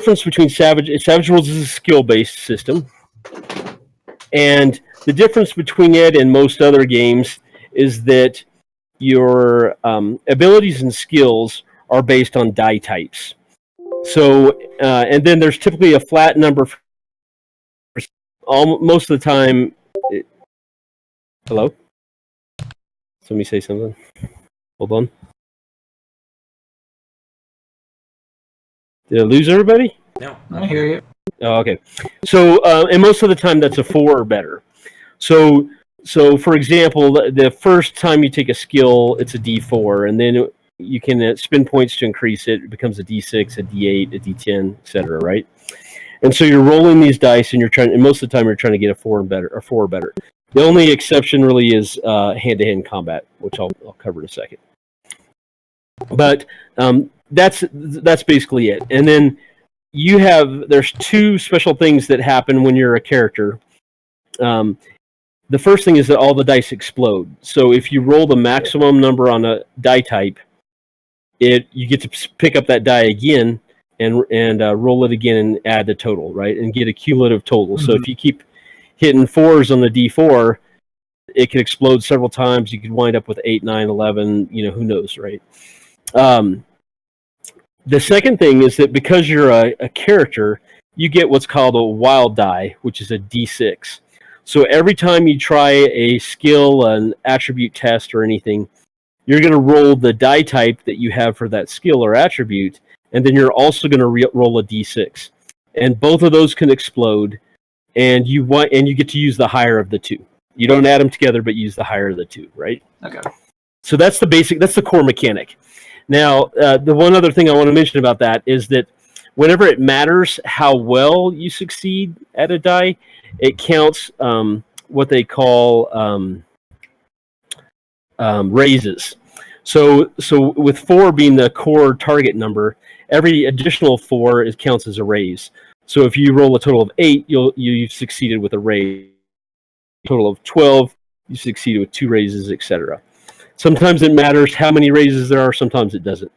difference between Savage Worlds is a skill-based system, and the difference between it and most other games is that your abilities and skills are based on die types. So, and then there's typically a flat number. Most of the time. Hello? Somebody say something. Hold on. Did I lose everybody? No, I hear you. Oh, okay. So, and most of the time that's a 4 or better. So for example, the first time you take a skill, it's a D4, and then you can spend points to increase it. It becomes a D6, a D8, a D10, etc. Right? And so you're rolling these dice, and and most of the time you're trying to get a 4 or better. The only exception really is hand-to-hand combat, which I'll cover in a second. But that's basically it. And then there's 2 special things that happen when you're a character. The first thing is that all the dice explode. So if you roll the maximum number on a die type, you get to pick up that die again and roll it again and add the total, right? And get a cumulative total. Mm-hmm. So if you keep hitting 4s on the D4, it can explode several times. You could wind up with 8, 9, 11, who knows, right? The second thing is that because you're a character, you get what's called a wild die, which is a D6. So every time you try a skill, an attribute test, or anything, you're going to roll the die type that you have for that skill or attribute, and then you're also going to roll a D6. And both of those can explode, and you get to use the higher of the 2. You don't add them together, but use the higher of the 2, right? Okay. So that's the core mechanic. Now, the one other thing I want to mention about that is that whenever it matters how well you succeed at a die, it counts what they call raises. So with 4 being the core target number, every additional 4 counts as a raise. So if you roll a total of 8, you've succeeded with a raise. A total of 12, you succeeded with 2 raises, etc. Sometimes it matters how many raises there are, sometimes it doesn't.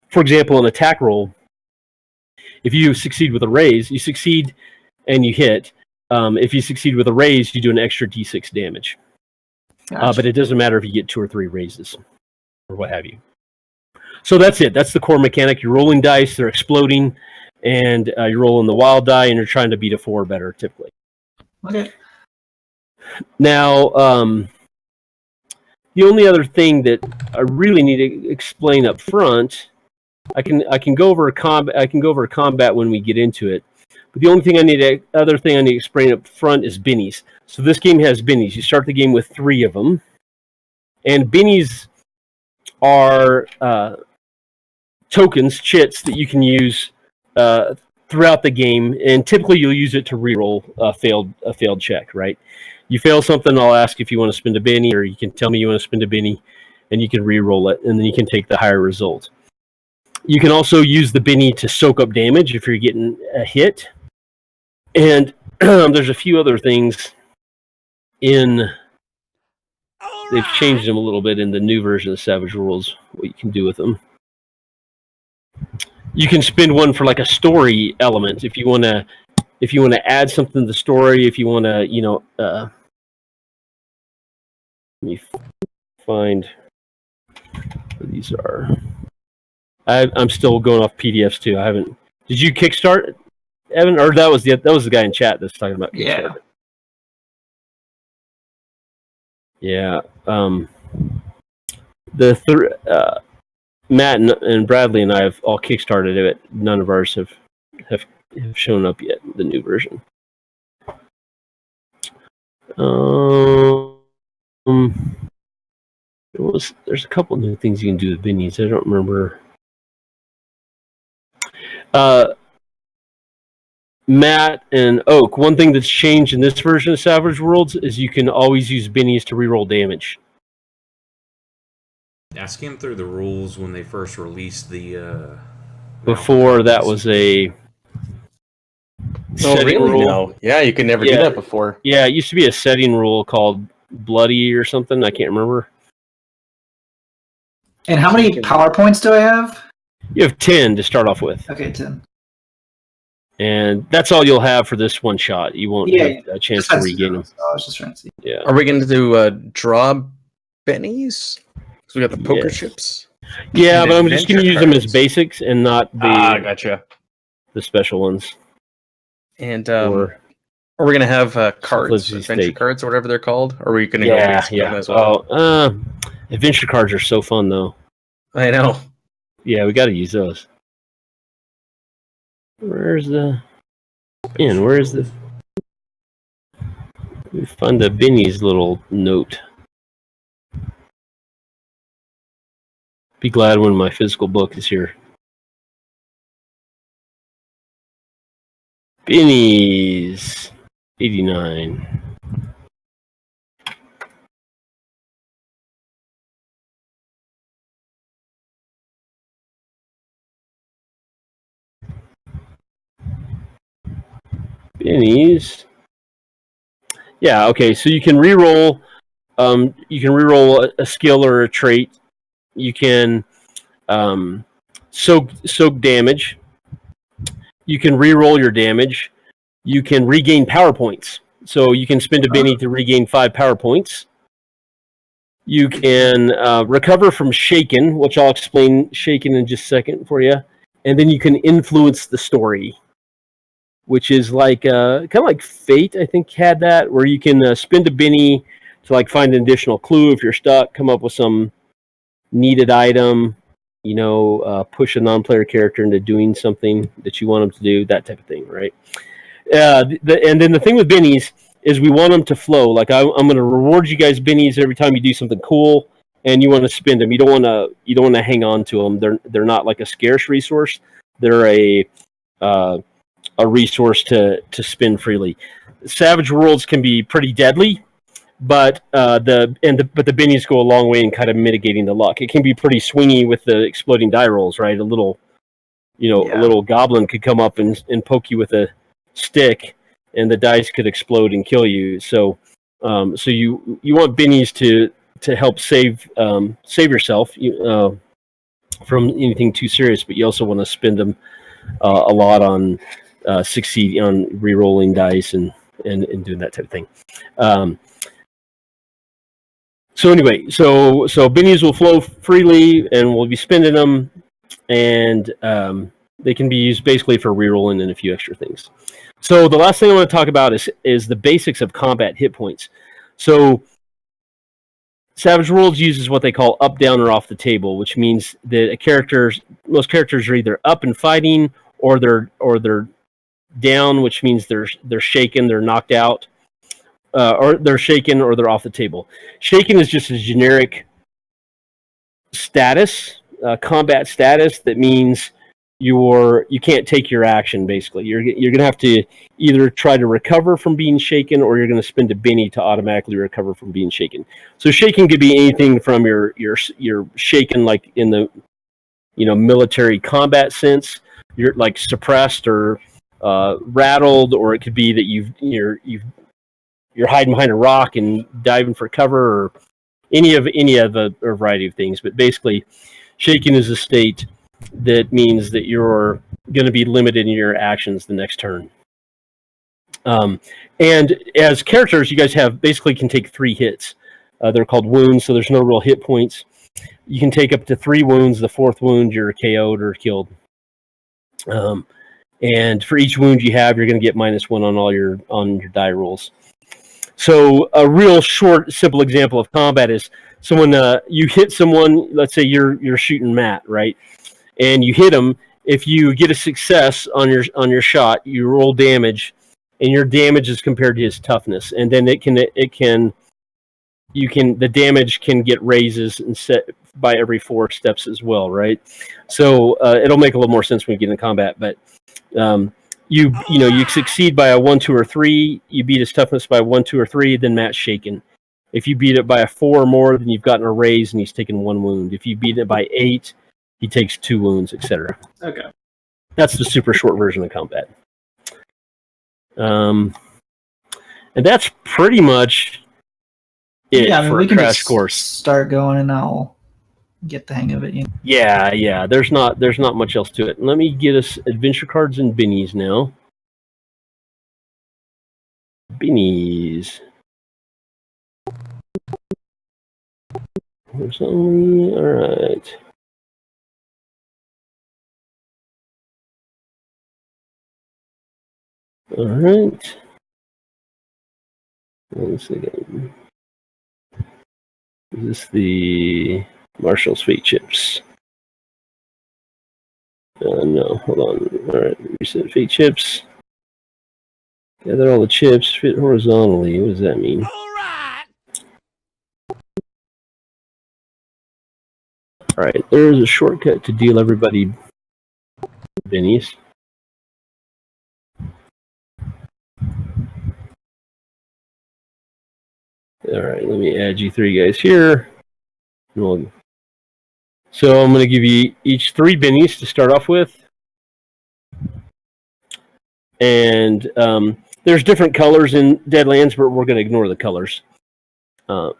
For example, an attack roll, if you succeed with a raise, you succeed and you hit. If you succeed with a raise, you do an extra D6 damage. Gotcha. But it doesn't matter if you get 2 or 3 raises or what have you. So that's it. That's the core mechanic. You're rolling dice, they're exploding, and you're rolling the wild die, and you're trying to beat a 4 or better, typically. Okay. Now, the only other thing that I really need to explain up front, I can go over combat when we get into it. But the only thing other thing I need to explain up front is bennies. So this game has bennies. You start the game with 3 of them, and bennies are tokens, chits that you can use throughout the game, and typically you'll use it to reroll a failed check. Right? You fail something, I'll ask if you want to spend a benny, or you can tell me you want to spend a benny, and you can re-roll it, and then you can take the higher result. You can also use the benny to soak up damage if you're getting a hit. And there's a few other things they've changed them a little bit in the new version of Savage Worlds, what you can do with them. You can spend one for like a story element if you want to add something to the story, if you want to, let me find what these are. I'm still going off PDFs too. I haven't. Did you kickstart, Evan? Or that was the guy in chat that's talking about Kickstarter. Yeah. Matt and Bradley and I have all kickstarted it. None of ours have shown up yet. The new version. There's a couple new things you can do with bennies. I don't remember. Matt and Oak, one thing that's changed in this version of Savage Worlds is you can always use bennies to reroll damage. I skimmed through the rules when they first released the... Before that was a... Oh, really? Rule. No. Yeah, you could never do that before. Yeah, it used to be a setting rule called Bloody or something. I can't remember. And how many PowerPoints do I have? You have 10 to start off with. Okay, 10. And that's all you'll have for this one shot. You won't have a chance to regain them. So I was just trying to see. Yeah. Are we going to do draw bennies? So we got the poker chips. Yeah, And but I'm just going to use them as adventure basics and not gotcha. the special ones. And Or are we going to have cards, Simplicity adventure Steak. cards, or whatever they're called? Or are we going to go basic on that as well? Oh, adventure cards are so fun, though. I know. Yeah, we got to use those. Where's the... Man, where's the... We find the Benny's little note. Be glad when my physical book is here. Benny's 89. Benny's. Yeah, okay, so you can reroll a skill or a trait. You can soak damage. You can reroll your damage. You can regain power points. So you can spend a Benny to regain 5 power points. You can recover from Shaken, which I'll explain Shaken in just a second for you. And then you can influence the story, which is like kind of like Fate, I think, had that, where you can spend a Benny to like find an additional clue if you're stuck, come up with some needed item, push a non-player character into doing something that you want them to do, that type of thing, right? And then the thing with bennies is we want them to flow. Like I'm going to reward you guys bennies every time you do something cool, and you want to spend them. You don't want to hang on to them. They're not like a scarce resource. They're a resource to spend freely. Savage Worlds can be pretty deadly, but the bennies go a long way in kind of mitigating the luck. It can be pretty swingy with the exploding die rolls, right? A little goblin could come up and poke you with a stick, and the dice could explode and kill you. So you want bennies to help save yourself from anything too serious, but you also want to spend them a lot on succeed on re-rolling dice and doing that type of thing. So anyway, so bennies will flow freely, and we'll be spending them, and they can be used basically for re-rolling and a few extra things. So the last thing I want to talk about is the basics of combat hit points. So Savage Worlds uses what they call up, down, or off the table, which means that most characters are either up and fighting, or they're down, which means they're shaken, they're knocked out, or they're shaken, or they're off the table. Shaken is just a generic status, combat status that means you can't take your action. Basically, you're going to have to either try to recover from being shaken, or you're going to spend a benny to automatically recover from being shaken. So shaken could be anything from you're shaken like in the military combat sense. You're like suppressed or rattled, or it could be that you're hiding behind a rock and diving for cover, or any of a variety of things. But basically, shaken is a state that means that you're going to be limited in your actions the next turn. And as characters, you guys can take 3 hits. They're called wounds, so there's no real hit points. You can take up to 3 wounds. The 4th wound, you're KO'd or killed. And for each wound you have, you're going to get -1 on all your die rolls. So a real short, simple example of combat is someone you hit someone. Let's say you're shooting Matt, right? And you hit him. If you get a success on your shot, you roll damage, and your damage is compared to his toughness, and then the damage can get raises and set by every 4 steps as well, right? So it'll make a little more sense when you get into combat. But you succeed by a 1, 2, or 3. You beat his toughness by 1, 2, or 3. Then Matt's shaken. If you beat it by a 4 or more, then you've gotten a raise and he's taken 1 wound. If you beat it by 8, he takes 2 wounds, etc. Okay. That's the super short version of combat. And that's pretty much it for we a can crash just course. Start going, and I'll get the hang of it. Yeah. There's not much else to it. Let me get us adventure cards and bennies now. Beanies. Horizontally. All right. All right. One second. Is this the Marshall's Fate Chips? No, hold on. All right, reset Fate Chips. Gather all the chips, fit horizontally. What does that mean? All right, there's a shortcut to deal everybody bennies. All right, let me add you three guys here. So I'm going to give you each 3 bennies to start off with. And there's different colors in Deadlands, but we're going to ignore the colors. And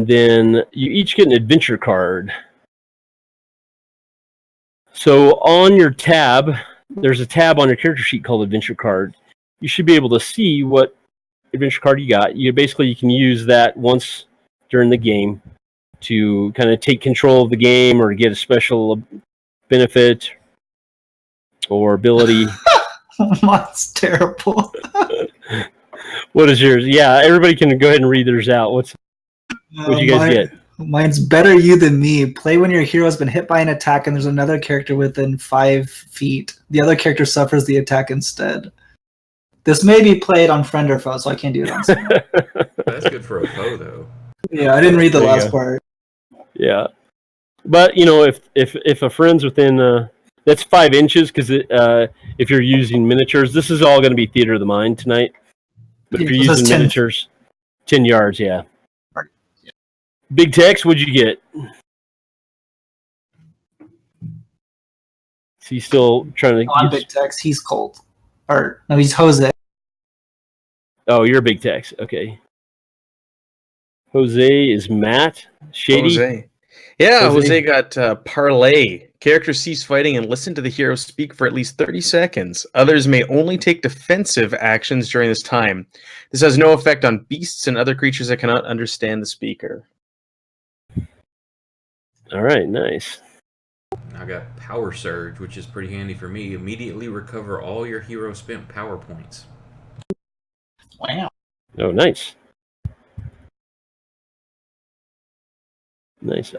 then you each get an adventure card. So on your tab, there's a tab on your character sheet called Adventure Card. You should be able to see what adventure card you got. You can use that once during the game to kind of take control of the game or get a special benefit or ability. That's terrible. What is yours? Yeah, everybody can go ahead and read theirs out. What'd you guys get? Mine's better you than me. Play when your hero has been hit by an attack and there's another character within 5 feet. The other character suffers the attack instead. This may be played on friend or foe, so I can't do it on someone. That's good for a foe, though. Yeah, I didn't read the last part. Yeah, but if a friend's within that's 5 inches because if you're using miniatures, this is all going to be theater of the mind tonight. But if you're using 10. miniatures, 10 yards, yeah. Big Tex, what'd you get? Is he still trying to? I'm Big Tex. He's cold. Or no, he's Jose. Oh, you're Big Tex. Okay. Jose is Matt. Shady. Jose. Yeah, Jose got parlay. Characters cease fighting and listen to the hero speak for at least 30 seconds. Others may only take defensive actions during this time. This has no effect on beasts and other creatures that cannot understand the speaker. All right, nice. I got Power Surge, which is pretty handy for me. Immediately recover all your hero spent power points. Wow. Oh, nice. Nice.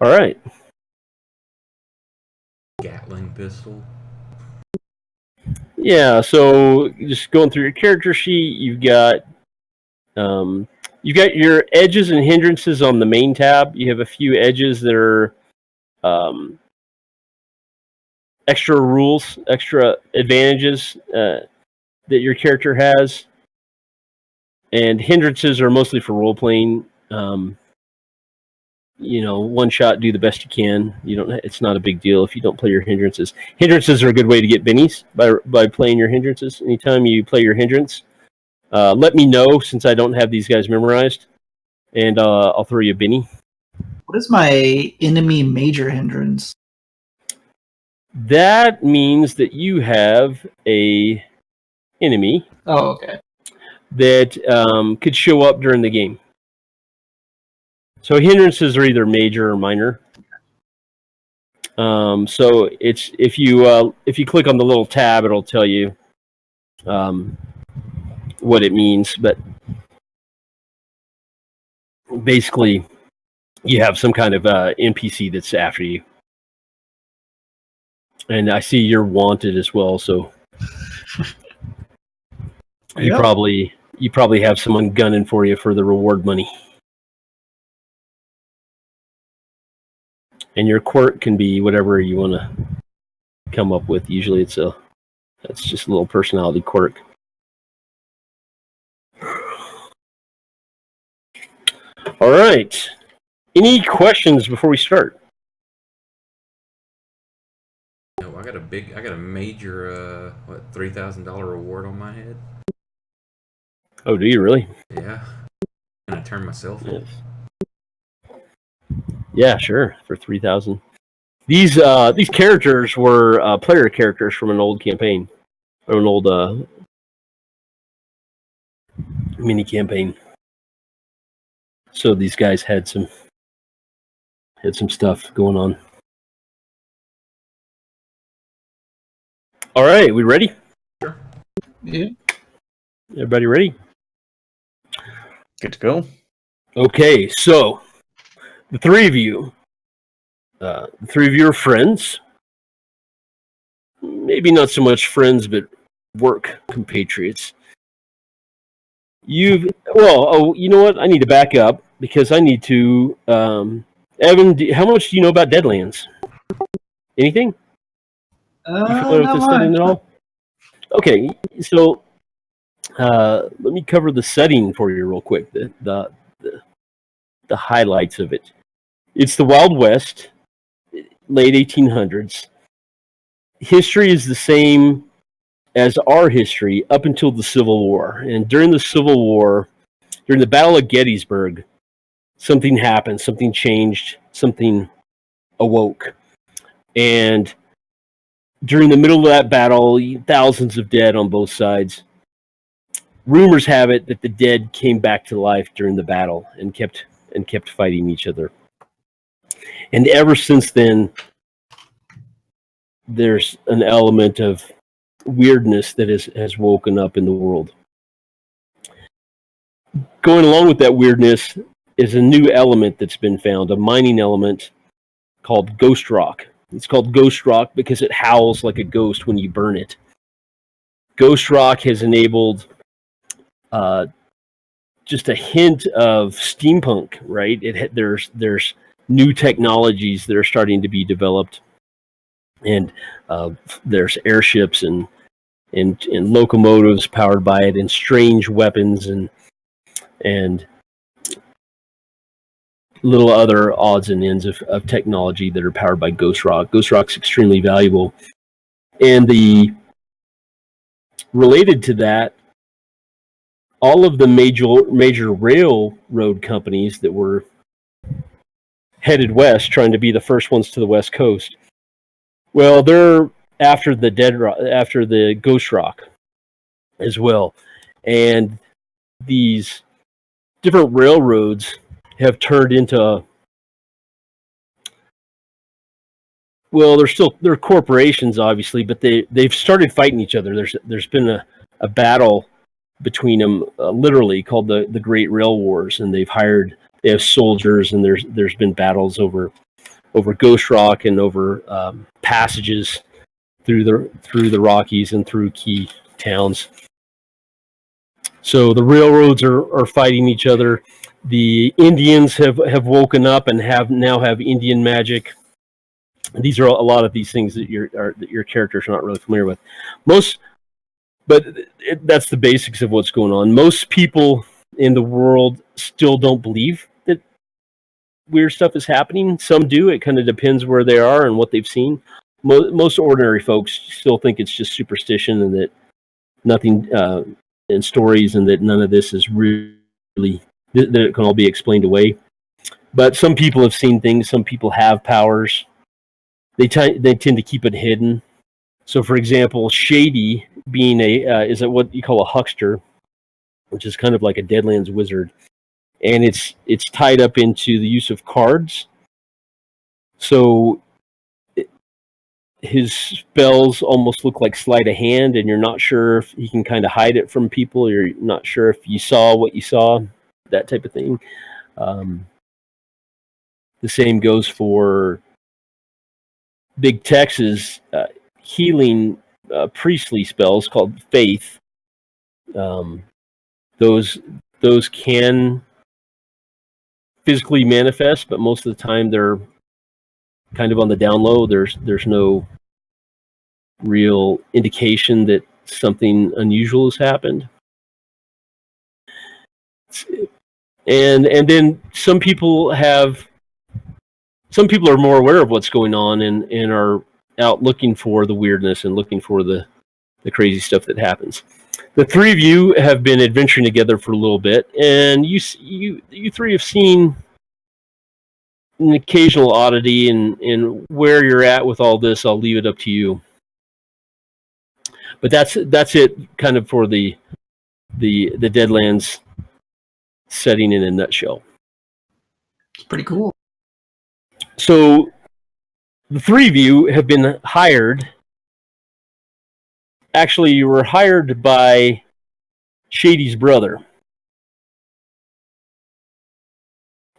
All right. Gatling pistol. Yeah, so just going through your character sheet, you've got your edges and hindrances on the main tab. You have a few edges that are extra rules, extra advantages that your character has, and hindrances are mostly for role playing. One shot, do the best you can. It's not a big deal if you don't play your hindrances. Hindrances are a good way to get bennies by playing your hindrances. Anytime you play your hindrance, let me know since I don't have these guys memorized, and I'll throw you a benny. What is my enemy major hindrance? That means that you have a enemy. Oh, okay. That could show up during the game. So hindrances are either major or minor. So it's if you click on the little tab, it'll tell you what it means. But basically, you have some kind of NPC that's after you. And I see you're wanted as well, so you probably have someone gunning for you for the reward money. And your quirk can be whatever you want to come up with. Usually that's just a little personality quirk. All right. Any questions before we start? No, I got a major $3,000 reward on my head. Oh, do you really? Yeah. And I turned myself in. Yeah, sure. For 3,000. These characters were player characters from an old campaign, or an old mini campaign. So these guys had some stuff going on. All right, we ready? Sure. Yeah. Everybody ready? Good to go. Okay, so the three of you are friends. Maybe not so much friends, but work compatriots. You know what? I need to back up because I need to. Evan, how much do you know about Deadlands? Anything? You familiar with Not this much. setting at all? Okay, so let me cover the setting for you real quick. The highlights of it. It's the Wild West, late 1800s. History is the same as our history up until the Civil War. And during the Civil War, during the Battle of Gettysburg, something happened, something changed, something awoke. And during the middle of that battle, thousands of dead on both sides. Rumors have it that the dead came back to life during the battle and kept fighting each other. And ever since then, there's an element of weirdness that has woken up in the world. Going along with that weirdness is a new element that's been found, a mining element called ghost rock. It's called ghost rock because it howls like a ghost when you burn it. Ghost rock has enabled just a hint of steampunk, right? There's new technologies that are starting to be developed, and there's airships and locomotives powered by it, and strange weapons and little other odds and ends of technology that are powered by ghost rock. Ghost rock's extremely valuable, and related to that, all of the major railroad companies that were headed west, trying to be the first ones to the West Coast. Well, they're after the ghost rock as well, and these different railroads have turned into, well, they're corporations, obviously, but they've started fighting each other. There's been a battle between them, literally called the Great Rail Wars, and they have soldiers, and there's been battles over ghost rock and over passages through the Rockies and through key towns. So the railroads are fighting each other. The Indians have woken up and now have Indian magic. These are a lot of these things that your characters are not really familiar with. That's the basics of what's going on. Most people in the world still don't believe that weird stuff is happening. Some do. It kind of depends where they are and what they've seen. Most ordinary folks still think it's just superstition and that nothing in stories, and that none of this is really that it can all be explained away. But some people have seen things. Some people have powers. They tend to keep it hidden. So, for example, Shady being is what you call a huckster, which is kind of like a Deadlands wizard, and it's tied up into the use of cards. So his spells almost look like sleight of hand, and you're not sure if he can kind of hide it from people. You're not sure if you saw what you saw, that type of thing. The same goes for Big Tex's healing priestly spells called Faith. Those can physically manifest, but most of the time they're kind of on the down low. There's no real indication that something unusual has happened. And then some people are more aware of what's going on and are out looking for the weirdness and looking for the crazy stuff that happens. The three of you have been adventuring together for a little bit, and you three have seen an occasional oddity, and where you're at with all this, I'll leave it up to you. But that's it, kind of for the Deadlands setting in a nutshell. It's pretty cool. So the three of you have been hired. Actually, you were hired by Shady's brother.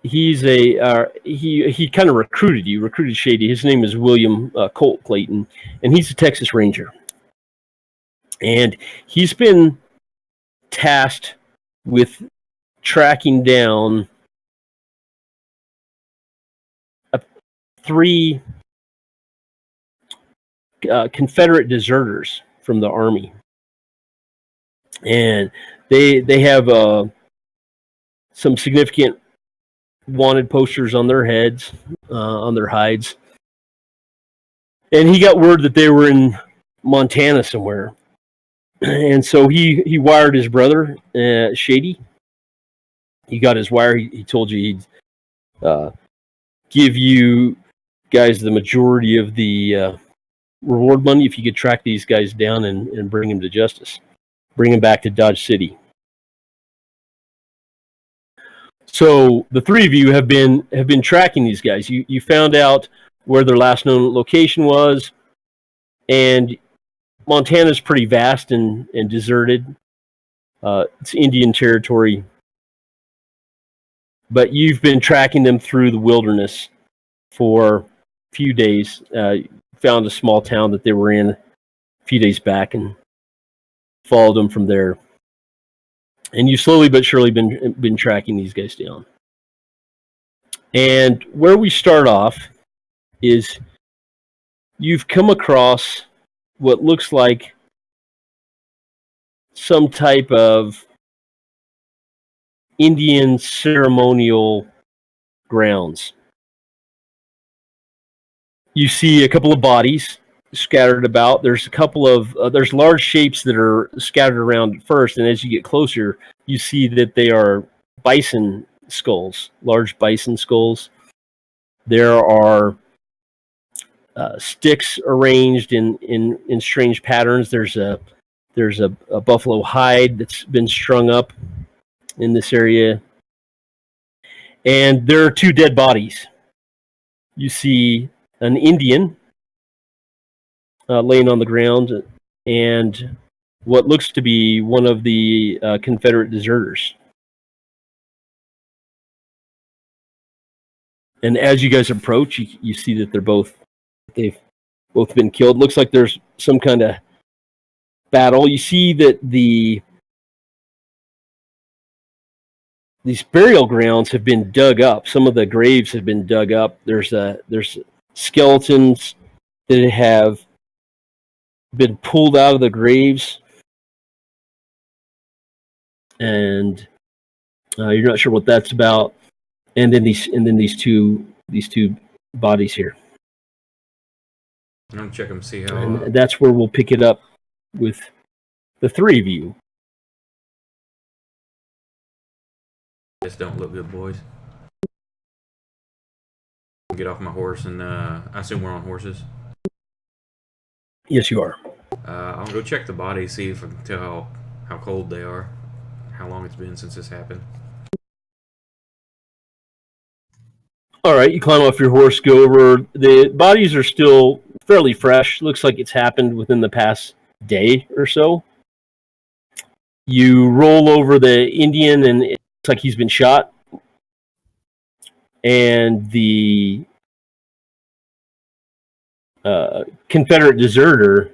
He's he kind of recruited Shady. His name is William Colt Clayton, and he's a Texas Ranger. And he's been tasked with tracking down three Confederate deserters from the army, and they have some significant wanted posters on their heads, on their hides. And he got word that they were in Montana somewhere. And so he wired his brother, Shady. He got his wire. He told you he'd give you guys the majority of the reward money if you could track these guys down and bring them to justice. Bring them back to Dodge City. So the three of you have been tracking these guys. You found out where their last known location was, and Montana's pretty vast and deserted. It's Indian territory, but you've been tracking them through the wilderness for a few days. Found a small town that they were in a few days back and followed them from there. And you've slowly but surely been tracking these guys down. And where we start off is you've come across what looks like some type of Indian ceremonial grounds. You see a couple of bodies scattered about. There's a couple of there's large shapes that are scattered around first, and as you get closer, you see that they are bison skulls, large bison skulls. There are sticks arranged in strange patterns. There's a buffalo hide that's been strung up in this area, and there are two dead bodies. You see an Indian laying on the ground, and what looks to be one of the Confederate deserters. And as you guys approach, you see that they've both been killed. Looks like there's some kind of battle. You see that these burial grounds have been dug up. Some of the graves have been dug up. There's skeletons that have been pulled out of the graves, and you're not sure what that's about. And then these two bodies here. I'm gonna check them, see how. And that's where we'll pick it up with the three of you. This don't look good, boys. Get off my horse, and I assume we're on horses. Yes, you are. I'll go check the body, see if I can tell how cold they are, how long it's been since this happened. All right, you climb off your horse, go over. The bodies are still fairly fresh. Looks like it's happened within the past day or so. You roll over the Indian, and it looks like he's been shot. And the Confederate deserter,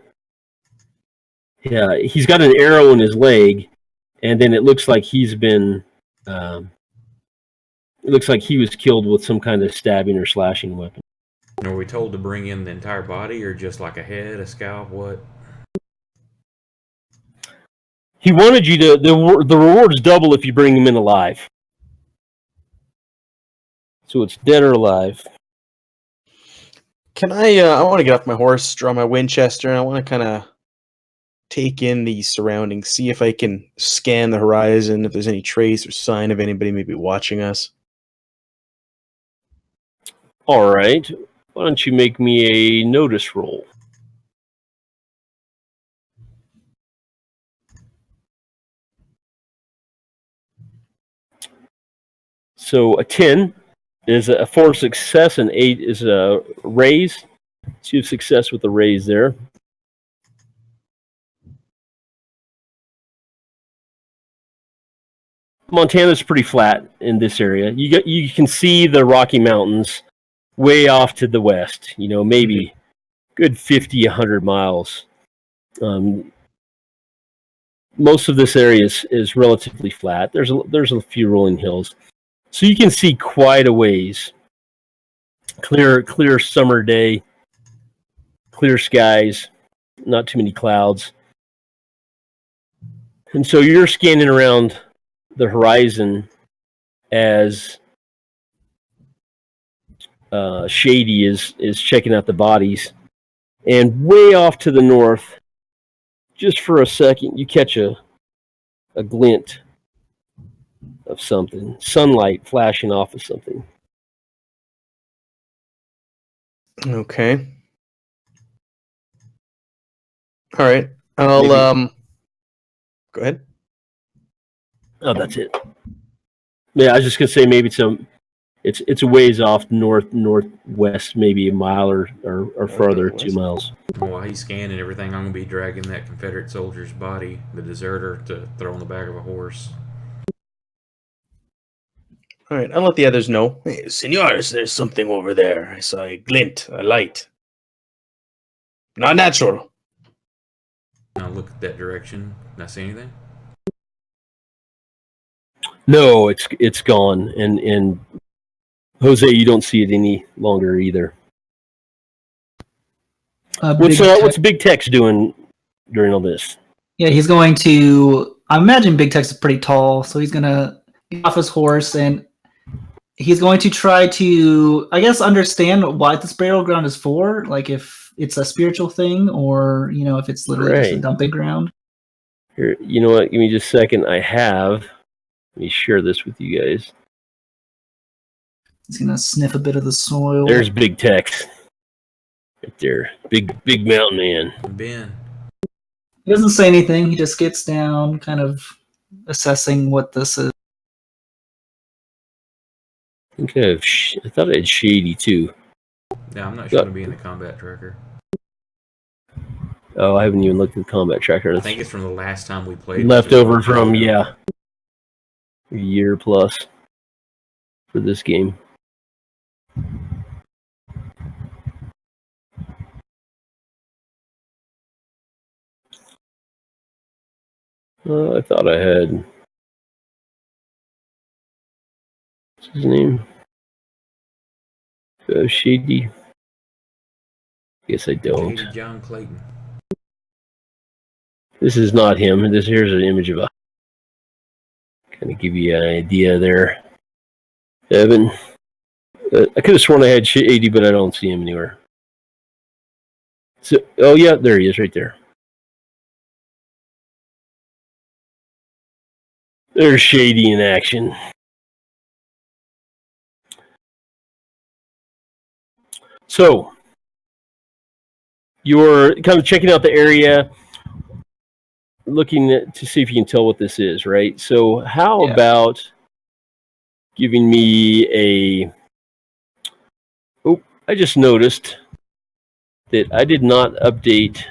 he's got an arrow in his leg, and then it looks like he's been... it looks like he was killed with some kind of stabbing or slashing weapon. Are we told to bring in the entire body, or just like a head, a scalp, what? He wanted you to... The reward is double if you bring him in alive. So it's dead or alive. Can I want to get off my horse, draw my Winchester, and I want to kind of take in the surroundings, see if I can scan the horizon, if there's any trace or sign of anybody maybe watching us. All right. Why don't you make me a notice roll? So a 10 is a 4 success, and 8 is a raise. So you have success with the raise there. Montana's pretty flat in this area. You can see the Rocky Mountains way off to the west. Maybe good 50, 100 miles. Most of this area is relatively flat. There's a few rolling hills, so you can see quite a ways. Clear summer day, clear skies, not too many clouds, and so you're scanning around the horizon as Shady is checking out the bodies, and way off to the north, just for a second, you catch a glint of something, sunlight flashing off of something. Okay. All right. I'll go ahead. Oh, that's it. Yeah, I was just gonna say maybe it's a ways off northwest, maybe a mile or further, 2 miles. While he's scanning everything, I'm gonna be dragging that Confederate soldier's body, the deserter, to throw on the back of a horse. All right, I'll let the others know. Hey, senors, there's something over there. I saw a glint, a light. Not natural. And I look at that direction. Did I see anything? No, it's gone, and Jose, you don't see it any longer either. What's Big Tex doing during all this? Yeah, he's going to. I imagine Big Tex is pretty tall, so he's gonna get off his horse and he's going to try to, I guess, understand what this burial ground is for. Like if it's a spiritual thing, or if it's literally just a dumping ground. Here, you know what? Give me just a second. Let me share this with you guys. He's gonna sniff a bit of the soil. There's Big Tex. Right there. Big mountain man. Ben. He doesn't say anything. He just gets down, kind of assessing what this is. Okay, I thought I had Shady too. Yeah, I'm not sure to be in the combat tracker. Oh, I haven't even looked at the combat tracker. I think it's from the last time we played. Left over from, a year plus for this game. I thought I had. What's his name? Shady. Guess I don't. Shady John Clayton. This is not him. Here's an image of a. Kind of give you an idea there, Evan. I could have sworn I had Shady, but I don't see him anywhere. So, oh yeah, there he is, right there. There's Shady in action. So, you're kind of checking out the area, looking to see if you can tell what this is, right? So, how about giving me a... Oh, I just noticed that I did not update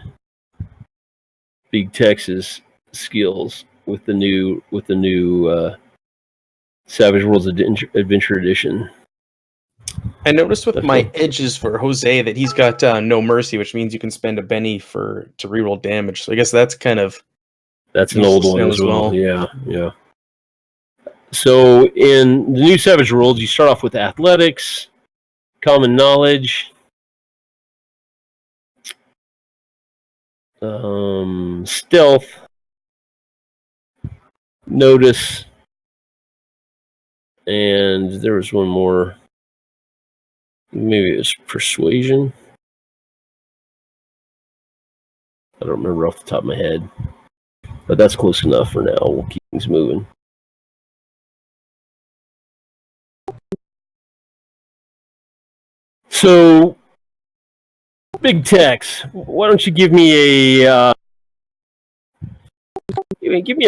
Big Tex's skills with the new Savage Worlds Adventure Edition. I noticed with my edges for Jose that he's got no mercy, which means you can spend a Benny to reroll damage. So I guess that's kind of an old one as well. Yeah. So in the new Savage Worlds, you start off with athletics, common knowledge, stealth, notice, and there was one more. Maybe it was persuasion. I don't remember off the top of my head, but that's close enough for now. We'll keep things moving. So, Big Tex, why don't you give me a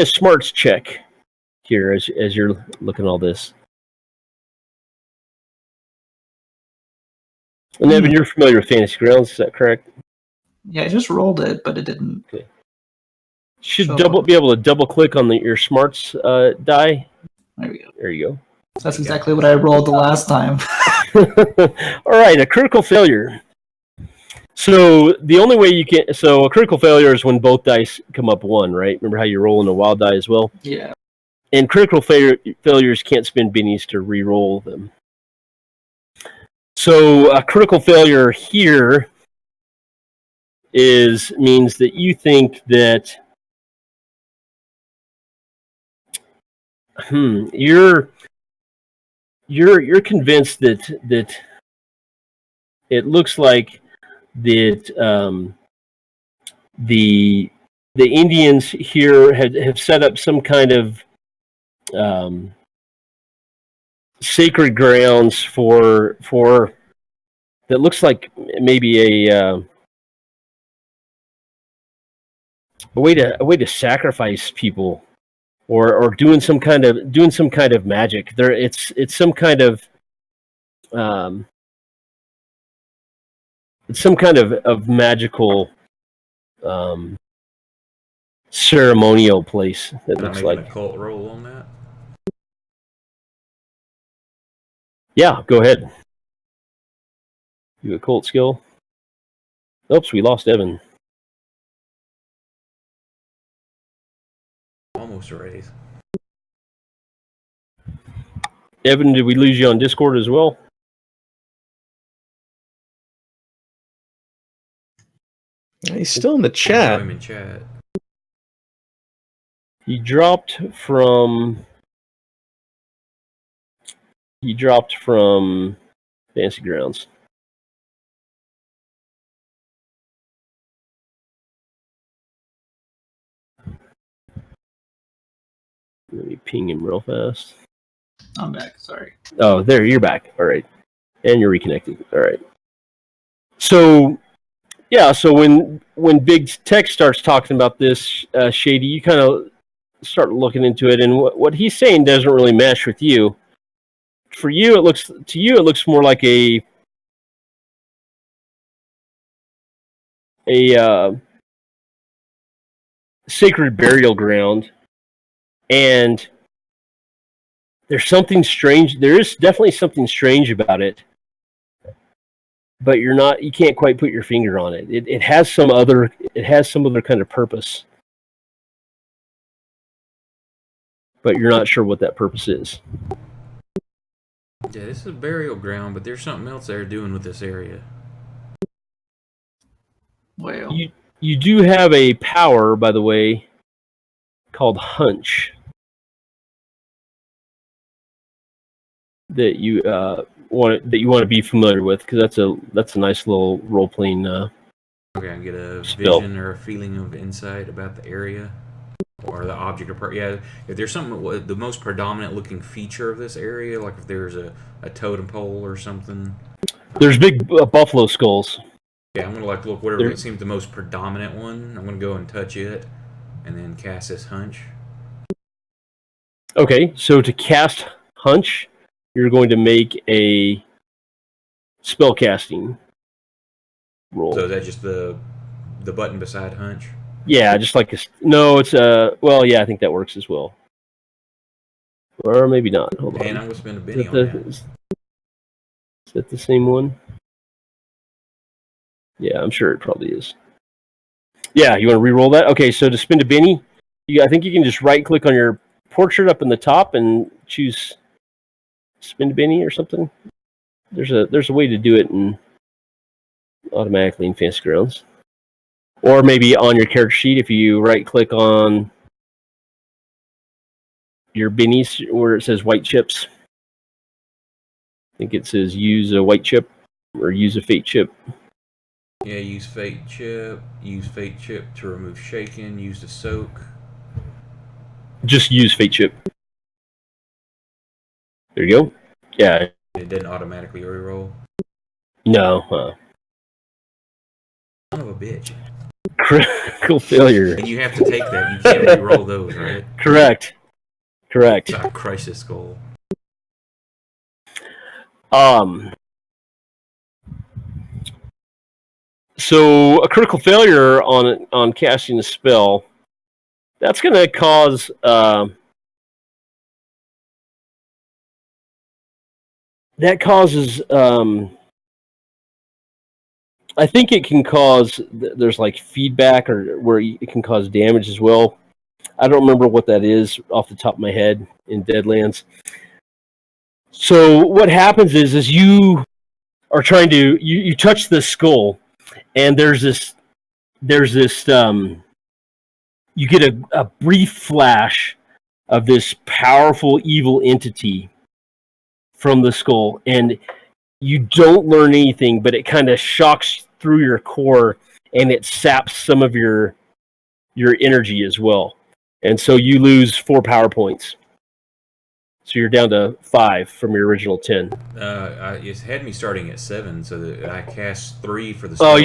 smarts check here as you're looking at all this. And Evan, you're familiar with Fantasy Grounds, is that correct? Yeah, I just rolled it, but it didn't. Okay. Should be able to double click on your smarts die. There we go. There you go. That's exactly what I rolled the last time. All right, a critical failure. So the only way you can, so a critical failure is when both dice come up 1, right? Remember how you're rolling a wild die as well? Yeah. And critical failures can't spend bennies to re-roll them. So a critical failure here means that you think that you're convinced that it looks like that the Indians here have set up some kind of sacred grounds for that looks like maybe a way to sacrifice people or doing some kind of magic. There it's some kind of it's some kind of magical ceremonial place that looks like. An occult roll on that? Yeah, go ahead. You occult skill. Oops, we lost Evan. Almost a raise. Evan, did we lose you on Discord as well? He's still in the chat. I'm in chat. He dropped from Fantasy Grounds. Let me ping him real fast. I'm back. Sorry. Oh, there, you're back. All right. And you're reconnected. All right. So, yeah, so when Big Tech starts talking about this, Shady, you kind of start looking into it, and what he's saying doesn't really mesh with you. For you, it looks more like a sacred burial ground, and there's something strange. There is definitely something strange about it, but you can't quite put your finger on it. It has some other kind of purpose, but you're not sure what that purpose is. Yeah, this is a burial ground, but there's something else they're doing with this area. Well, you do have a power, by the way, called Hunch that you want to be familiar with, because that's a nice little role playing. Okay, I get a spell. vision or a feeling of insight about the area or the object or yeah. If there's something, the most predominant looking feature of this area, like if there's a totem pole or something. There's big buffalo skulls. Yeah, I'm gonna look whatever seems the most predominant one. I'm gonna go and touch it, and then cast this Hunch. Okay, so to cast Hunch, you're going to make a spell casting roll. So is that just the button beside Hunch? Yeah, just like it's well, yeah, I think that works as well. Or maybe not. Hold on. And I'm gonna spend a Benny on that. Is that the same one? Yeah, I'm sure it probably is. Yeah, you want to re-roll that? Okay, so to spend a Benny, I think you can just right-click on your portrait up in the top and choose spend a Benny or something. There's a way to do it automatically in Fantasy Grounds. Or maybe on your character sheet, if you right-click on your bennies where it says white chips. I think it says use a white chip or use a fate chip. Yeah, use fate chip. Use fate chip to remove shaken. Use the soak. Just use fate chip. There you go. Yeah. It didn't automatically reroll. No. Son of a bitch. Critical failure. And you have to take that. You can't reroll those, right? Correct. It's a crisis goal. So a critical failure on casting a spell, that's going to cause that causes. I think it can cause. There's like feedback, or where it can cause damage as well. I don't remember what that is off the top of my head in Deadlands. So what happens is you are trying to you touch the skull, and there's this you get a brief flash of this powerful evil entity from the skull, and you don't learn anything, but it kind of shocks through your core, and it saps some of your energy as well, and so you lose 4 power points. So you're down to 5 from your original 10. It had me starting at 7, so that I cast 3 for the. Oh,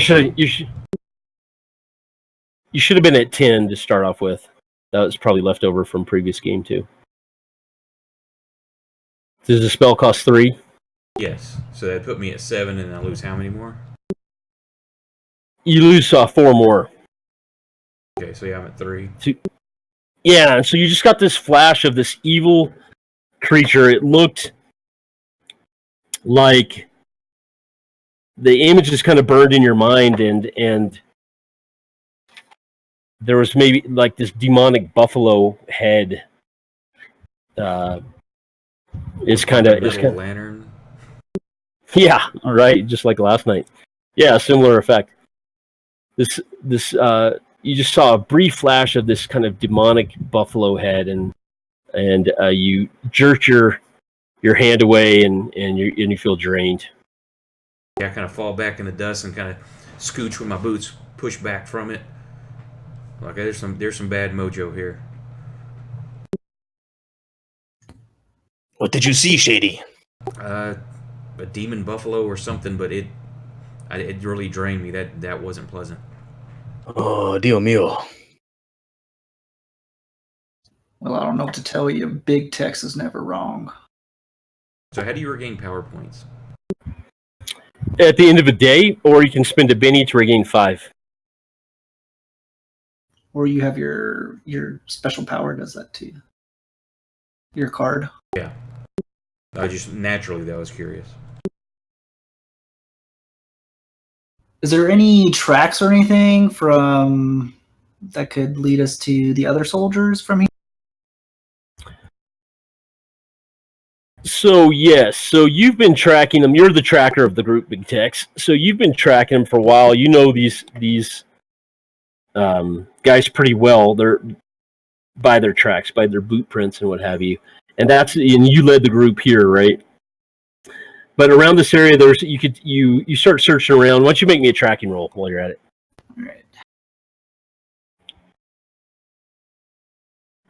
you should have been at 10 to start off with. That was probably left over from previous game too. Does the spell cost 3? Yes. So that put me at 7, and I lose how many more? You lose 4 more. Okay, so yeah, I'm at 3. Yeah, so you just got this flash of this evil creature. It looked like the image is kind of burned in your mind, and there was maybe like this demonic buffalo head. It's kind of lantern. Yeah, right. Just like last night. Yeah, similar effect. This you just saw a brief flash of this kind of demonic buffalo head, and you jerk your hand away, and you feel drained. Yeah, I kind of fall back in the dust and kind of scooch with my boots, push back from it. Like there's some bad mojo here. What did you see, Shady? A demon buffalo or something, but it really drained me. That wasn't pleasant. Oh, Dio mio. Well, I don't know what to tell you. Big text is never wrong. So how do you regain power points? At the end of a day, or you can spend a Benny to regain 5. Or you have your special power does that to you. Your card. Yeah. I just naturally, I was curious. Is there any tracks or anything from that could lead us to the other soldiers from here? So yes, so you've been tracking them. You're the tracker of the group, Big Tex. So you've been tracking them for a while. You know these guys pretty well. They're by their tracks, by their boot prints and what have you. And you led the group here, right? But around this area, you start searching around. Why don't you make me a tracking roll while you're at it? All right.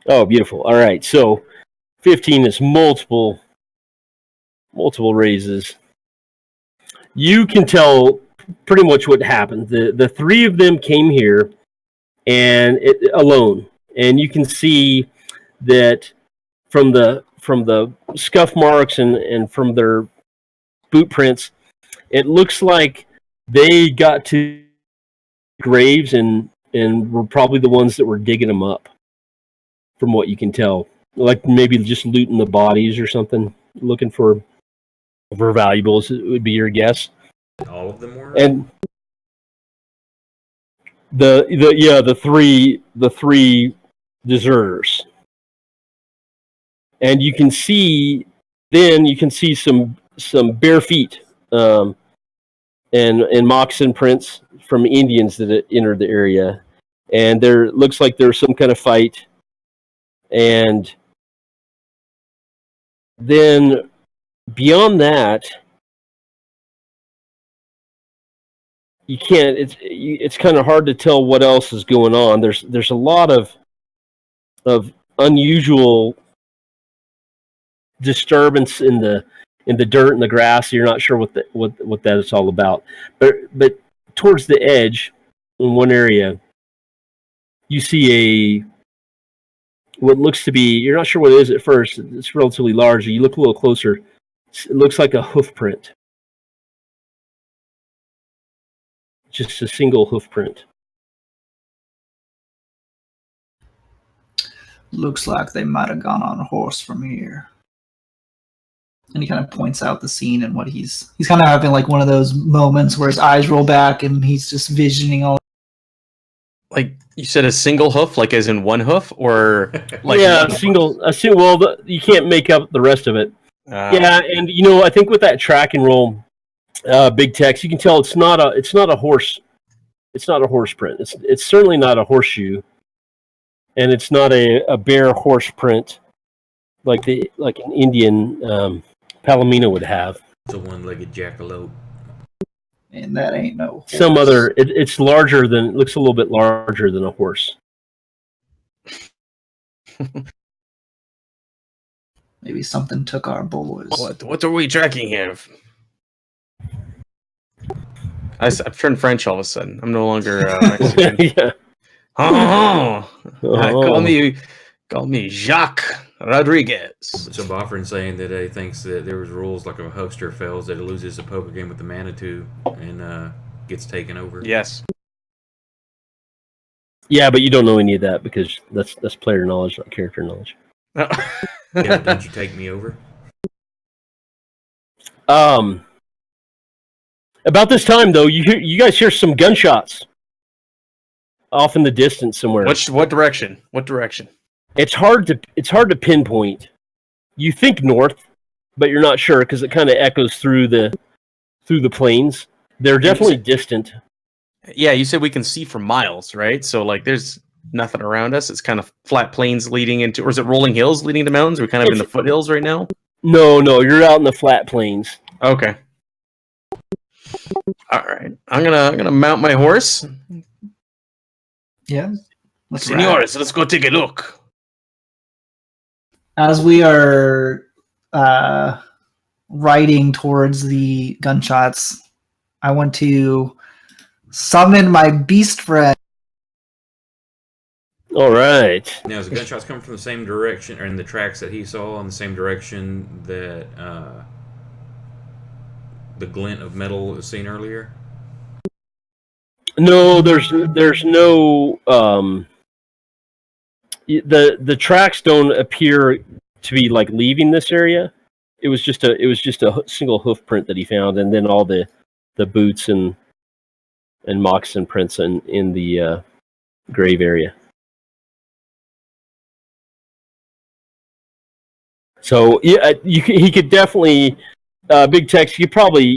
Oh, beautiful. All right, so 15 is multiple raises. You can tell pretty much what happened. The 3 of them came here and alone, and you can see that from the scuff marks and from their boot prints, it looks like they got to graves and were probably the ones that were digging them up, from what you can tell. Like maybe just looting the bodies or something, looking for valuables. It would be your guess. All of them were. And the three deserters. And you can see some bare feet and moccasin prints from Indians that had entered the area, and there looks like there's some kind of fight. And then beyond that, you can't. It's kind of hard to tell what else is going on. There's a lot of unusual disturbance in the dirt and the grass. You're not sure what that is all about. But towards the edge, in one area, you see what looks to be, you're not sure what it is at first. It's relatively large. You look a little closer. It looks like a hoof print. just a single hoof print. Looks like they might have gone on a horse from here. And he kind of points out the scene and what he's kind of having like one of those moments where his eyes roll back and he's just visioning all. Like you said, a single hoof, like as in one hoof, or like a single. Well, you can't make up the rest of it. Yeah, and I think with that track and roll, big text, you can tell it's not a horse. It's not a horse print. It's certainly not a horseshoe, and it's not a bear horse print like an Indian Palomino would have. It's a one-legged jackalope. And that ain't no horse. Some other. It's larger than. It looks a little bit larger than a horse. Maybe something took our boys. What are we tracking here? I've turned French all of a sudden. I'm no longer Mexican. Yeah. Call me Jacques Rodriguez. So Boffrin's saying that he thinks that there was rules like if a hoster fails that it loses a poker game with the Manitou and gets taken over. Yes. Yeah, but you don't know any of that because that's player knowledge, not character knowledge. Yeah, don't you take me over? About this time though, you guys hear some gunshots off in the distance somewhere. What direction? What direction? It's hard to pinpoint. You think north, but you're not sure because it kind of echoes through the plains. They're definitely distant. Yeah, you said we can see for miles, right? So like, there's nothing around us. It's kind of flat plains leading into, or is it rolling hills leading to mountains? We're kind of in the foothills right now. No, you're out in the flat plains. Okay. All right, I'm gonna mount my horse. Yeah. Senores, let's go take a look. As we are riding towards the gunshots, I want to summon my beast friend. All right. Now, is the gunshots coming from the same direction, or in the tracks that he saw, in the same direction that the glint of metal was seen earlier? No, there's no the tracks don't appear to be like leaving this area. It was just a single hoof print that he found, and then all the boots and moccasin prints in the grave area. So yeah, he could definitely big text. You could probably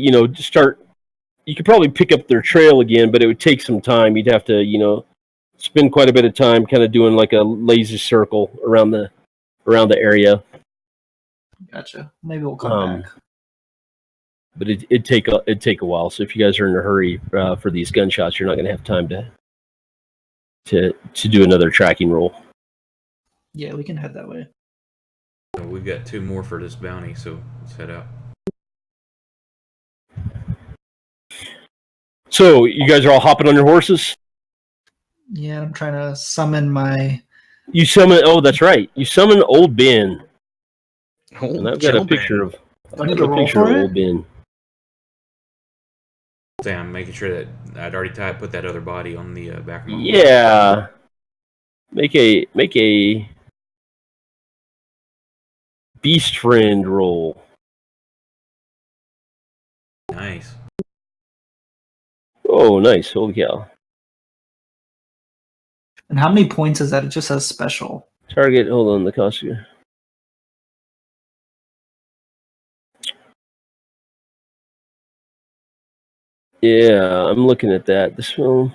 You could probably pick up their trail again, but it would take some time. You'd have to spend quite a bit of time kind of doing like a laser circle around the area. Gotcha. Maybe we'll come back. But it'd take a while. So if you guys are in a hurry for these gunshots, you're not going to have time to do another tracking roll. Yeah, we can head that way. We've got 2 more for this bounty, so let's head out. So you guys are all hopping on your horses? Yeah, I'm trying to summon my... You summon... Oh, that's right. You summon Old Ben. And I've got a picture of... Do I need to roll for it? Old Ben. I'm making sure that I'd already put that other body on the back of my horse. Yeah. Make a beast friend roll. Nice. Oh, nice. Holy cow. And how many points is that? It just says special. Target, hold on, the costume. Yeah, I'm looking at that. This film.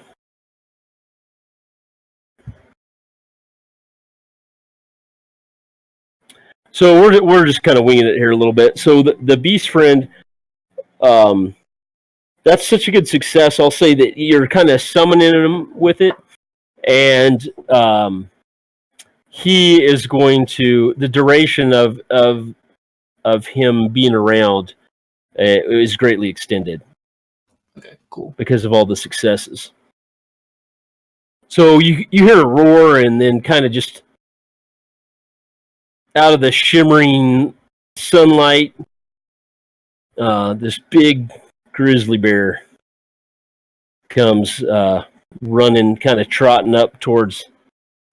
So we're just kind of winging it here a little bit. So the beast friend, that's such a good success. I'll say that you're kind of summoning him with it, and he is going to, the duration of him being around is greatly extended. Okay, cool. Because of all the successes. So you hear a roar, and then kind of just out of the shimmering sunlight, this big grizzly bear comes running, kind of trotting up towards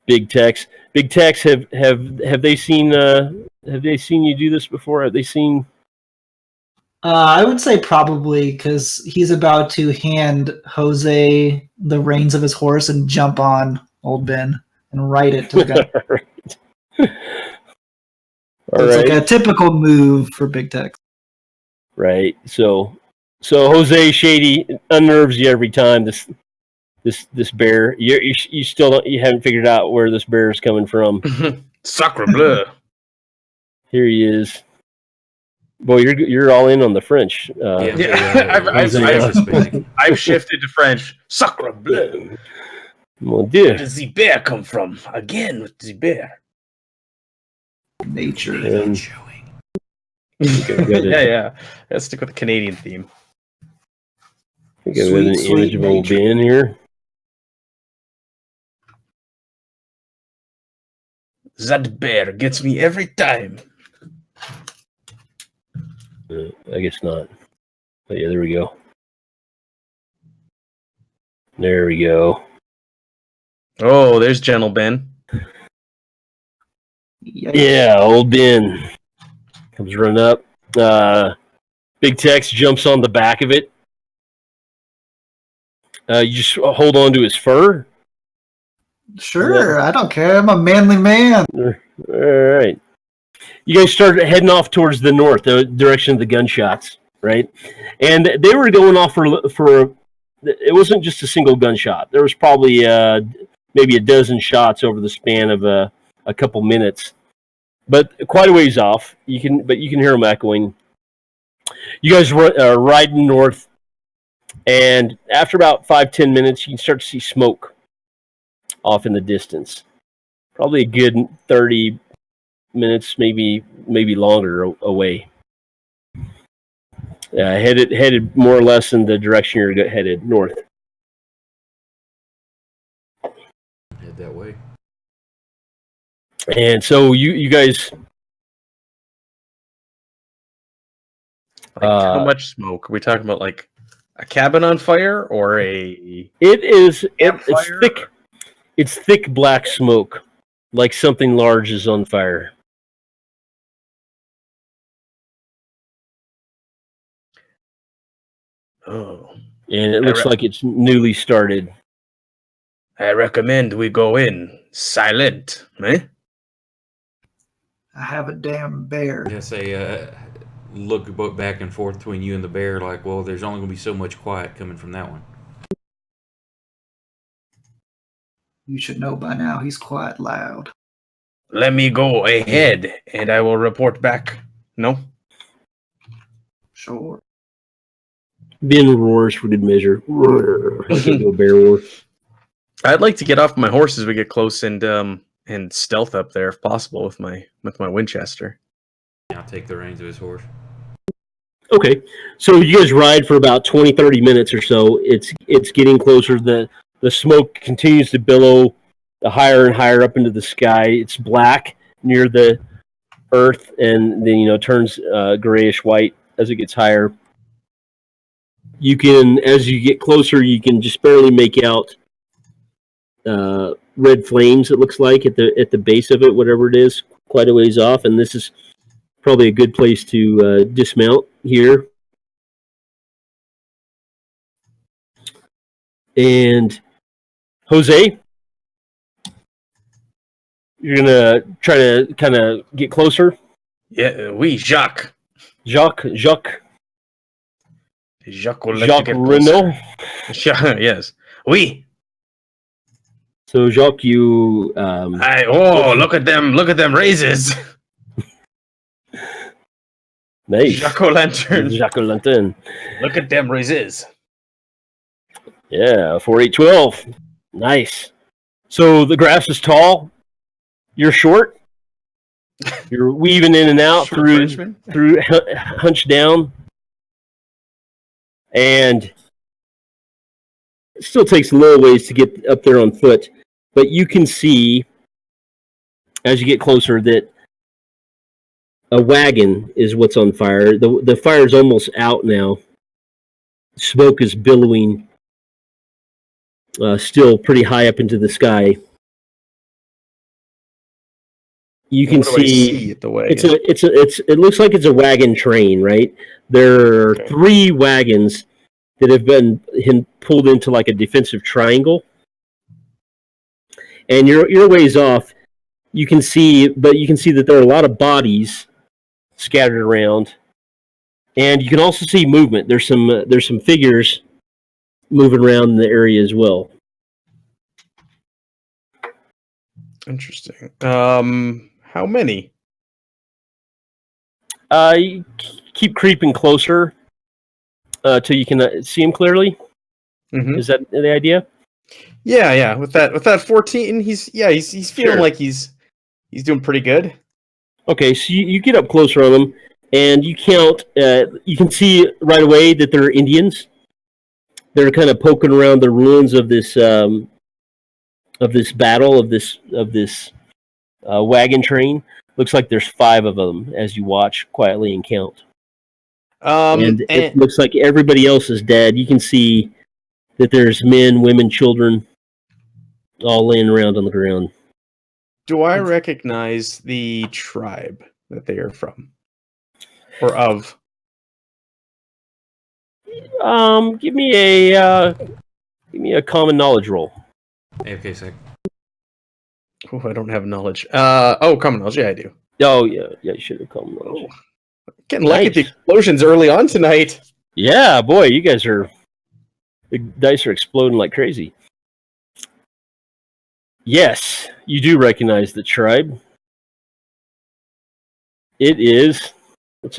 Big Tex. Big Tex, have they seen you do this before? Have they seen? I would say probably because he's about to hand Jose the reins of his horse and jump on Old Ben and ride it to the gun. All It's right. like a typical move for Big Tex. Right. So Jose Shady unnerves you every time. This bear. You still haven't figured out where this bear is coming from. Sacre bleu. Here he is. Boy, you're all in on the French. I've shifted to French. Sacre bleu. Mon Dieu. Where does the bear come from? Again with the bear. Nature. Yeah. Let's stick with the Canadian theme. I think I've got an image of old Ben here. That bear gets me every time. I guess not. But yeah, there we go. There we go. Oh, there's Gentle Ben. Yeah, old Ben comes running up. Big Tex jumps on the back of it. You just hold on to his fur. Sure, I don't care. I'm a manly man. All right. You guys started heading off towards the north, the direction of the gunshots, right? And they were going off for. It wasn't just a single gunshot. There was probably maybe a dozen shots over the span of a couple minutes, but quite a ways off. You can hear them echoing. You guys are riding north, and after about 5-10 minutes, you can start to see smoke off in the distance. Probably a good 30 minutes, maybe longer away. Headed more or less in the direction you're headed, north. Head that way. And so you guys. How much smoke? Are we talking about like a cabin on fire or a? It's thick. It's thick black smoke, like something large is on fire. Oh. And it looks like it's newly started. I recommend we go in silent, eh? I have a damn bear. Yeah, say, look back and forth between you and the bear, like, well, there's only going to be so much quiet coming from that one. You should know by now he's quite loud. Let me go ahead and I will report back. No? Sure. Ben roars for good measure. A bear roar. I'd like to get off my horse as we get close and stealth up there if possible with my Winchester. I'll take the reins of his horse. Okay, so you guys ride for about 20-30 minutes or so. It's getting closer. The smoke continues to billow higher and higher up into the sky. It's black near the earth, and then turns grayish white as it gets higher. You can, as you get closer, you can just barely make out red flames. It looks like at the base of it, whatever it is, quite a ways off. And this is probably a good place to dismount here. And Jose, you're gonna try to kind of get closer. Yeah, oui, Jacques. Jacques Renault. Yes. Oui. So Jacques, you. Look at them raises. Nice. Jacques O'Lantern. Jacques O'Lantern. Look at them raises. Yeah, 4812. Nice. So the grass is tall. You're short. You're weaving in and out through hunched down. And it still takes a little ways to get up there on foot. But you can see, as you get closer, that a wagon is what's on fire. The fire is almost out now. Smoke is billowing still pretty high up into the sky. You can see the wagon? it looks like it's a wagon train, right? There are 3 wagons that have been pulled into like a defensive triangle, and you're ways off. You can see that there are a lot of bodies scattered around, and you can also see movement. There's some figures moving around in the area as well. Interesting. How many? You keep creeping closer till you can see them clearly. Mm-hmm. Is that the idea? Yeah. With that 14, he's feeling like he's doing pretty good. Okay, so you get up closer on them, and you count. You can see right away that they're Indians. They're kind of poking around the ruins of this battle of this wagon train. Looks like there's 5 of them as you watch quietly and count. And it looks like everybody else is dead. You can see that there's men, women, children, all laying around on the ground. Do I recognize the tribe that they are from, or of? Give me a common knowledge roll. AFK sec. Oh, I don't have knowledge. Common knowledge. Yeah, I do. Oh, yeah, you should have common knowledge. Getting lucky at the explosions early on tonight. Yeah, boy, you guys are... The dice are exploding like crazy. Yes, you do recognize the tribe. It's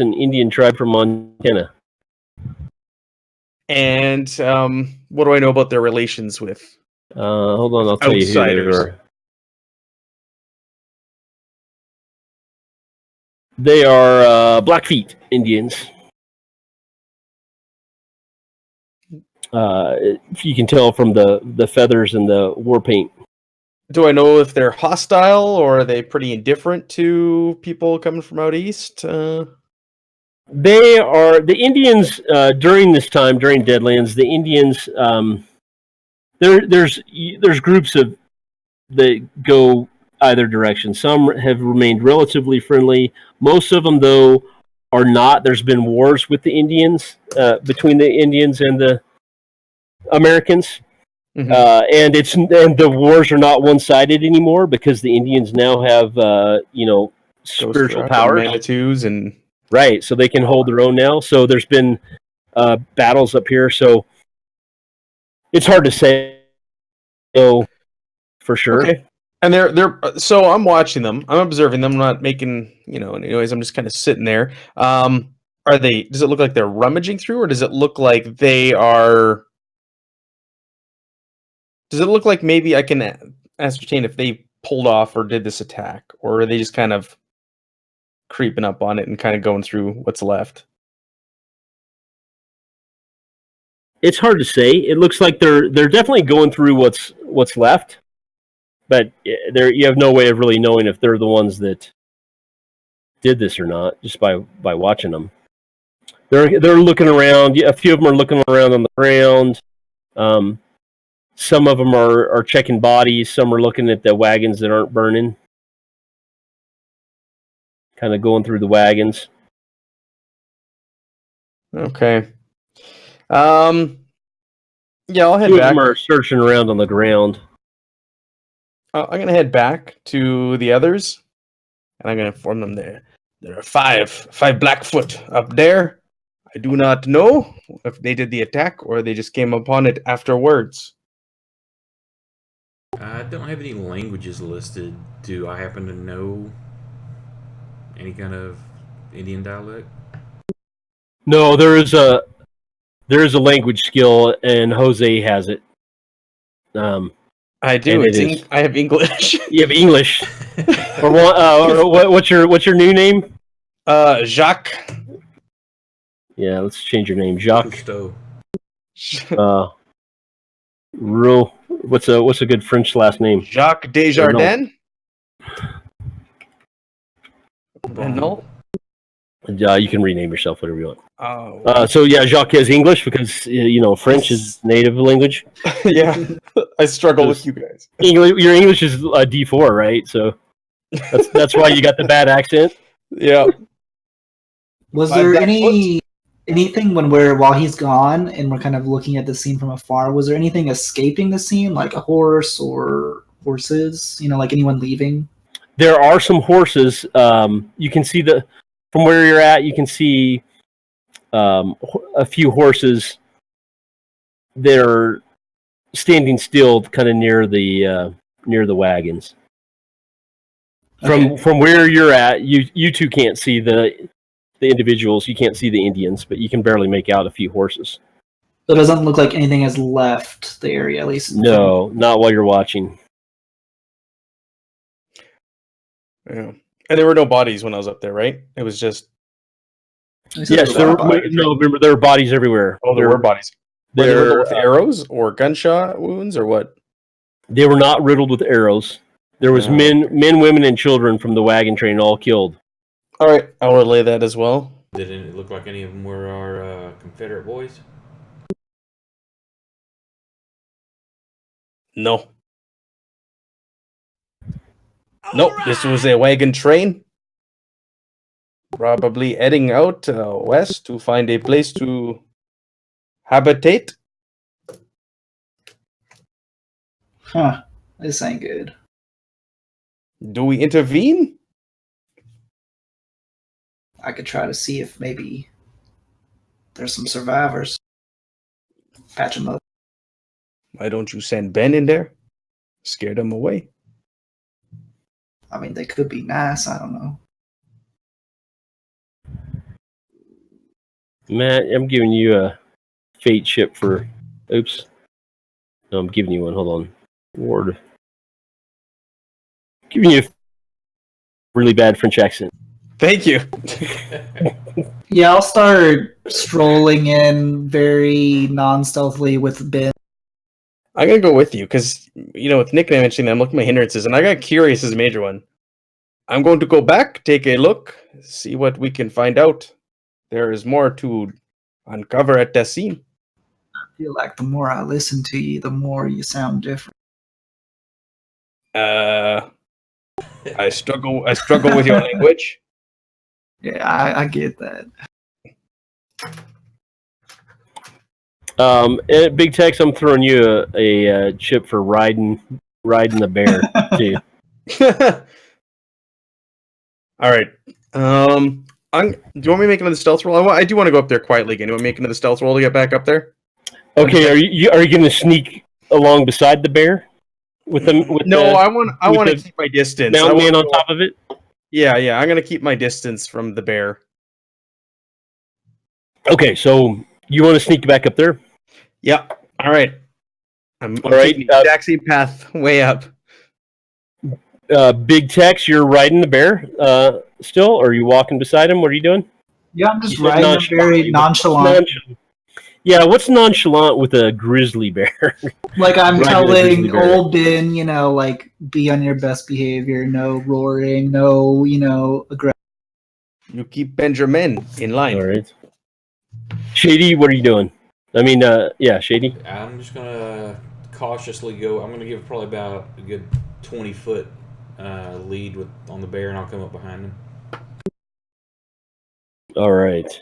an Indian tribe from Montana. And what do I know about their relations with? Hold on, I'll tell you who they are. They are Blackfeet Indians. You can tell from the feathers and the war paint. Do I know if they're hostile or are they pretty indifferent to people coming from out east? They are the Indians during this time, during Deadlands. The Indians, there's groups of that go either direction. Some have remained relatively friendly. Most of them, though, are not. There's been wars with the Indians, between the Indians and the Americans. Mm-hmm. And the wars are not one-sided anymore because the Indians now have spiritual powers, Manitous, and right, so they can hold their own now. So there's been battles up here. So it's hard to say for sure. Okay. And they're so I'm watching them. I'm observing them. I'm not making any noise. I'm just kind of sitting there. Are they? Does it look like they're rummaging through, or does it look like they are? Does it look like maybe I can ascertain if they pulled off or did this attack, or are they just kind of creeping up on it and kind of going through what's left? It's hard to say. It looks like they're definitely going through what's left, but you have no way of really knowing if they're the ones that did this or not just by watching them. They're looking around. A few of them are looking around on the ground. Some of them are checking bodies. Some are looking at the wagons that aren't burning. Kind of going through the wagons. Okay. Yeah, I'll head back. Two of them are searching around on the ground. I'm going to head back to the others, and I'm going to inform them there are five Blackfoot up there. I do not know if they did the attack or they just came upon it afterwards. I don't have any languages listed. Do I happen to know any kind of Indian dialect? No, there is a language skill, and Jose has it. I do. I have English. You have English. Or what's your new name? Jacques. Yeah, let's change your name, Jacques. Cousteau. What's a good French last name? Jacques Desjardins. No. You can rename yourself whatever you want. Oh, So yeah, Jacques is English because French is native language. yeah. I struggle with you guys. Your English is D4, right? So that's why you got the bad accent. Yeah. Was My there black anything while he's gone and we're kind of looking at the scene from afar? Was there anything escaping the scene, like a horse or horses? Like anyone leaving? There are some horses. You can see from where you're at. You can see a few horses that are standing still, kind of near the wagons. Okay. From where you're at, you two can't see the individuals. You can't see the Indians, but you can barely make out a few horses. So it doesn't look like anything has left the area, at least. No, not while you're watching. Yeah. And there were no bodies when I was up there, right? It was just. Yes, remember there were bodies everywhere. Oh, there were bodies. Were they riddled with There, arrows or gunshot wounds or what? they were not riddled with arrows. There was No. men, women, and children from the wagon train all killed. All right, I'll relay that as well. Didn't it look like any of them were our Confederate boys? No. Nope, this was a wagon train. Probably heading out west to find a place to habitate. Huh. This ain't good. Do we intervene? I could try to see if maybe there's some survivors. Patch them up. Why don't you send Ben in there? Scare them away. I mean, they could be nice. I don't know. Matt, I'm giving you a fate chip for. Oops. No, I'm giving you one. Hold on. Ward. Giving you a really bad French accent. Thank you. Yeah, I'll start strolling in very non-stealthily with Ben. I'm gonna go with you because with Nick and I mentioning that, I'm looking at my hindrances, and I got curious as a major one. I'm going to go back, take a look, see what we can find out. There is more to uncover at that scene. I feel like the more I listen to you, the more you sound different. I struggle with your language. Yeah, I get that. At Big Tex, I'm throwing you a chip for riding the bear too. All right. Do you want me to make another stealth roll? I do want to go up there quietly again. Do you want me to make another stealth roll to get back up there? Okay, are you going to sneak along beside the bear with them? I want to keep my distance. Mountain man on top of it. Yeah. I'm going to keep my distance from the bear. Okay, so you want to sneak back up there? Yeah. All right. I'm All right. taking the exact same path way up. Big Tex, you're riding the bear still, or are you walking beside him? What are you doing? Yeah, I'm just riding a very nonchalant. Yeah, what's nonchalant with a grizzly bear? Like I'm telling old Ben, be on your best behavior, no roaring, no, aggression. You keep Benjamin in line. All right. Shady, what are you doing? I mean, Shady. I'm just gonna cautiously go. I'm gonna give probably about a good 20-foot lead on the bear, and I'll come up behind him. All right.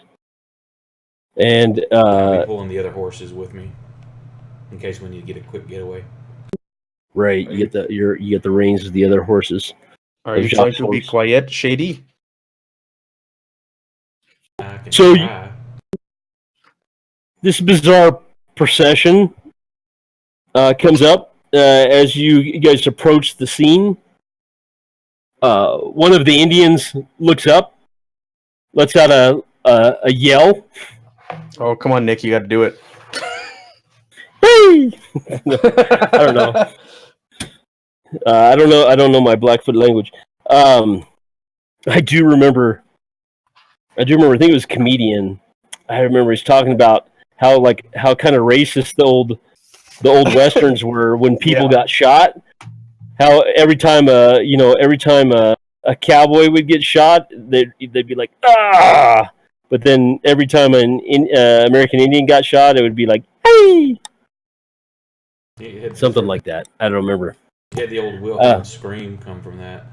And I'll be pulling the other horses with me in case we need to get a quick getaway. Right, you get the reins of the other horses. Are you trying to be quiet, Shady? So this bizarre procession comes up as you guys approach the scene. One of the Indians looks up, lets out a yell. Oh, come on, Nick! You got to do it. Hey! I don't know. I don't know my Blackfoot language. I do remember. I think it was a comedian. I remember he's talking about how kind of racist the old westerns were when people got shot. How every time a cowboy would get shot, they'd be like, ah! But then every time an American Indian got shot, it would be like, hey! Something like that. I don't remember. Yeah, the old Wilhelm scream come from that.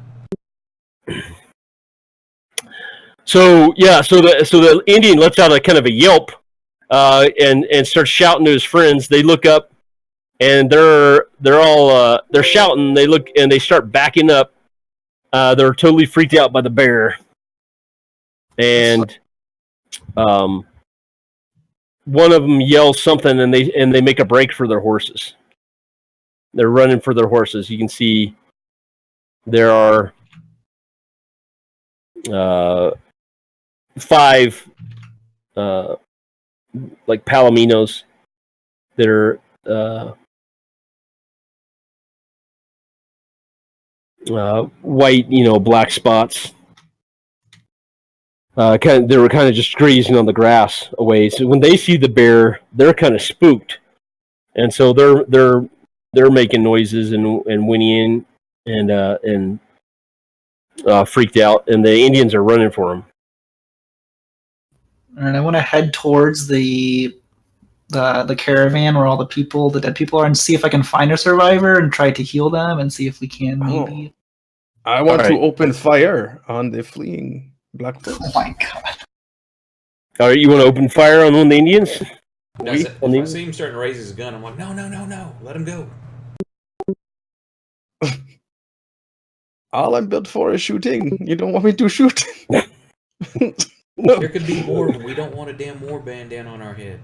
So the Indian lets out a kind of a yelp, and starts shouting to his friends. They look up, and they're all they're shouting. They look and they start backing up. They're totally freaked out by the bear, and one of them yells something, and they make a break for their horses. They're running for their horses. You can see there are 5 like palominos that are white, black spots. They were kind of just grazing on the grass away. So when they see the bear, they're kind of spooked, and so they're making noises and whinnying and freaked out, and the Indians are running for them. And I want to head towards the caravan where all the dead people are, and see if I can find a survivor and try to heal them and see if we can maybe. I want to open fire on the fleeing Blackfoot. Oh my god! All right, you want to open fire on one of the Indians? No, if I see him starting to raise his gun, I'm like, no, let him go. All I'm built for is shooting. You don't want me to shoot? There could be more, but we don't want a damn war band down on our head.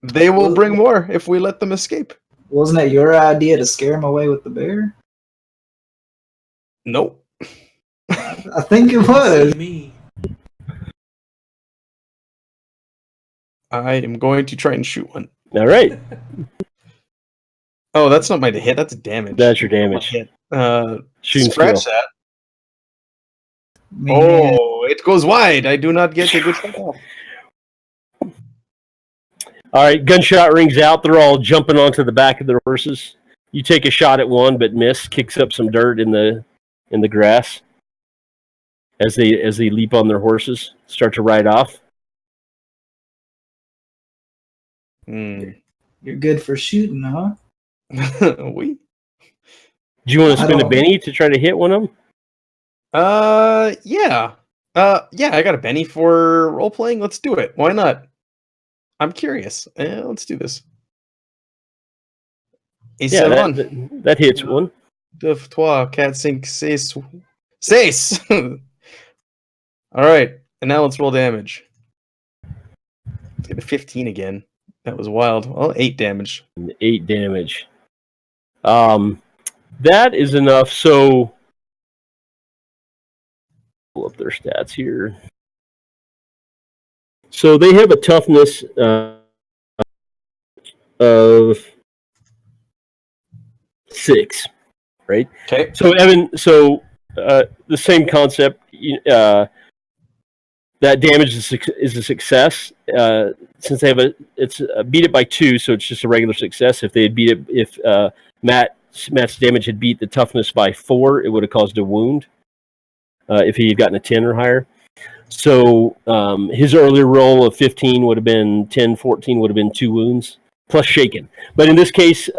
They will bring more if we let them escape. Wasn't it your idea to scare him away with the bear? Nope. I think it was. Me. I am going to try and shoot one. All right. Oh, that's not my hit. That's damage. That's your damage. Shooting Scratch skill. that. Oh, it goes wide. I do not get a good shot off. All right, gunshot rings out. They're all jumping onto the back of their horses. You take a shot at one, but miss. Kicks up some dirt in the grass as they leap on their horses, start to ride off. You're good for shooting, huh? Oui. Do you want to spend a Benny to try to hit one of them? Yeah. Yeah, I got a Benny for role playing. Let's do it. Why not? I'm curious. Let's do this. Yeah, that hits one. 2, 3, 4, 5, 6. 6! Alright, and now let's roll damage. Let's get a 15 again. That was wild. Well, 8 damage. 8 damage. That is enough, so pull up their stats here. So they have a toughness of 6, right? Okay. So Evan, the same concept. That damage is a success. Since they have it's beat it by 2, so it's just a regular success. If they had beat it, if Matt's damage had beat the toughness by 4, it would have caused a wound. If he had gotten a 10 or higher. So his earlier roll of 15 would have been 10, 14 would have been 2 wounds, plus shaken. But in this case,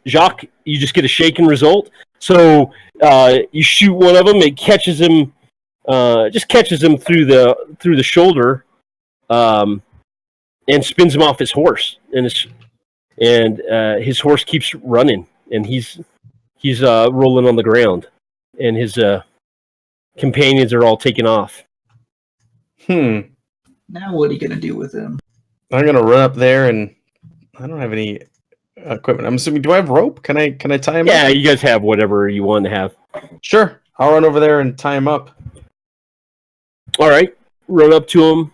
Jacques, you just get a shaken result. So you shoot one of them, it catches him, just catches him through the shoulder, and spins him off his horse. And his horse keeps running, and he's rolling on the ground, and his companions are all taken off. Now what are you gonna do with him? I'm gonna run up there, and I don't have any equipment. I'm assuming. Do I have rope? Can I tie him up? Yeah, you guys have whatever you want to have. Sure. I'll run over there and tie him up. All right, run up to him.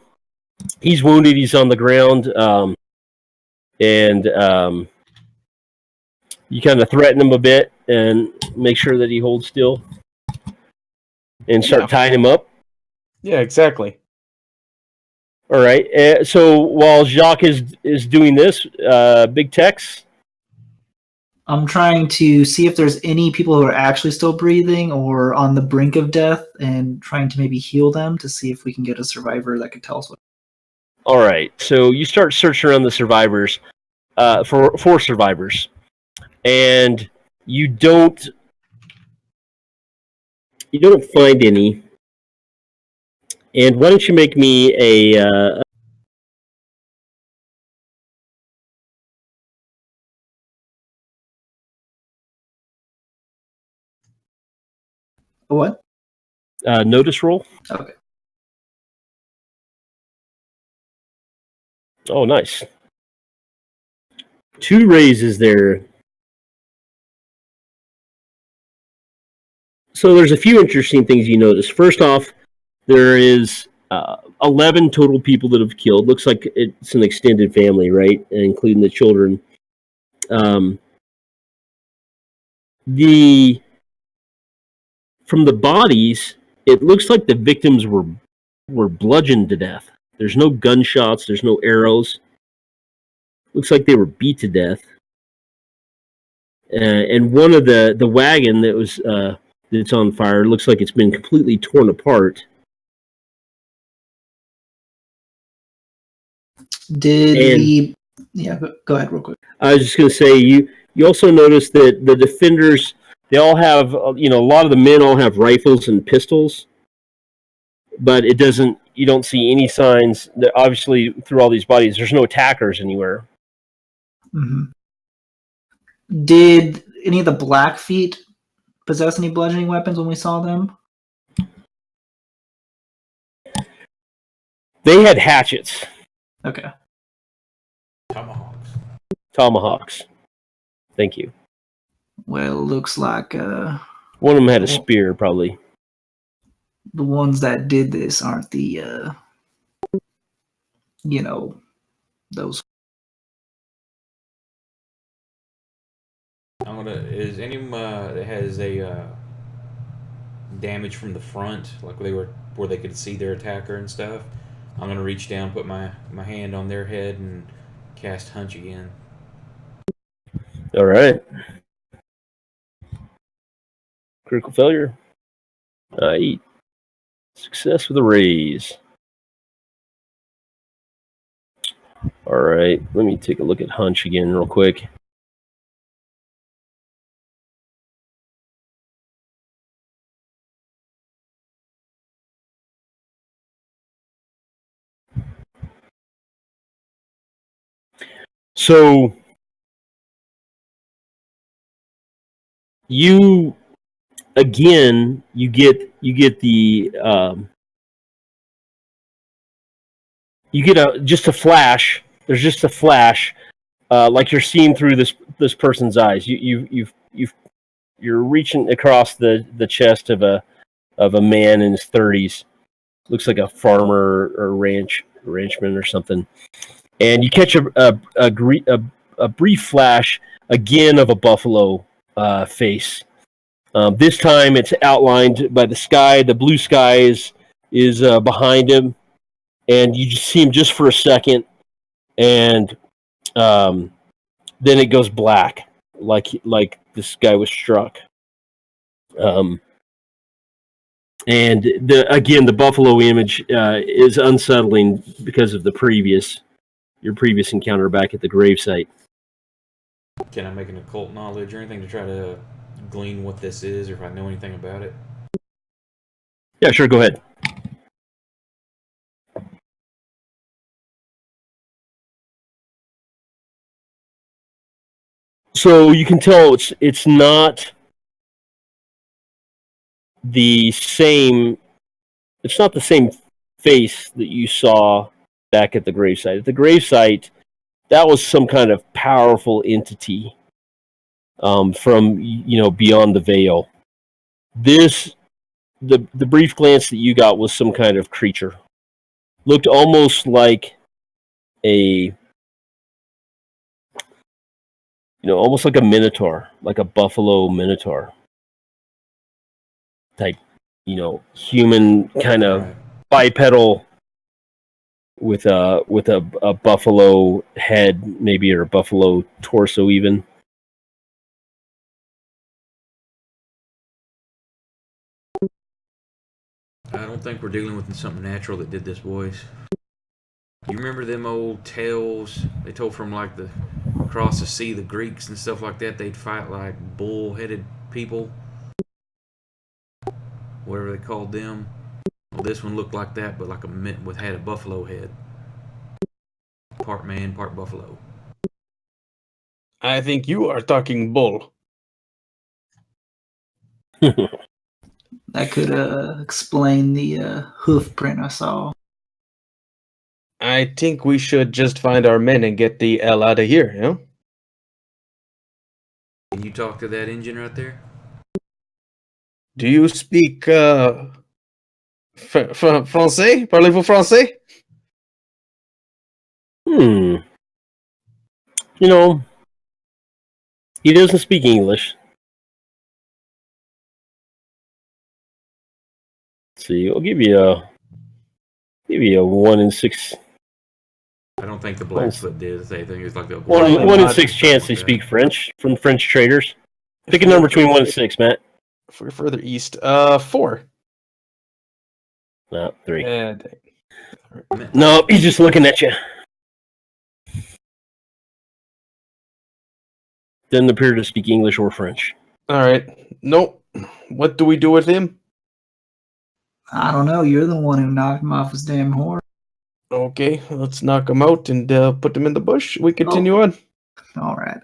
He's wounded. He's on the ground, and you kind of threaten him a bit and make sure that he holds still, and start tying him up. Yeah, exactly. All right. So while Jacques is doing this, Big Tex. I'm trying to see if there's any people who are actually still breathing or on the brink of death, and trying to maybe heal them to see if we can get a survivor that could tell us what. All right, so you start searching around the survivors for survivors, and you don't find any. And why don't you make me a What? notice roll? Okay. Oh, nice. 2 raises there. So there's a few interesting things you notice. First off, there is 11 total people that have killed. Looks like it's an extended family, right? Including the children. From the bodies, it looks like the victims were bludgeoned to death. There's no gunshots. There's no arrows. Looks like they were beat to death. And one of the wagon that was that's on fire looks like it's been completely torn apart. Yeah, go ahead real quick. I was just going to say, you also notice that the defenders, they all have, a lot of the men all have rifles and pistols, but you don't see any signs that, obviously, through all these bodies, there's no attackers anywhere. Mm-hmm. Did any of the Blackfeet possess any bludgeoning weapons when we saw them? They had hatchets. Okay. Tomahawks. Thank you. Well, looks like one of them had a spear, probably. The ones that did this aren't the those. Is any of them that has a damage from the front, like where they could see their attacker and stuff? I'm gonna reach down, put my hand on their head, and cast Hunch again. All right. Critical failure. Success with a raise. All right. Let me take a look at Hunch again real quick. So you again, you get the you get just a flash. There's just a flash, like you're seeing through this person's eyes. You're reaching across the chest of a man in his 30s. Looks like a farmer or ranchman or something. And you catch a brief flash again of a buffalo face. This time it's outlined by the sky. The blue sky is behind him, and you just see him just for a second, and then it goes black, like this guy was struck. And the buffalo image is unsettling because of your previous encounter back at the gravesite. Can I make an occult knowledge or anything to try to glean what this is, or if I know anything about it? Yeah, sure. Go ahead. So you can tell it's not the same. It's not the same face that you saw back at the gravesite. At the gravesite, that was some kind of powerful entity from beyond the veil. The brief glance that you got was some kind of creature. Looked almost like almost like a minotaur, like a buffalo minotaur type, human kind of bipedal with a buffalo head, maybe, or a buffalo torso even. I don't think we're dealing with something natural that did this, boys. You remember them old tales they told from like the across the sea, the Greeks and stuff like that? They'd fight like bull-headed people, whatever they called them. Well, this one looked like that, but like had a buffalo head, part man, part buffalo. I think you are talking bull. That could explain the hoof print I saw. I think we should just find our men and get the hell out of here, you know? Can you talk to that engine right there? Do you speak français? Parlez-vous français? You know, he doesn't speak English. Let's see, I'll give you a 1 in 6. I don't think the Blackfoot did. They think it's like the 1 in 6 chance they speak French from French traders. Pick a number between 1 and 6, Matt. If we're further east, 4. No, 3. And No, he's just looking at you. Doesn't appear to speak English or French. all right. Nope. What do we do with him? I don't know. You're the one who knocked him off his damn horse. Okay, let's knock him out and put him in the bush. We continue on. All right.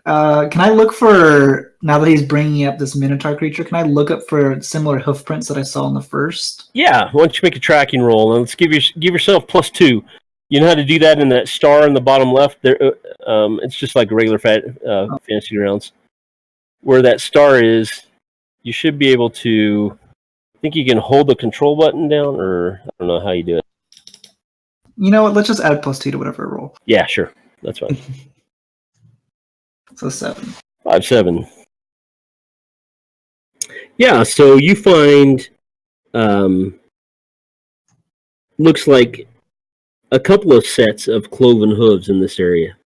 Can I look for, now that he's bringing up this Minotaur creature, can I look up for similar hoof prints that I saw in the first? Yeah, why don't you make a tracking roll, and let's give yourself +2. You know how to do that in that star in the bottom left? There, it's just like regular Fantasy Grounds. Where that star is, you should be able to, I think you can hold the control button down, or I don't know how you do it. You know what? Let's just add +2 to whatever I roll. Yeah, sure. That's fine. So 7. 5, 7. Yeah, so you find, looks like a couple of sets of cloven hooves in this area,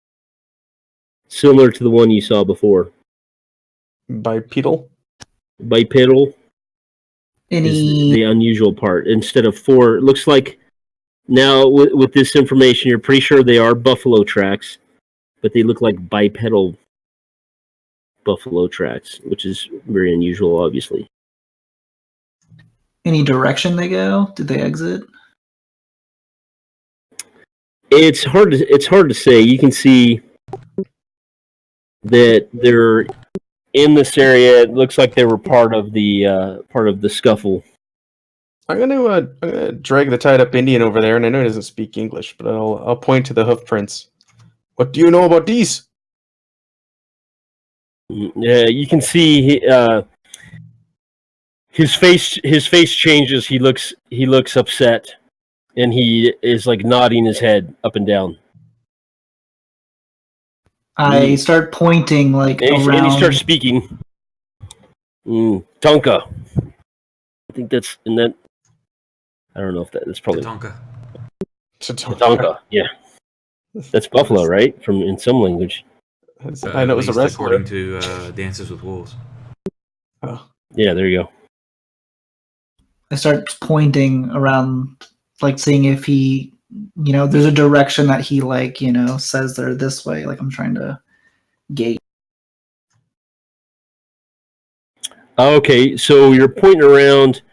similar to the one you saw before. Bipedal. Bipedal is the unusual part. Instead of 4, it looks like now with this information, you're pretty sure they are buffalo tracks, but they look like bipedal buffalo tracks, which is very unusual, obviously. Any direction they go? Did they exit? It's hard to say. You can see that they're in this area. It looks like they were part of the scuffle. I'm gonna drag the tied up Indian over there, and I know he doesn't speak English, but I'll point to the hoof prints. What do you know about these? Yeah, you can see his face changes. He looks upset, and he is like nodding his head up and down. I start pointing like and around. And he starts speaking. Tonka. I think that's in that. I don't know if that's probably Tonka. Tonka. Yeah, that's buffalo, right? in some language. I know it was a wrestler. According to Dances with Wolves. Oh. Yeah, there you go. I start pointing around, like seeing if he, there's a direction that he says they're this way. Like I'm trying to gauge. Okay, so you're pointing around,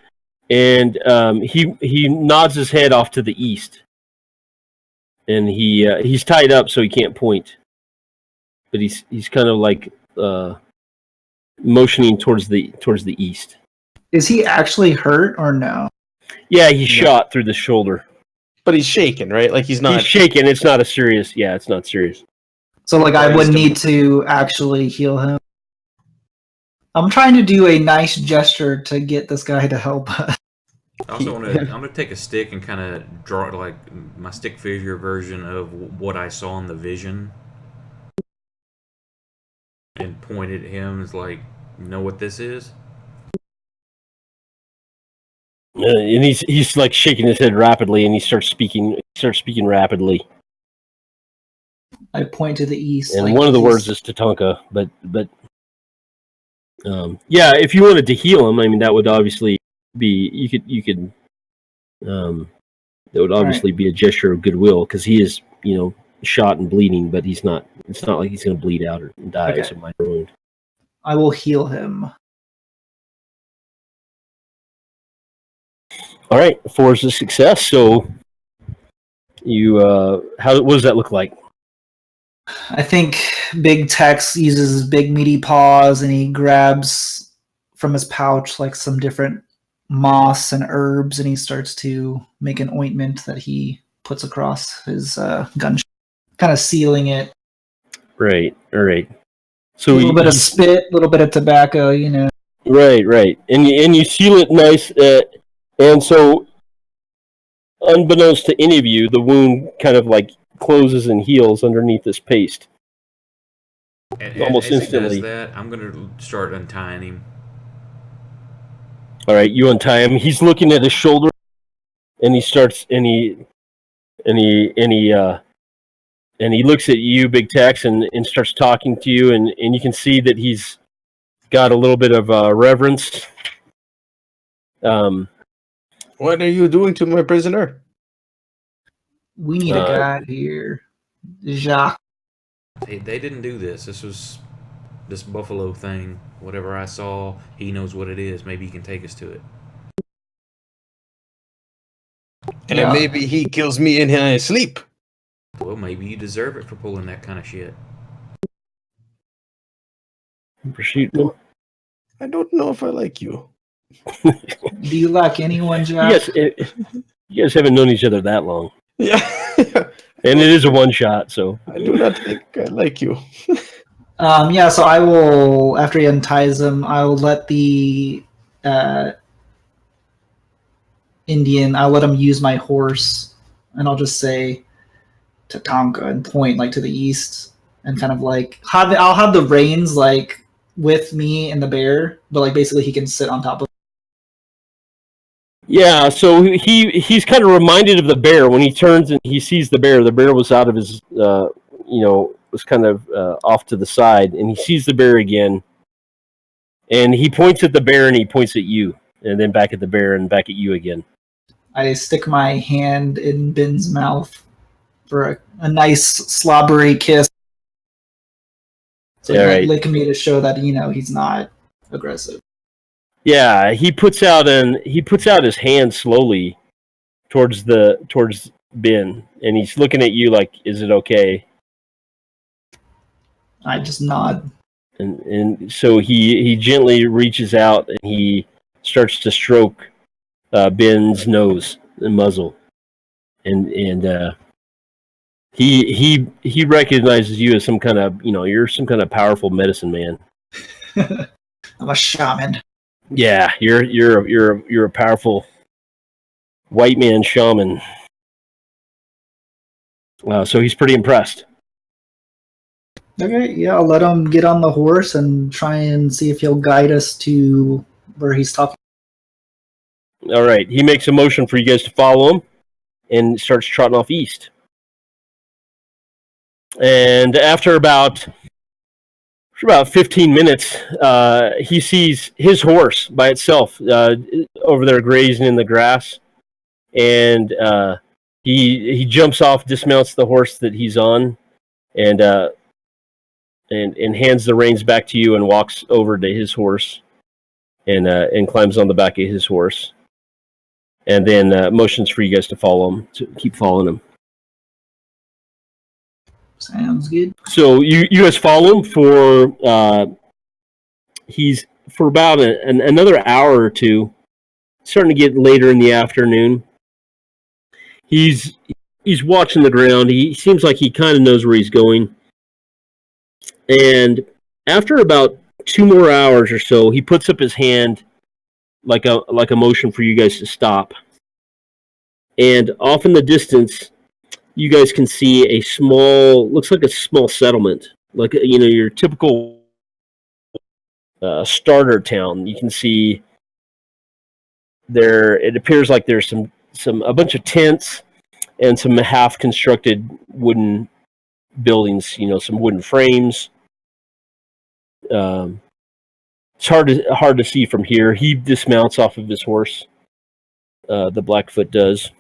and he nods his head off to the east, and he's tied up, so he can't point. But he's kind of like motioning towards the east. Is he actually hurt or no? Yeah, he's shot through the shoulder. But he's shaken, right? Like he's not. He's shaken. It's not a serious. Yeah, it's not serious. So I would need to actually heal him. I'm trying to do a nice gesture to get this guy to help us. I also I'm gonna take a stick and kind of draw like my stick figure version of what I saw in the vision, and point at him as like, you know what this is? And he's like shaking his head rapidly, and he starts speaking rapidly. I point to the east, and one of the words is Tatanka, but yeah, if you wanted to heal him, I mean, that would obviously be you could That would obviously be a gesture of goodwill because he is, shot and bleeding, but he's not. It's not like he's going to bleed out or die. Okay. It's a minor wound. I will heal him. All right, 4 is a success. So you, what does that look like? I think Big Tex uses his big meaty paws and he grabs from his pouch like some different moss and herbs and he starts to make an ointment that he puts across his gun, kind of sealing it. Right. All right. So a little bit of spit, a little bit of tobacco, Right. And you seal it nice, and so unbeknownst to any of you, the wound kind of like closes and heals underneath this paste. Almost instantly. He does that, I'm going to start untying him. All right, you untie him. He's looking at his shoulder, and he starts, and he looks at you, Big Tex, and starts talking to you, and you can see that he's got a little bit of reverence. What are you doing to my prisoner? We need a guide here. Jacques. They didn't do this. This was this buffalo thing. Whatever I saw, he knows what it is. Maybe he can take us to it. And then maybe he kills me in his sleep. Well, maybe you deserve it for pulling that kind of shit. For shooting him. I don't know if I like you. Do you like anyone, Jack? You guys haven't known each other that long. Yeah. And it is a one shot, so. I do not think I like you. So I will, after he unties him, I will let the Indian, I'll let him use my horse, and I'll just say Tatanka and point like to the east, and kind of like I'll have the reins like with me and the bear, but like basically he can sit on top of. Yeah, so he's kind of reminded of the bear when he turns and he sees the bear. The bear was out of his, was kind of off to the side, and he sees the bear again, and he points at the bear and he points at you, and then back at the bear and back at you again. I stick my hand in Ben's mouth for a nice slobbery kiss. So he might lick me to show that he's not aggressive. Yeah, he puts out his hand slowly towards Ben, and he's looking at you like, "Is it okay?" I just nod. And so he gently reaches out and he starts to stroke Ben's nose and muzzle, and he recognizes you as some kind of you're some kind of powerful medicine man. I'm a shaman. Yeah, you're a powerful white man shaman. So he's pretty impressed. Okay, yeah, I'll let him get on the horse and try and see if he'll guide us to where he's talking. All right, he makes a motion for you guys to follow him and starts trotting off east. And after about 15 minutes, he sees his horse by itself over there grazing in the grass, and he jumps off, dismounts the horse that he's on, and hands the reins back to you and walks over to his horse, and climbs on the back of his horse, and then motions for you guys to follow him, to keep following him. Sounds good. So you guys follow him for about another hour or two. Starting to get later in the afternoon. He's watching the ground. He seems like he kind of knows where he's going. And after about 2 more hours or so, he puts up his hand like a motion for you guys to stop. And off in the distance, you guys can see looks like a small settlement, like your typical starter town. You can see there. It appears like there's a bunch of tents and some half-constructed wooden buildings. Some wooden frames. It's hard to see from here. He dismounts off of his horse The Blackfoot does,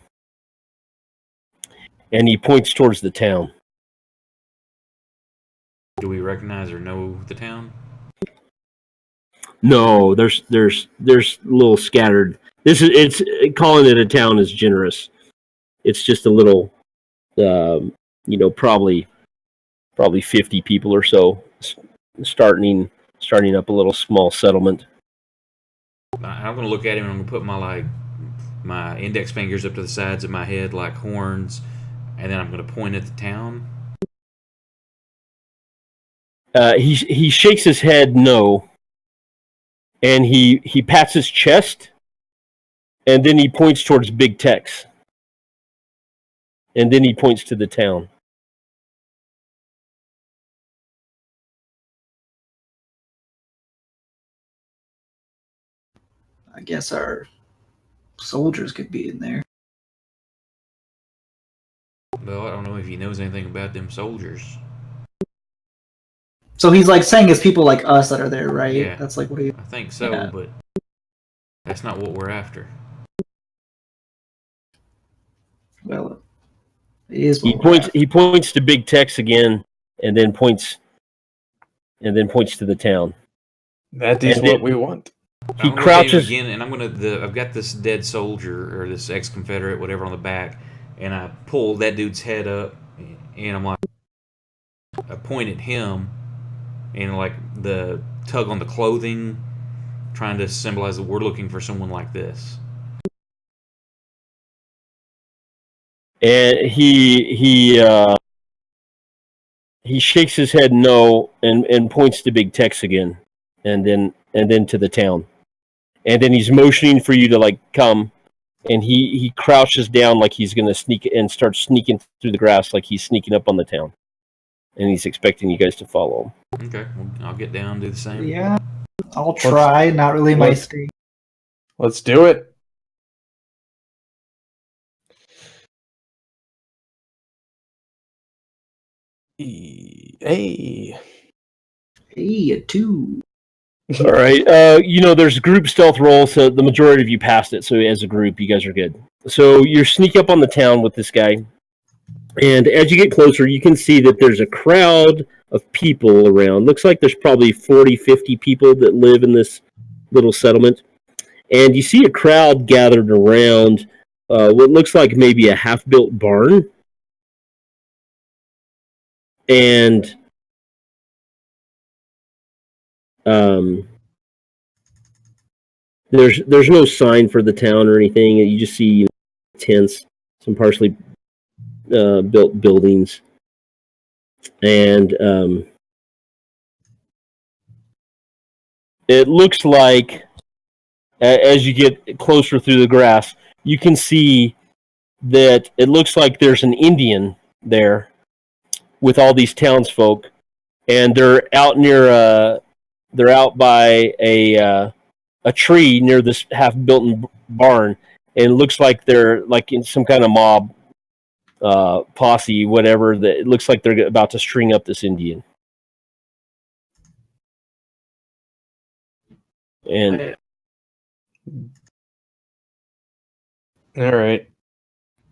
and he points towards the town. Do we recognize or know the town? No, there's a little scattered. It's calling it a town is generous. It's just a little, probably 50 people or so, starting up a little small settlement. I'm gonna look at him and I'm gonna put my index fingers up to the sides of my head like horns, and then I'm gonna point at the town. He shakes his head no, and he pats his chest, and then he points towards Big Tex, and then he points to the town. I guess our soldiers could be in there. Well, I don't know if he knows anything about them soldiers. So he's like saying it's people like us that are there, right? Yeah. That's like what he. I think so, Yeah. but that's not what we're after. Well, it is. He points to Big Tex again, and then points to the town. That is what we want. He crouches again, and I've got this dead soldier or this ex-Confederate, whatever, on the back, and I pull that dude's head up, and I'm like, I point at him, and like the tug on the clothing, trying to symbolize that we're looking for someone like this. And he shakes his head no, and points to Big Tex again, and then to the town, and then he's motioning for you to like come, and he crouches down like he's gonna sneak and starts sneaking through the grass like he's sneaking up on the town, and he's expecting you guys to follow him. Okay, well, I'll get down, do the same. Yeah, I'll try. Not really my thing. Let's do it. Hey, a 2. All right. There's group stealth roll, so the majority of you passed it. So as a group, you guys are good. So you sneak up on the town with this guy, and as you get closer, you can see that there's a crowd of people around. Looks like there's probably 40, 50 people that live in this little settlement. And you see a crowd gathered around what looks like maybe a half-built barn. And there's no sign for the town or anything. You just see tents, some partially built buildings, and it looks like as you get closer through the grass, you can see that it looks like there's an Indian there with all these townsfolk, and they're out by a tree near this half-built barn, and it looks like they're like in some kind of mob posse, whatever. That it looks like they're about to string up this Indian. And all right.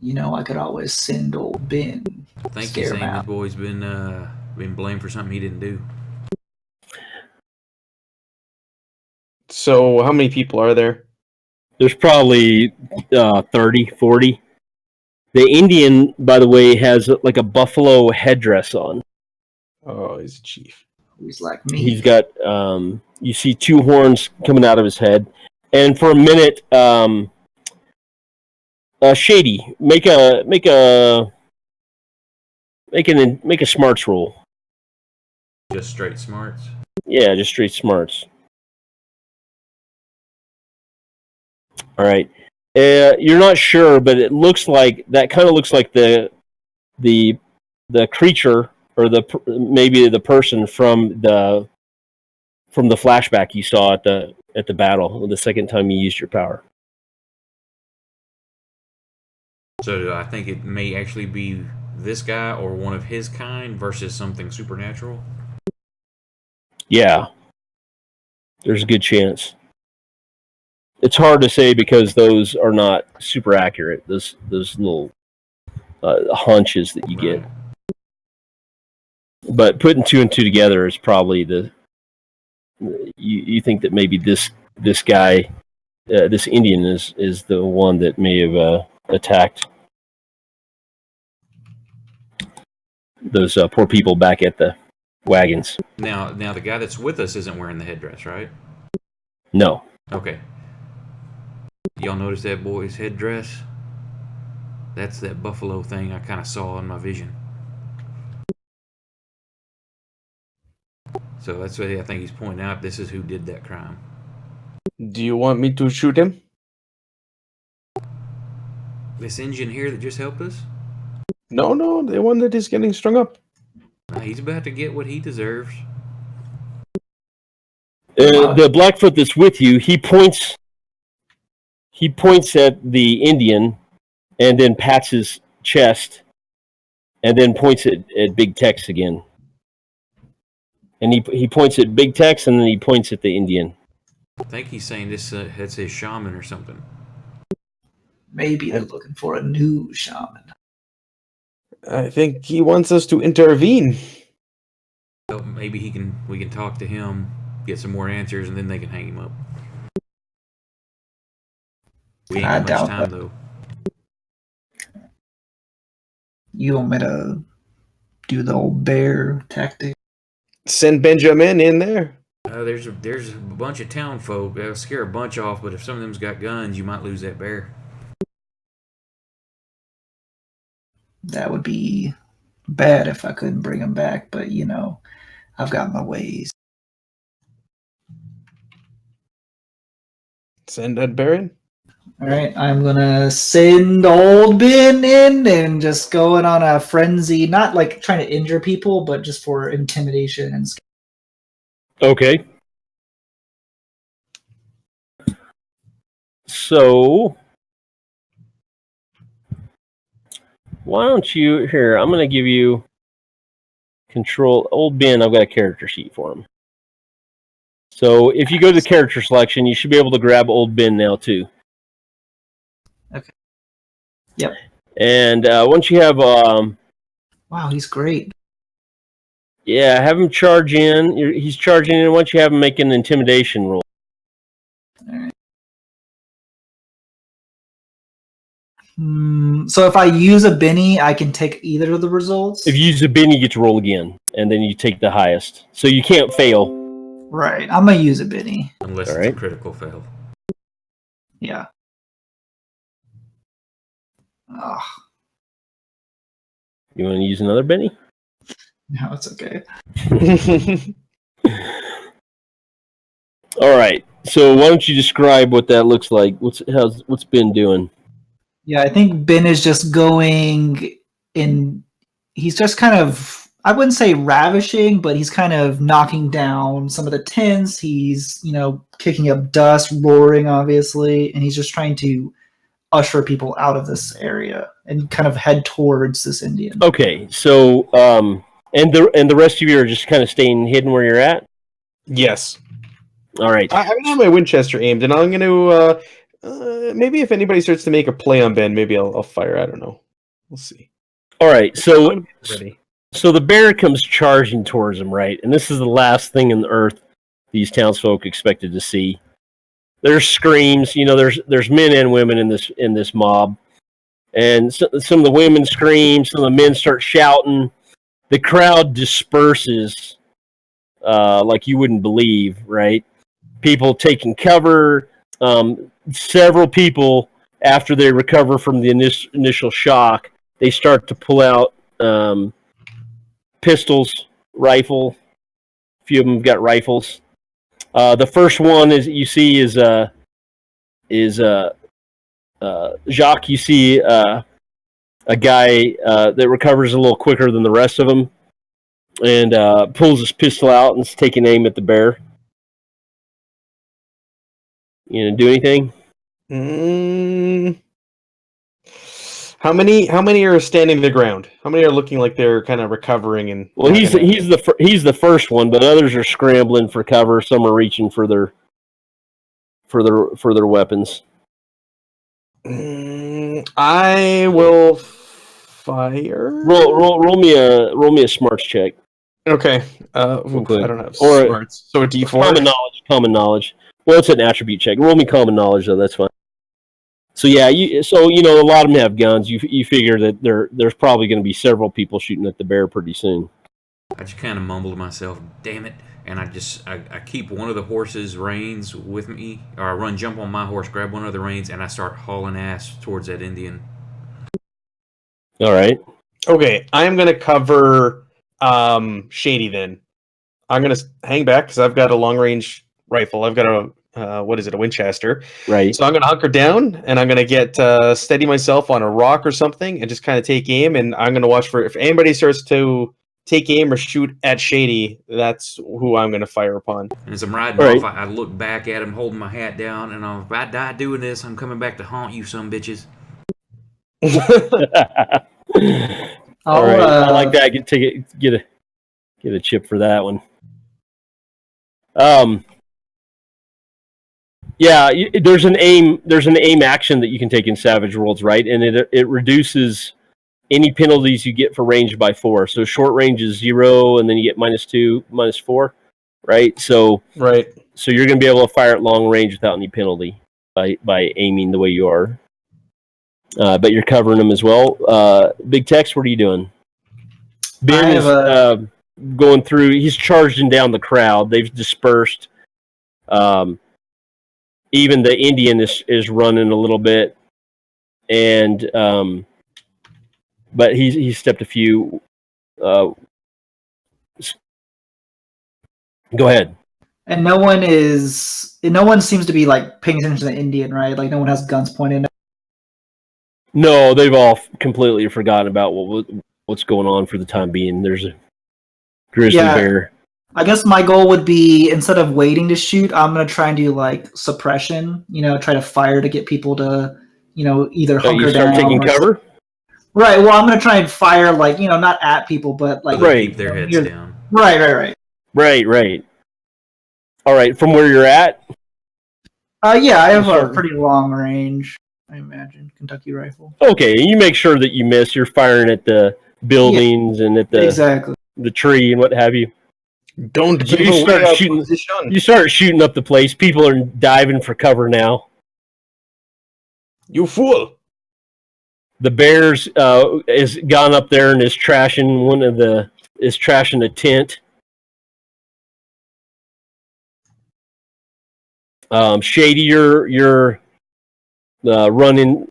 I could always send old Ben. I think he's saying this boy's been blamed for something he didn't do. So how many people are there? There's probably 30, 40. The Indian, by the way, has like a buffalo headdress on. Oh, he's a chief. He's like me. He's got you see 2 horns coming out of his head, and for a minute, Shady, make a smarts roll. Just straight smarts. Yeah, just straight smarts. All right. You're not sure, but it looks like that kind of looks like the creature or maybe the person from the flashback you saw at the battle the second time you used your power. So I think it may actually be this guy or one of his kind versus something supernatural. Yeah. There's a good chance. It's hard to say because those are not super accurate. Those little hunches that you get. But putting 2 and 2 together is probably you think that maybe this guy, this Indian is the one that may have attacked those poor people back at the wagons. Now the guy that's with us isn't wearing the headdress, right? No. Okay. Y'all notice that boy's headdress? That's that buffalo thing I kind of saw in my vision. So that's what I think he's pointing out. This is who did that crime. Do you want me to shoot him? This Indian here that just helped us? No, the one that is getting strung up. He's about to get what he deserves. The Blackfoot that's with you, he points at the Indian and then pats his chest and then points at Big Tex again. And he points at Big Tex and then he points at the Indian. I think he's saying that's his shaman or something. Maybe they're looking for a new shaman. I think he wants us to intervene. Well, maybe we can talk to him, get some more answers, and then they can hang him up. We ain't got much time, though. You want me to do the old bear tactic? Send Benjamin in there. There's a bunch of town folk. They'll scare a bunch off, but if some of them's got guns, you might lose that bear. That would be bad if I couldn't bring him back, but I've got my ways. Send that bear in. All right, I'm gonna send old Ben in and just going on a frenzy, not like trying to injure people, but just for intimidation and. Okay. So, why don't you here? I'm going to give you control. Old Ben, I've got a character sheet for him. So, if you go to the character selection, you should be able to grab Old Ben now too. Okay. Yep. And once you have, wow, he's great. Yeah, have him charge in. He's charging in. Once you have him make an intimidation roll. All right. So if I use a Benny, I can take either of the results? If you use a Benny, you get to roll again, and then you take the highest. So you can't fail. Right. I'm going to use a Benny. Unless it's a critical fail. Yeah. Ugh. You want to use another Benny? No, it's okay. All right. So why don't you describe what that looks like? What's Ben doing? Yeah, I think Ben is just going in. He's just kind of, I wouldn't say ravishing, but he's kind of knocking down some of the tents. He's, kicking up dust, roaring, obviously, and he's just trying to usher people out of this area and kind of head towards this Indian. Okay, so and the rest of you are just kind of staying hidden where you're at? Yes. All right. I have my Winchester aimed, and I'm going to maybe if anybody starts to make a play on Ben, maybe I'll fire. I don't know. We'll see. All right. So the bear comes charging towards him, right? And this is the last thing on the earth these townsfolk expected to see. There's screams. There's men and women in this mob, and some of the women scream. Some of the men start shouting. The crowd disperses like you wouldn't believe, right? People taking cover. Several people, after they recover from the initial shock, they start to pull out pistols, rifle. A few of them have got rifles. The first one is Jacques. You see a guy that recovers a little quicker than the rest of them, and pulls his pistol out and is taking aim at the bear. You gonna do anything? How many are standing the ground? How many are looking like they're kind of recovering? And well, he's the first one, but others are scrambling for cover. Some are reaching for for their weapons. I will fire. Roll me a smarts check. Okay. I don't have or smarts. So a D4. Common knowledge. Well, it's an attribute check. Roll me common knowledge though. That's fine. So yeah, a lot of them have guns. You figure that there's probably going to be several people shooting at the bear pretty soon. I just kind of mumble to myself, "Damn it!" And I keep one of the horse's reins with me, or I jump on my horse, grab one of the reins, and I start hauling ass towards that Indian. All right. Okay, I am going to cover Shady then. I'm going to hang back because I've got a long range rifle. I've got a a Winchester. Right. So I'm going to hunker down and I'm going to get steady myself on a rock or something and just kind of take aim. And I'm going to watch for if anybody starts to take aim or shoot at Shady, that's who I'm going to fire upon. And as I'm riding off, I look back at him, holding my hat down, and if I die doing this, I'm coming back to haunt you, some bitches. All right, I like that. Get a chip for that one. Yeah, there's an aim action that you can take in Savage Worlds, right? And it reduces any penalties you get for range by 4. So short range is 0, and then you get -2, -4, right? So right. So you're going to be able to fire at long range without any penalty by aiming the way you are. But you're covering them as well. Big Tex, what are you doing? Ben is going through. He's charging down the crowd. They've dispersed. Even the Indian is running a little bit, and but he stepped a few. Go ahead. And no one seems to be like paying attention to the Indian, right? Like no one has guns pointed. No, they've all completely forgotten about what's going on for the time being. There's a grizzly bear. I guess my goal would be, instead of waiting to shoot, I'm going to try and do like suppression, try to fire to get people to, either hunker down. Taking cover? Right. Well, I'm going to try and fire, like, not at people, but like keep their heads down. Right. All right. From where you're at? Yeah, I have a pretty long range, I imagine. Kentucky rifle. Okay. You make sure that you miss. You're firing at the buildings and at the tree and what have you. You start shooting up the place. People are diving for cover now. You fool! The bears has gone up there and is trashing a tent. Shady, you're running.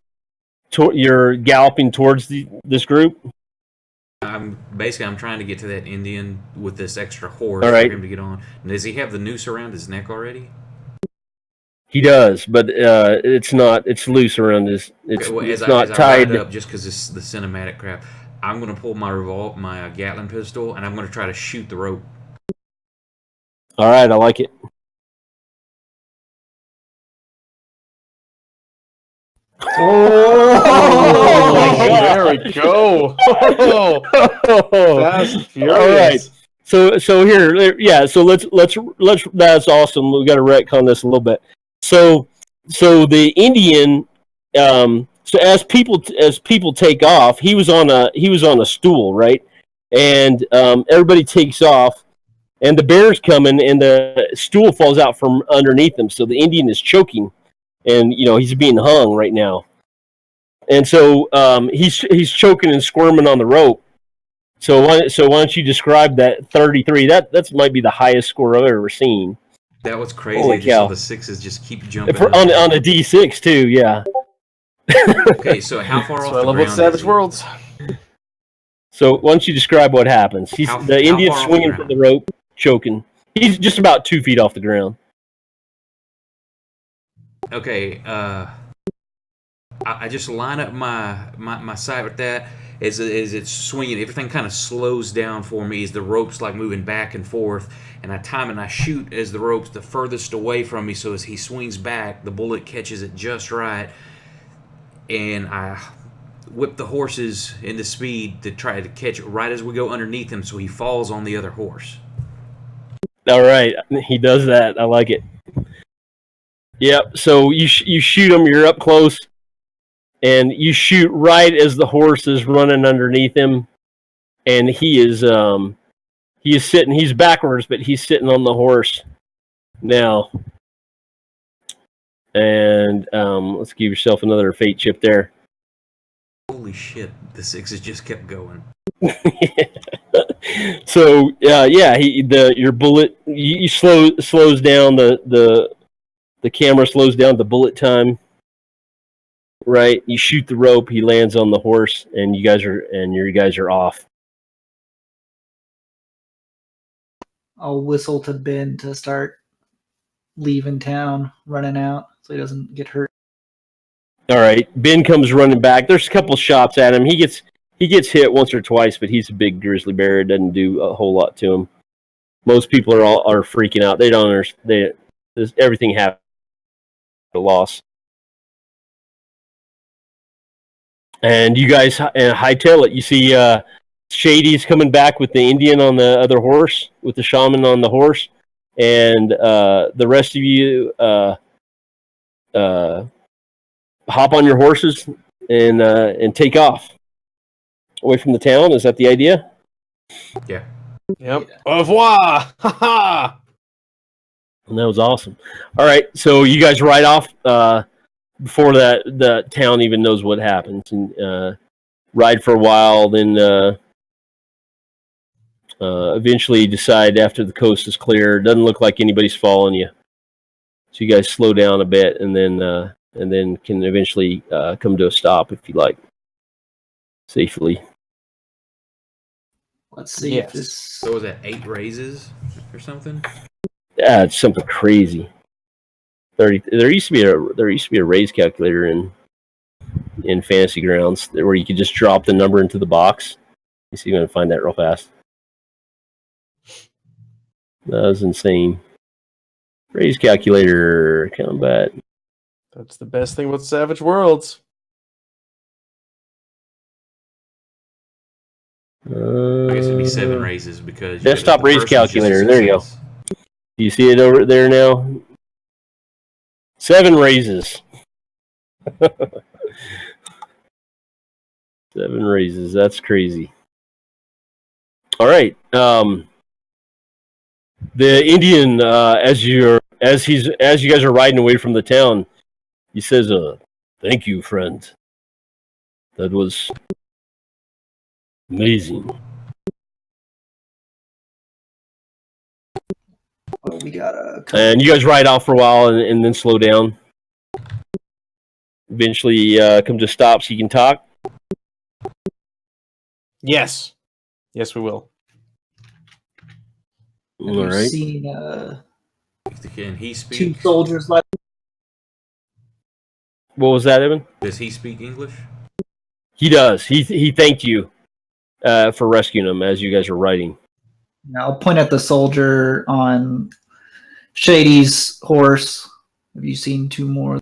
You're galloping towards this group. I'm trying to get to that Indian with this extra horse for him to get on. And does he have the noose around his neck already? He does, but it's not. It's loose around his. It's not tied. I ride up, just because it's the cinematic crap, I'm going to pull my Gatling pistol, and I'm going to try to shoot the rope. All right, I like it. Oh my God. There we go. That's furious. All right. So here, yeah. So let's. That's awesome. We got to retcon this a little bit. So the Indian. So as people take off, he was on a stool, right? And everybody takes off, and the bear's coming, and the stool falls out from underneath him. So the Indian is choking. And he's being hung right now, and so he's choking and squirming on the rope. So why don't you describe that 33? That might be the highest score I've ever seen. That was crazy. So the sixes just keep jumping on a D6 too. Yeah. Okay, so how far off the ground? I love Savage Worlds. So why don't you describe what happens? The Indian's swinging from the rope, choking. He's just about 2 feet off the ground. Okay, I just line up my sight with that. As it's swinging, everything kind of slows down for me as the rope's like moving back and forth, and I time and I shoot as the rope's the furthest away from me, so as he swings back, the bullet catches it just right, and I whip the horses into speed to try to catch it right as we go underneath him, so he falls on the other horse. All right, he does that. I like it. Yep. So you shoot him. You're up close, and you shoot right as the horse is running underneath him, and he is sitting. He's backwards, but he's sitting on the horse now. And let's give yourself another fate chip there. Holy shit! The sixes just kept going. So your bullet slows down the camera slows down the bullet time. Right, you shoot the rope. He lands on the horse, and you guys are off. I'll whistle to Ben to start leaving town, running out, so he doesn't get hurt. All right, Ben comes running back. There's a couple shots at him. He gets hit once or twice, but he's a big grizzly bear. It doesn't do a whole lot to him. Most people are freaking out. They don't understand. Everything happened. A loss. And you guys hightail it. You see Shady's coming back with the Indian on the other horse, with the shaman on the horse, and the rest of you hop on your horses and take off away from the town. Is that the idea? Yeah. Yep. Au revoir! Ha ha! And that was awesome. All right, so you guys ride off before the town even knows what happens, and ride for a while, then eventually decide after the coast is clear. Doesn't look like anybody's following you, so you guys slow down a bit, and then can eventually come to a stop if you like, safely. Let's see Yes. if this. So was that 8 raises or something? Yeah, it's something crazy. There used to be a raise calculator in Fantasy Grounds where you could just drop the number into the box. You see, you're gonna find that real fast. That was insane. Raise calculator combat. That's the best thing about Savage Worlds. I guess it'd be 7 raises because desktop the raise first one's just a calculator. There you go. success. Do you see it over there now? 7 raises. 7 raises. That's crazy. All right. The Indian, as you guys are riding away from the town, he says, "Thank you, friend. That was amazing." Well, we got a. And you guys ride off for a while and then slow down. Eventually come to a stop so you can talk. Yes. Yes, we will. Have All you right. seen Can he speak? 2 soldiers left? What was that, Evan? Does he speak English? He does. He thanked you for rescuing him as you guys are riding. Now I'll point at the soldier on Shady's horse. Have you seen 2 more?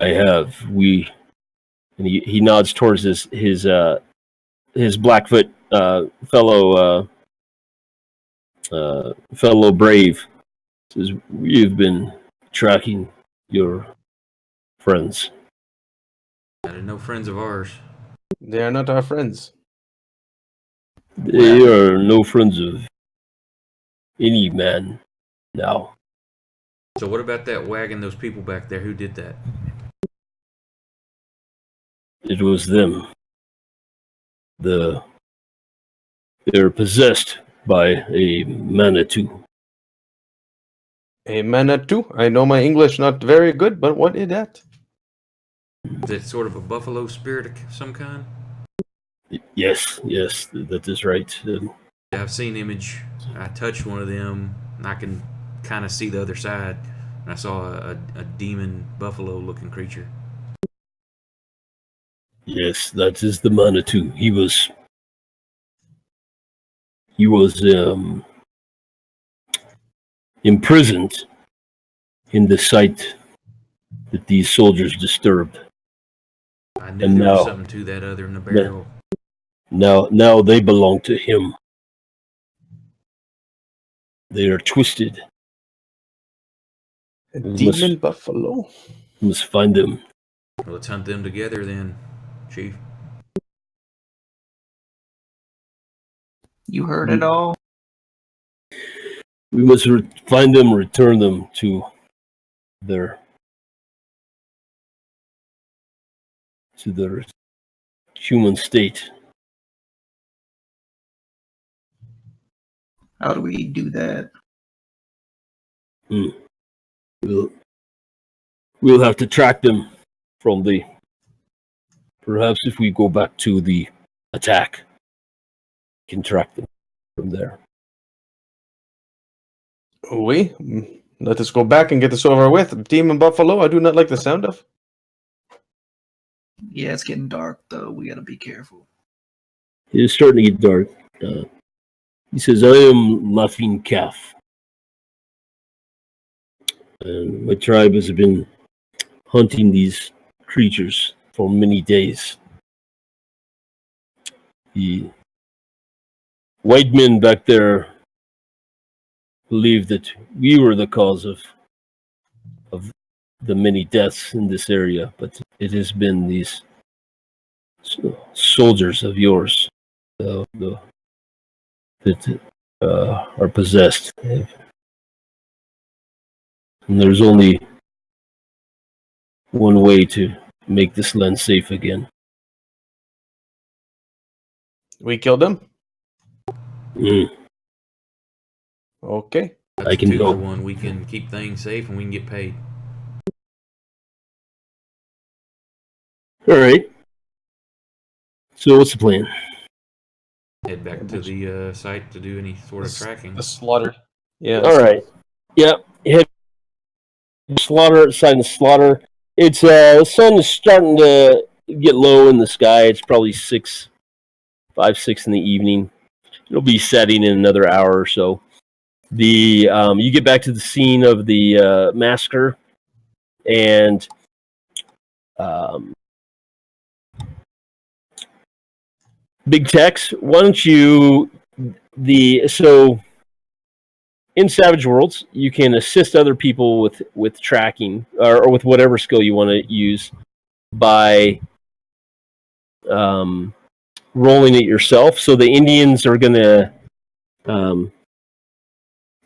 I have. And he nods towards his Blackfoot fellow brave. Says, "We've been tracking your friends." I didn't know friends of ours. They are not our friends. They are no friends of any man now. So what about that wagon? Those people back there, who did that? It was them. They're possessed by a Manitou. A Manitou? I know my English not very good, but what is that? Is it sort of a buffalo spirit of some kind? Yes, that is right. Yeah, I've seen image. I touched one of them, and I can kind of see the other side. And I saw a demon buffalo-looking creature. Yes, that is the Manitou. He was imprisoned in the site that these soldiers disturbed. I knew And there was now- something to that other than the barrel. Now they belong to him. They are twisted. A demon buffalo. We must find them. Well, let's hunt them together then, Chief. You heard it all. We must find them, return them to their human state. How do we do that? We'll have to track them from the. Perhaps if we go back to the attack, we can track them from there. Let us go back and get this over with. Demon buffalo, I do not like the sound of. Yeah, it's getting dark, though. We gotta be careful. It is starting to get dark. He says, I am Laughing Calf. And my tribe has been hunting these creatures for many days. The white men back there believe that we were the cause of the many deaths in this area, but it has been these soldiers of yours that are possessed. And there's only one way to make this land safe again. We killed them? Mm. Okay. That's I can a 2 help. for 1. We can keep things safe and we can get paid. All right. So what's the plan? Head back to the site to do any sort of tracking. The slaughter. Yeah. All right. Yep. Head slaughter. Sign the slaughter. It's the sun is starting to get low in the sky. It's probably 6 in the evening. It'll be setting in another hour or so. You get back to the scene of the massacre, and Big Tex, why don't you so in Savage Worlds you can assist other people with tracking or with whatever skill you want to use by rolling it yourself. So the Indians are gonna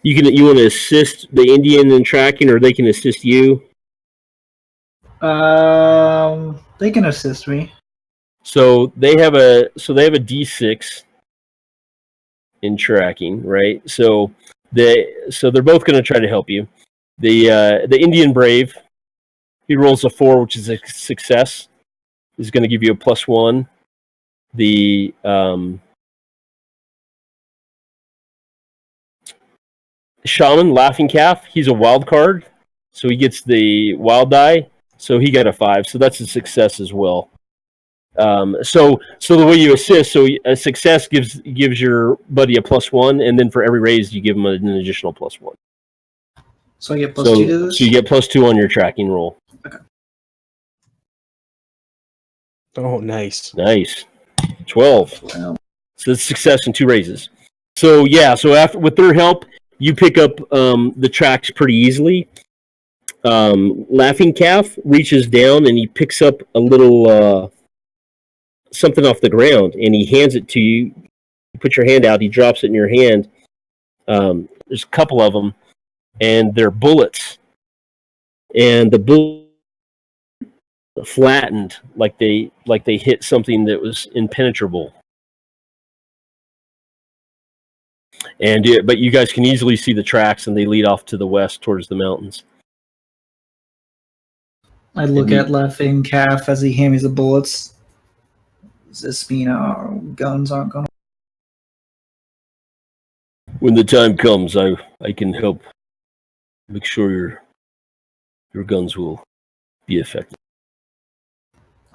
you want to assist the Indian in tracking, or they can assist you. They can assist me. So they have a D6 in tracking, right? So they're both going to try to help you. The Indian Brave, he rolls a 4, which is a success, is going to give you a +1. The Shaman, Laughing Calf, he's a wild card, so he gets the wild die. So he got a 5, so that's a success as well. So the way you assist, so a success gives your buddy a +1, and then for every raise you give him an additional +1. So I get +2 to this? So you get +2 on your tracking roll. Okay. Oh, nice. 12. Well, So it's success and 2 raises. So yeah, so after with their help, you pick up the tracks pretty easily. Laughing Calf reaches down and he picks up a little something off the ground, and he hands it to you. You put your hand out, he drops it in your hand. There's a couple of them, and they're bullets. And the bullet flattened like they hit something that was impenetrable. And but you guys can easily see the tracks, and they lead off to the west towards the mountains. I look at Laughing Calf as he hands me the bullets. Does this mean our guns aren't going to... When the time comes, I can help make sure your guns will be effective.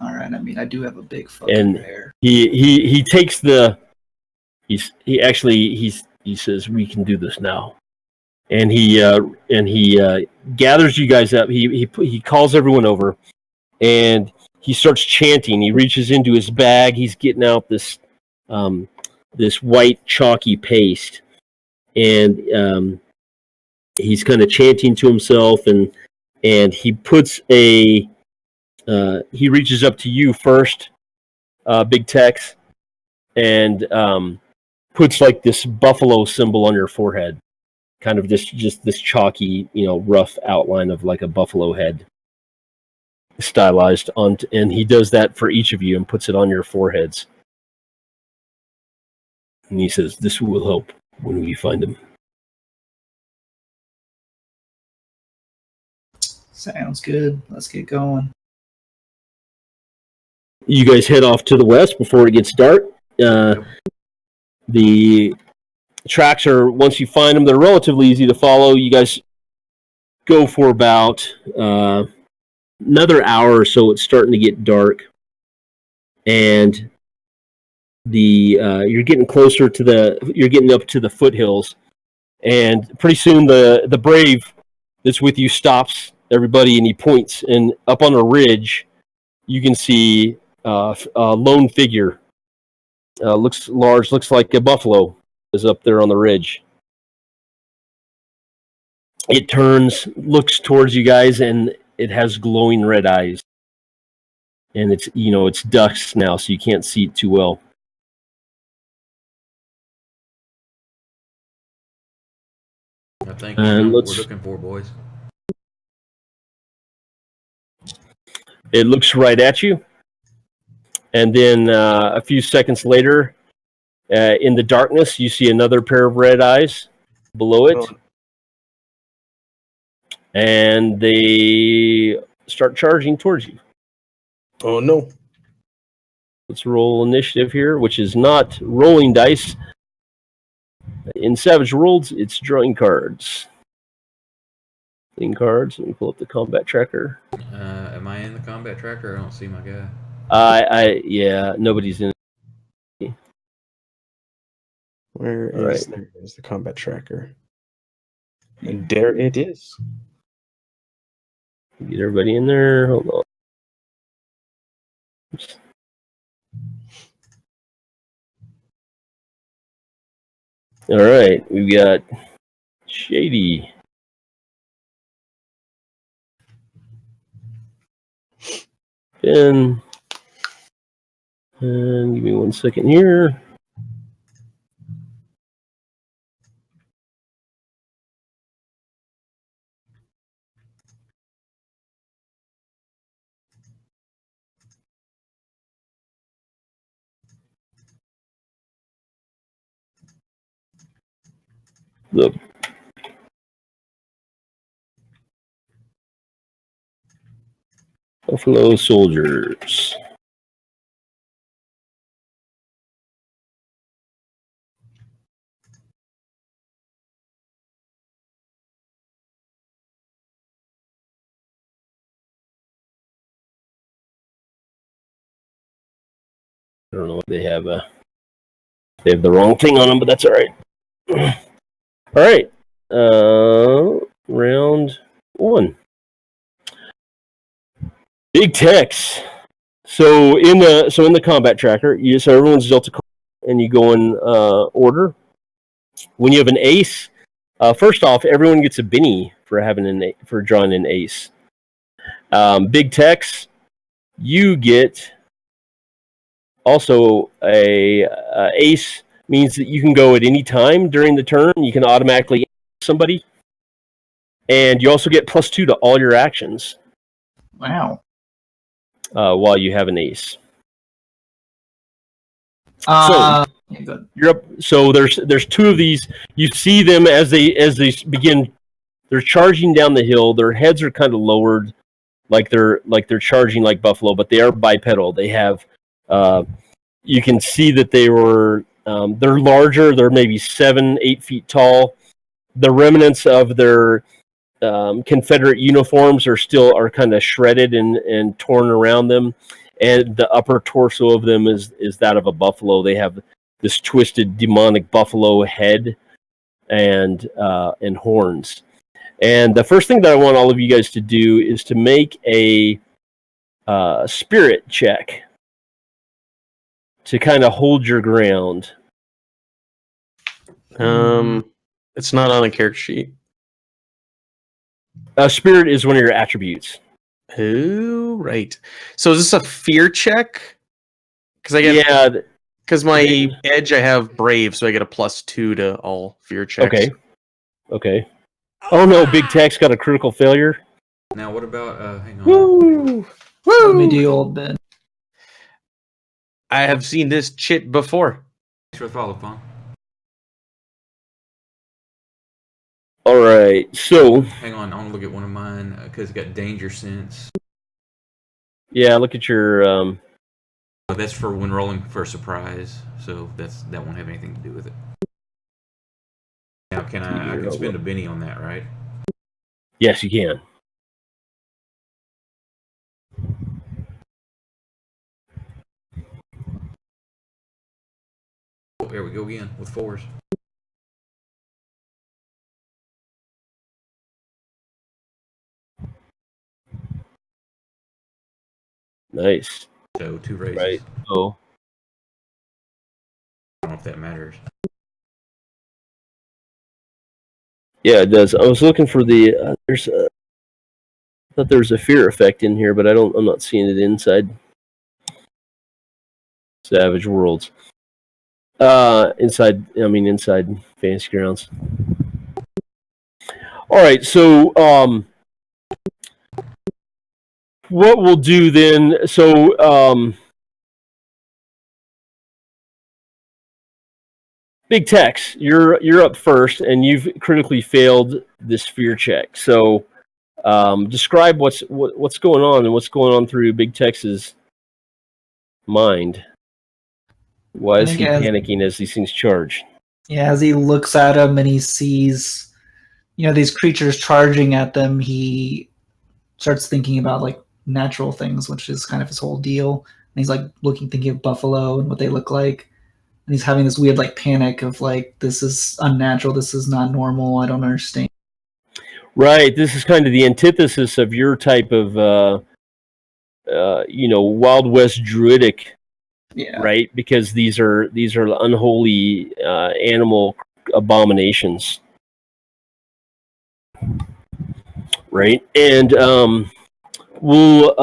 All right, I mean, I do have a big fucking bear. He takes he says we can do this now, and he gathers you guys up. He calls everyone over, and he starts chanting. He reaches into his bag. He's getting out this this white chalky paste, and he's kind of chanting to himself, and he puts he reaches up to you first, Big Tex, and puts like this buffalo symbol on your forehead, kind of just this chalky, rough outline of like a buffalo head, stylized on, and he does that for each of you and puts it on your foreheads. And he says, "This will help when we find him." Sounds good. Let's get going. You guys head off to the west before it gets dark. The tracks are, once you find them, they're relatively easy to follow. You guys go for about another hour or so. It's starting to get dark, and you're getting closer to you're getting up to the foothills, and pretty soon the brave that's with you stops everybody, and he points, and up on a ridge you can see a lone figure. Looks large, looks like a buffalo is up there on the ridge. It turns, looks towards you guys, and it has glowing red eyes. And it's dusk now, so you can't see it too well. I think we know what we're looking for, boys. It looks right at you. And then a few seconds later, in the darkness, you see another pair of red eyes below it. And they start charging towards you. Oh, no. Let's roll initiative here, which is not rolling dice. In Savage Worlds, it's drawing cards. Playing cards. Let me pull up the combat tracker. Am I in the combat tracker? I don't see my guy. Yeah, nobody's in it. Where is there's the combat tracker? And there it is. Get everybody in there. Hold on. Oops. All right, we've got Shady. Ben. And give me 1 second here. The Buffalo Soldiers. I don't know what they have. They have the wrong thing on them, but that's all right. All right. Round 1. Big Tex. So in the combat tracker, so everyone's dealt a card, and you go in order. When you have an ace, first off, everyone gets a Benny for drawing an ace. Big Tex, you get also a ace, means that you can go at any time during the turn. You can automatically somebody, and you also get +2 to all your actions. Wow. While you have an ace. You're up. So there's 2 of these. You see them as they begin. They're charging down the hill. Their heads are kind of lowered, like they're charging like buffalo, but they are bipedal. They have. You can see that they're larger. They're maybe 7-8 feet tall. The remnants of their Confederate uniforms are kind of shredded and torn around them, and the upper torso of them is that of a buffalo. They have this twisted demonic buffalo head and horns. And the first thing that I want all of you guys to do is to make a spirit check to kind of hold your ground. It's not on a character sheet. Spirit is one of your attributes. Oh, right. So is this a fear check? Because my edge, I have brave, so I get a +2 to all fear checks. Okay. Oh no, Big Tech's got a critical failure. Now what about hang on. Woo! Let me do old Ben. I have seen this chit before. Thanks for the follow, Fawn. All right, so Hang on, I want to look at one of mine because it's got danger sense. Yeah, look at your. That's for when rolling for a surprise, so that won't have anything to do with it. Now, I can spend a Benny on that, right? Yes, you can. Oh, here we go again with 4s. Nice. So 2 raises. Right. Oh. I don't know if that matters. Yeah, it does. I was looking for the. I thought there was a fear effect in here, but I'm not seeing it inside Savage Worlds. Inside Fantasy Grounds. All right, so what we'll do then? So Big Tex, you're up first, and you've critically failed this fear check. So describe what's going on and what's going on through Big Tex's mind. Why is he panicking as these things charge? Yeah, as he looks at him and he sees, these creatures charging at them, he starts thinking about like natural things, which is kind of his whole deal. And he's like thinking of buffalo and what they look like. And he's having this weird like panic of like, this is unnatural, this is not normal, I don't understand. Right. This is kind of the antithesis of your type of Wild West druidic. Yeah. Right, because these are unholy animal abominations, right? And we'll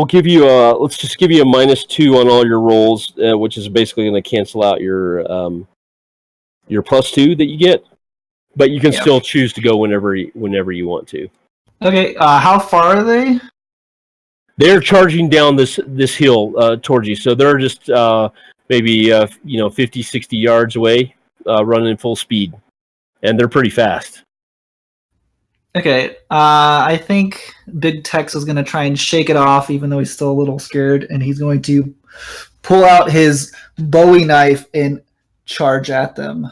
give you let's just give you a -2 on all your rolls, which is basically going to cancel out your +2 that you get, but you can still choose to go whenever you want to. Okay, how far are they? They're charging down this hill towards you, so they're just maybe 50, 60 yards away, running full speed, and they're pretty fast. Okay, I think Big Tex is going to try and shake it off, even though he's still a little scared, and he's going to pull out his Bowie knife and charge at them.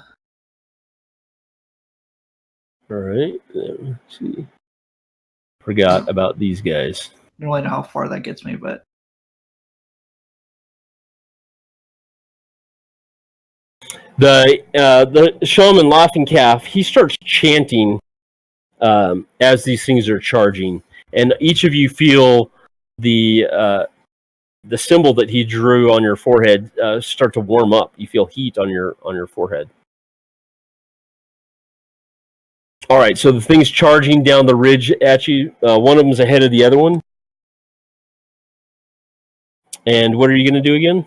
All right, let's see. Forgot about these guys. I don't really know how far that gets me, but the shaman Laughing Calf, he starts chanting as these things are charging, and each of you feel the symbol that he drew on your forehead start to warm up. You feel heat on your forehead. All right, so the thing's charging down the ridge at you. One of them's ahead of the other one. And what are you going to do again?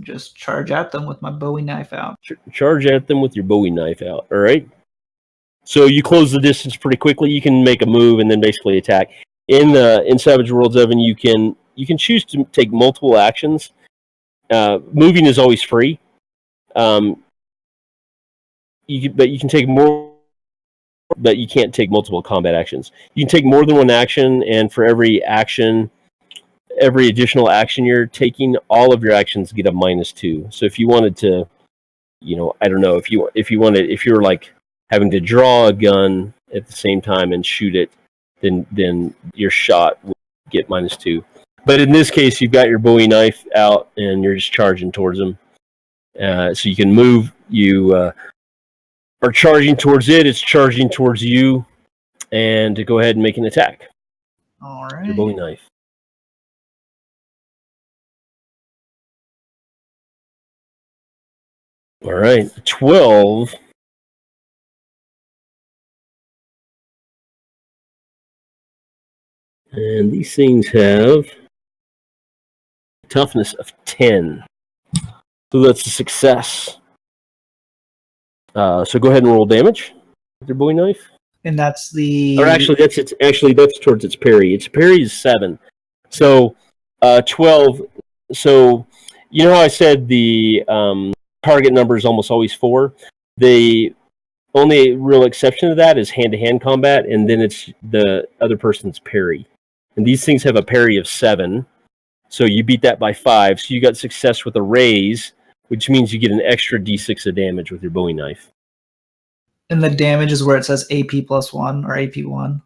Just charge at them with my Bowie knife out. Charge at them with your Bowie knife out. All right. So you close the distance pretty quickly. You can make a move and then basically attack. In Savage Worlds, Evan, you can choose to take multiple actions. Moving is always free. But you can take more. But you can't take multiple combat actions. You can take more than one action, and for every additional action you're taking, all of your actions get a -2. So if you wanted to, I don't know, if you're like having to draw a gun at the same time and shoot it, then your shot would get -2. But in this case, you've got your Bowie knife out and you're just charging towards them. So you can move. You are charging towards it. It's charging towards you, and to go ahead and make an attack. All right. Your Bowie knife. All right, 12. And these things have toughness of 10. So that's a success. So go ahead and roll damage with your bowie knife. And that's the. Or actually, that's towards its parry. Its parry is 7. So 12. So you know how I said the target number is almost always 4. The only real exception to that is hand-to-hand combat, and then it's the other person's parry. And these things have a parry of 7. So you beat that by 5. So you got success with a raise, which means you get an extra d6 of damage with your bowie knife. And the damage is where it says AP +1 or AP1.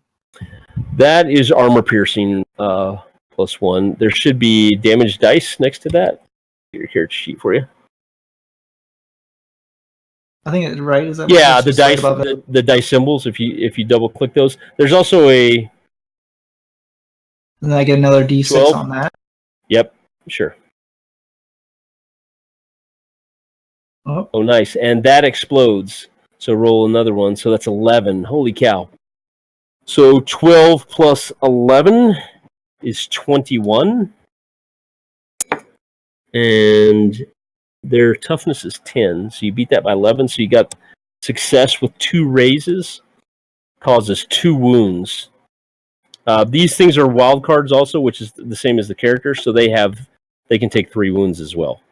That is armor piercing +1. There should be damage dice next to that. Get your character sheet for you. I think it's right. Is that yeah, the dice, the dice symbols. If you double click those, there's also a. And then I get another D6 12? on that. Yep, sure. Oh, Nice, and that explodes. So roll another one. So that's 11. Holy cow! So 12 plus 11 is 21, and their toughness is 10. So you beat that by 11. So you got success with 2 raises. Causes 2 wounds. These things are wild cards also, which is the same as the characters. So they can take 3 wounds as well.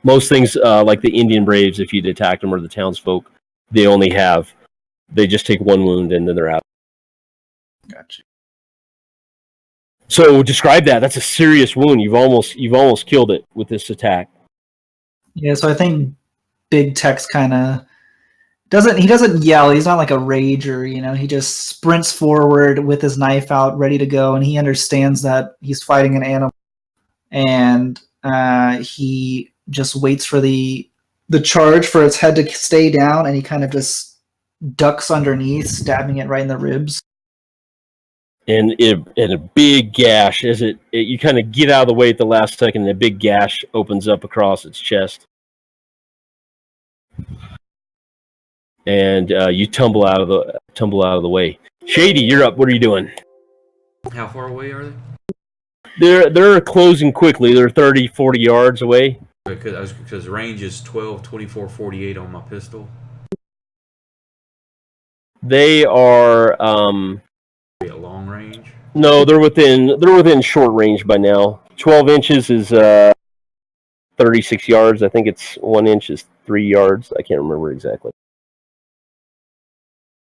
Most things, like the Indian Braves, if you'd attacked them, or the townsfolk, they just take 1 wound and then they're out. gotcha. So describe that. That's a serious wound. You've almost killed it with this attack. Yeah, so I think Big Tex kind of doesn't yell. He's not like a rager, he just sprints forward with his knife out, ready to go, and he understands that he's fighting an animal, and he just waits for the charge for its head to stay down, and he kind of just ducks underneath, stabbing it right in the ribs. And a big gash, you kind of get out of the way at the last second, and a big gash opens up across its chest. And you tumble out of the way. Shady, you're up. What are you doing? How far away are they? They're closing quickly. They're 30, 40 yards away. Because range is 12, 24, 48 on my pistol. They are Be a long range. no, they're within short range by now. 12 inches is 36 yards. I think it's 1 inch is 3 yards. I can't remember exactly.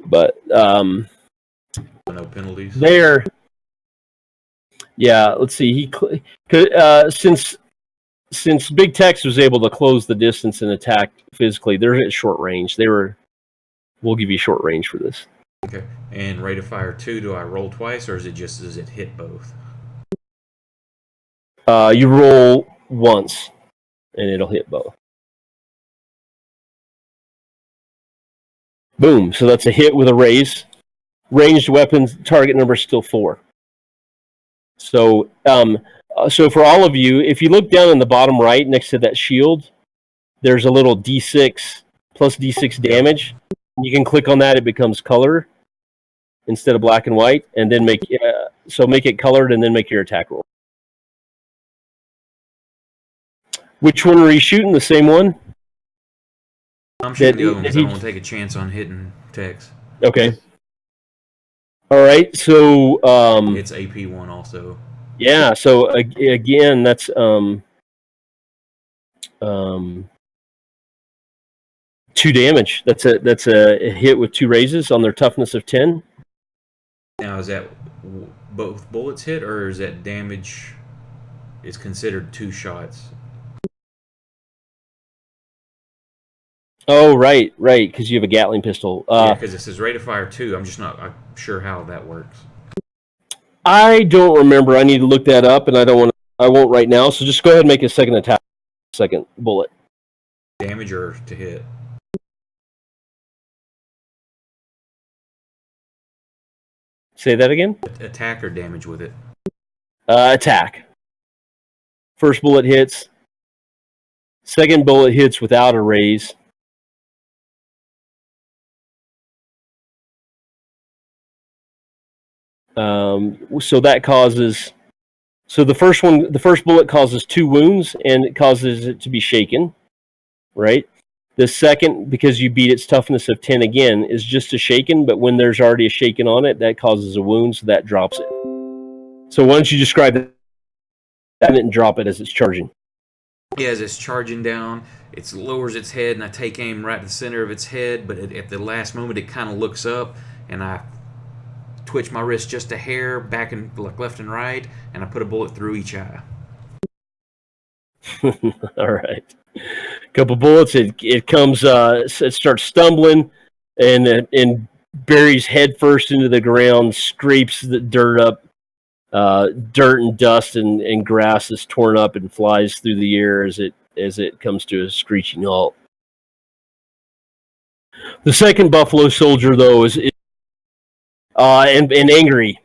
But No penalties. there. Yeah, let's see. Since Big Tex was able to close the distance and attack physically, they're at short range. We'll give you short range for this. Okay. And rate of fire 2, do I roll twice, or does it hit both? You roll once, and it'll hit both. Boom. So that's a hit with a raise. Ranged weapons, target number is still 4. So for all of you, if you look down in the bottom right next to that shield, there's a little D6 plus D6 damage. You can click on that; it becomes color instead of black and white, and then make it colored, and then make your attack roll. Which one are you shooting? The same one? I'm shooting the other one because I don't want to take a chance on hitting Tex. Okay. All right. So it's AP1 also. Yeah. So again, that's 2 damage. That's a hit with 2 raises on their toughness of 10. Now, is that both bullets hit, or is that damage is considered 2 shots? Oh, right, because you have a Gatling pistol. Yeah, because it says rate of fire 2. I'm just not sure how that works. I don't remember. I need to look that up, and I won't right now. So just go ahead and make a second attack, second bullet. Damage or to hit? Say that again? Attack or damage with it? Attack. First bullet hits. Second bullet hits without a raise. So that causes. So the first bullet causes 2 wounds, and it causes it to be shaken, right? The second, because you beat its toughness of 10 again, is just a shaken, but when there's already a shaken on it, that causes a wound, so that drops it. So why don't you describe that and drop it as it's charging? Yeah, as it's charging down, it lowers its head, and I take aim right at the center of its head, but at the last moment it kind of looks up, and I twitch my wrist just a hair back and like left and right, and I put a bullet through each eye. All right. Couple bullets, it comes, it starts stumbling, and buries head first into the ground, scrapes the dirt up. Dirt and dust and grass is torn up and flies through the air as it comes to a screeching halt. The second buffalo soldier, though, is and angry,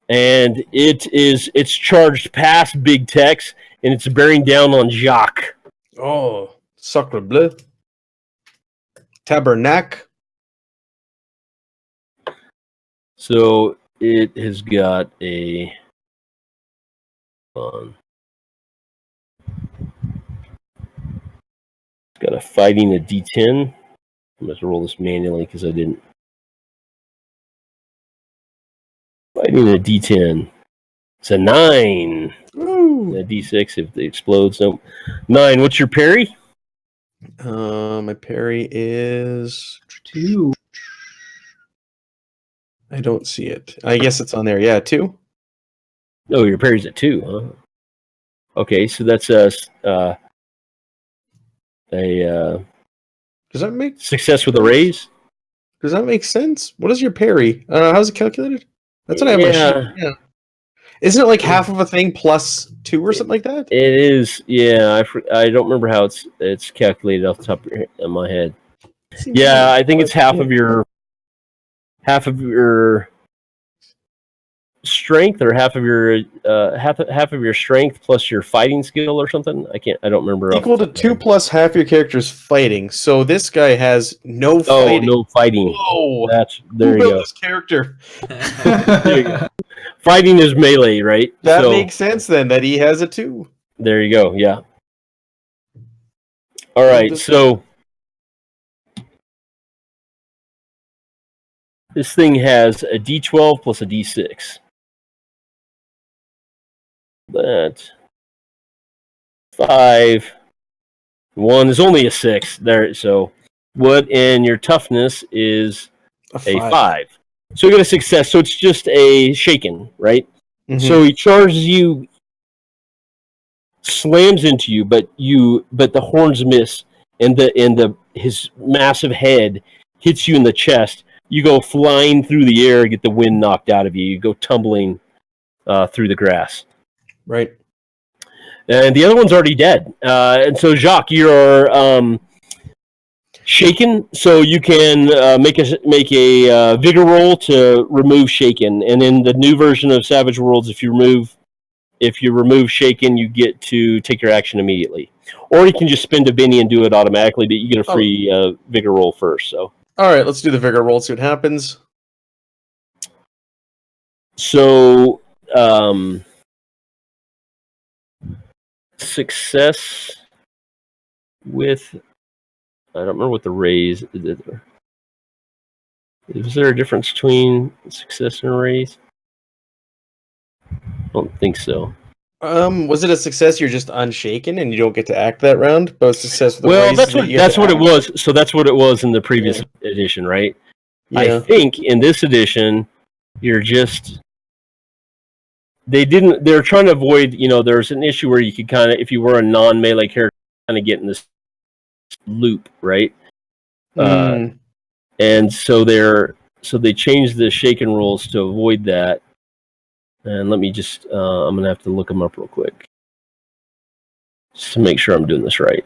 and it's charged past Big Tex, and it's bearing down on Jacques. Oh, sacre bleu. Tabernacle. So it has got a. It's got a fighting a D10. I'm going to roll this manually because I didn't. Fighting a D10. It's a 9. Ooh. A D6 if it explodes. No. 9. What's your parry? My parry is 2. I don't see it. I guess it's on there. Yeah, 2. Oh, your parry's at 2, huh? Okay, so that's a Does that make success with a raise. Does that make sense? What is your parry? How's it calculated? That's what I have on a sheet. Yeah. Isn't it like half of a thing plus 2 or something like that? It is. Yeah, I don't remember how it's calculated off the top of my head. Yeah, I think it's half of your strength, or half of your strength plus your fighting skill or something. I don't remember. Equal to 2 plus half your character's fighting. So this guy has no fighting. Oh, no fighting. Whoa. There you go. This character. There you go. Fighting is melee, right? That makes sense then, that he has a 2. There you go, yeah. All right, so this thing has a D12 plus a D6. That 5. 1 is only a 6 there. So what in your toughness is a 5. So you get a success. So it's just a shaken, right? Mm-hmm. So he charges you, slams into you, but the horns miss, and his massive head hits you in the chest. You go flying through the air, get the wind knocked out of you. You go tumbling through the grass. Right. And the other one's already dead. And so, Jacques, you're shaken, so you can make a vigor roll to remove shaken. And in the new version of Savage Worlds, if you remove shaken, you get to take your action immediately. Or you can just spend a Benny and do it automatically, but you get a free vigor roll first. So. All right, let's do the vigor roll, see what happens. So, success with, I don't remember what the raise is. Is there a difference between success and a raise? I don't think so. Was it a success? You're just unshaken and you don't get to act that round. But success with the raise, that's what it was. So that's what it was in the previous edition, right? Yeah. I think in this edition, you're just. They're trying to avoid, there's an issue where you could kind of, if you were a non-melee character, kind of get in this loop, right? And so they changed the shaken rules to avoid that. And let me just, I'm going to have to look them up real quick. Just to make sure I'm doing this right.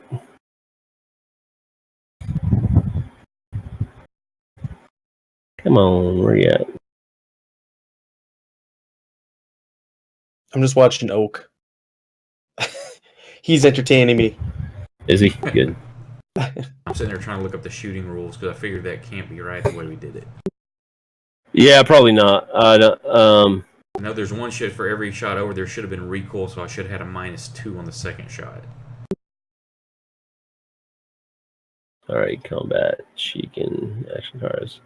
Come on, where you at? I'm just watching Oak. He's entertaining me. Is he good? I'm sitting there trying to look up the shooting rules because I figured that can't be right the way we did it. Yeah, probably not. I know there's one shot for every shot over. There should have been recoil, so I should have had a -2 on the second shot. All right, combat, Sheikah, action cards.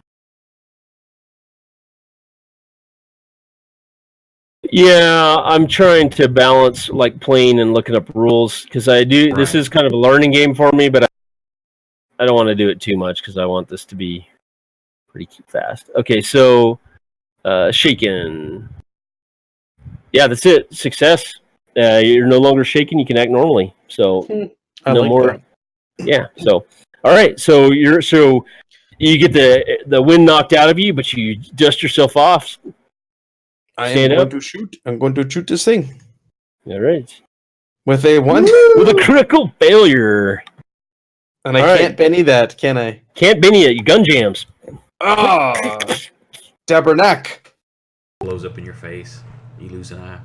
Yeah, I'm trying to balance like playing and looking up rules because I do. Right. This is kind of a learning game for me, but I don't want to do it too much because I want this to be pretty fast. Okay, so shaken. Yeah, that's it. Success. You're no longer shaken. You can act normally. So no like more. That. Yeah. So all right. So you get the wind knocked out of you, but you dust yourself off. I am going to shoot. I'm going to shoot this thing. All right. With a 1? With a critical failure. And I can't Benny that, can I? Can't Benny it. You gun jams. Oh. Dabernack. Blows up in your face. You lose an eye.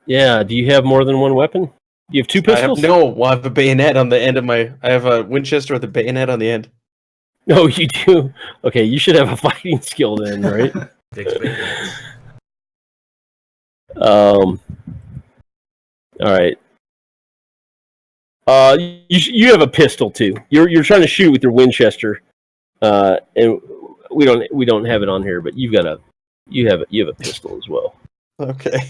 Yeah. Do you have more than one weapon? You have 2 pistols? I have a bayonet on the end of my... I have a Winchester with a bayonet on the end. Oh, you do? Okay, you should have a fighting skill then, right? All right. You have a pistol too. You're trying to shoot with your Winchester, and we don't have it on here, but you have a pistol as well. Okay.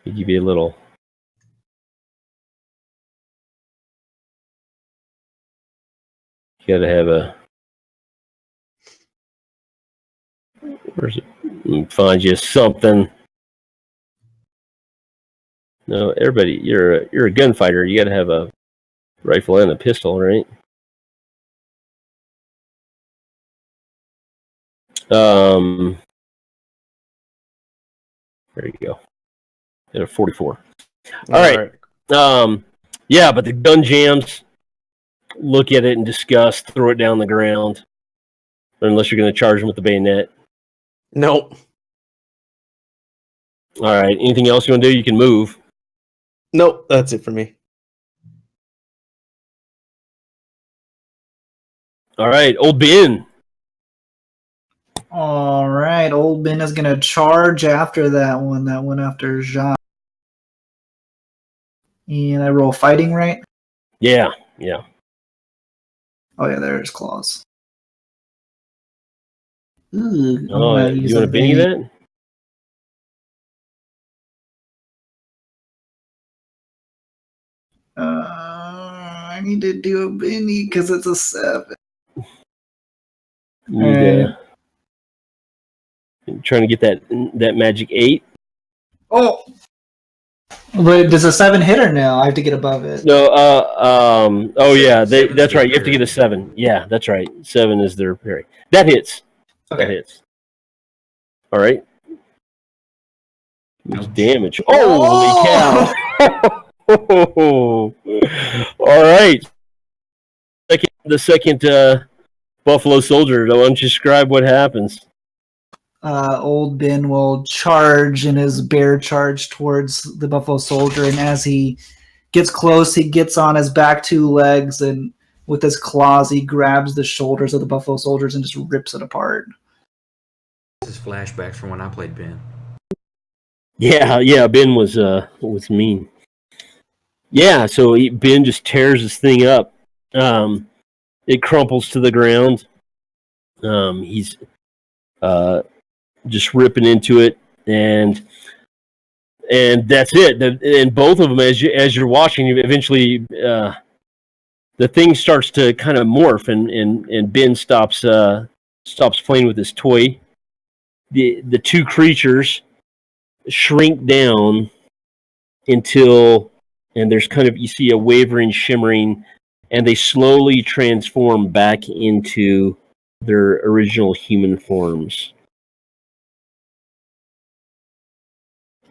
I'll give you a little. You gotta have a. Where's it? Let me find you something. No, everybody, you're a gunfighter. You gotta have a rifle and a pistol, right? There you go. At a 44. All right. Yeah, but the gun jams. Look at it in disgust. Throw it down the ground. Unless you're going to charge them with the bayonet. Nope. All right. Anything else you want to do? You can move. Nope. That's it for me. All right. Old Ben. All right. Old Ben is going to charge after that one. That one after Jean. And I roll fighting, right? Yeah. Oh, yeah, there's claws. Ooh, you want to Benny that? I need to do a Benny because it's a 7. You're trying to get that magic 8. Oh! But does a 7 hit or no? I have to get above it. No, oh yeah, that's right. You have to get a 7. Yeah, that's right. 7 is their parry. That hits. Okay. That hits. All right. Damage. Holy cow! All right. The second Buffalo Soldier. Why don't you describe what happens? Old Ben will charge in his bear charge towards the Buffalo Soldier, and as he gets close, he gets on his back 2 legs, and with his claws, he grabs the shoulders of the Buffalo Soldiers and just rips it apart. This is flashbacks from when I played Ben. Yeah, Ben was mean. Yeah, so Ben just tears this thing up. It crumples to the ground. He's just ripping into it, and that's it. And both of them, as you're watching, eventually the thing starts to kind of morph, and Ben stops playing with his toy. The 2 creatures shrink down until, and there's kind of, you see a wavering, shimmering, and they slowly transform back into their original human forms.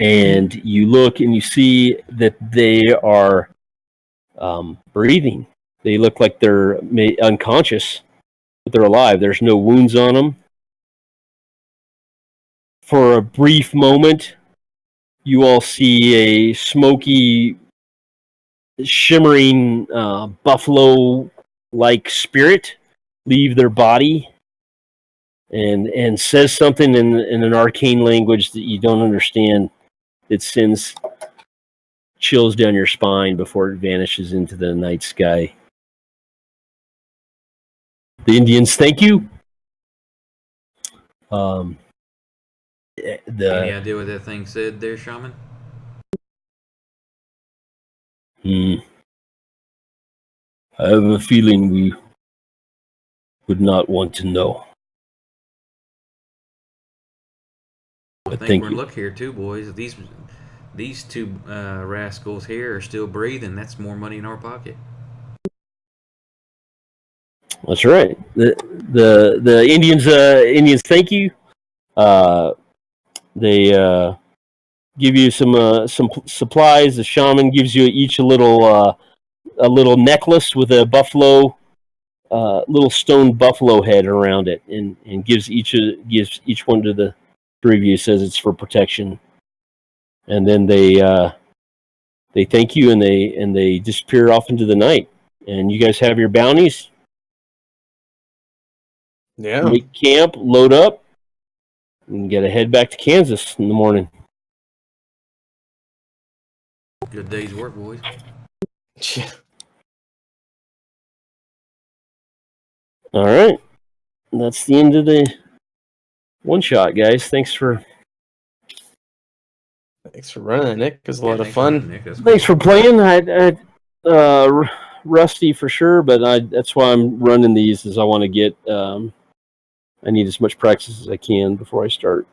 And you look and you see that they are breathing. They look like they're unconscious, but they're alive. There's no wounds on them. For a brief moment, you all see a smoky, shimmering buffalo-like spirit leave their body and says something in an arcane language that you don't understand. It sends chills down your spine before it vanishes into the night sky. The Indians thank you. Any idea what that thing said there, Shaman? I have a feeling we would not want to know. I But think thank we're in you. luck here too, boys. These two rascals here are still breathing. That's more money in our pocket. That's right. The Indians thank you. They give you some supplies. The shaman gives you each a little necklace with a buffalo, little stone buffalo head around it, and gives each one to the three of you. Says it's for protection, and then they thank you and they disappear off into the night. And you guys have your bounties. Yeah. Make camp, load up, and get to head back to Kansas in the morning. Good day's work, boys. All right. That's the end of the one shot, guys. Thanks for running, Nick. It was a lot of thanks for running, fun. Nick. That's Thanks cool. for playing. Rusty for sure, but that's why I'm running these. Is I want to get. I need as much practice as I can before I start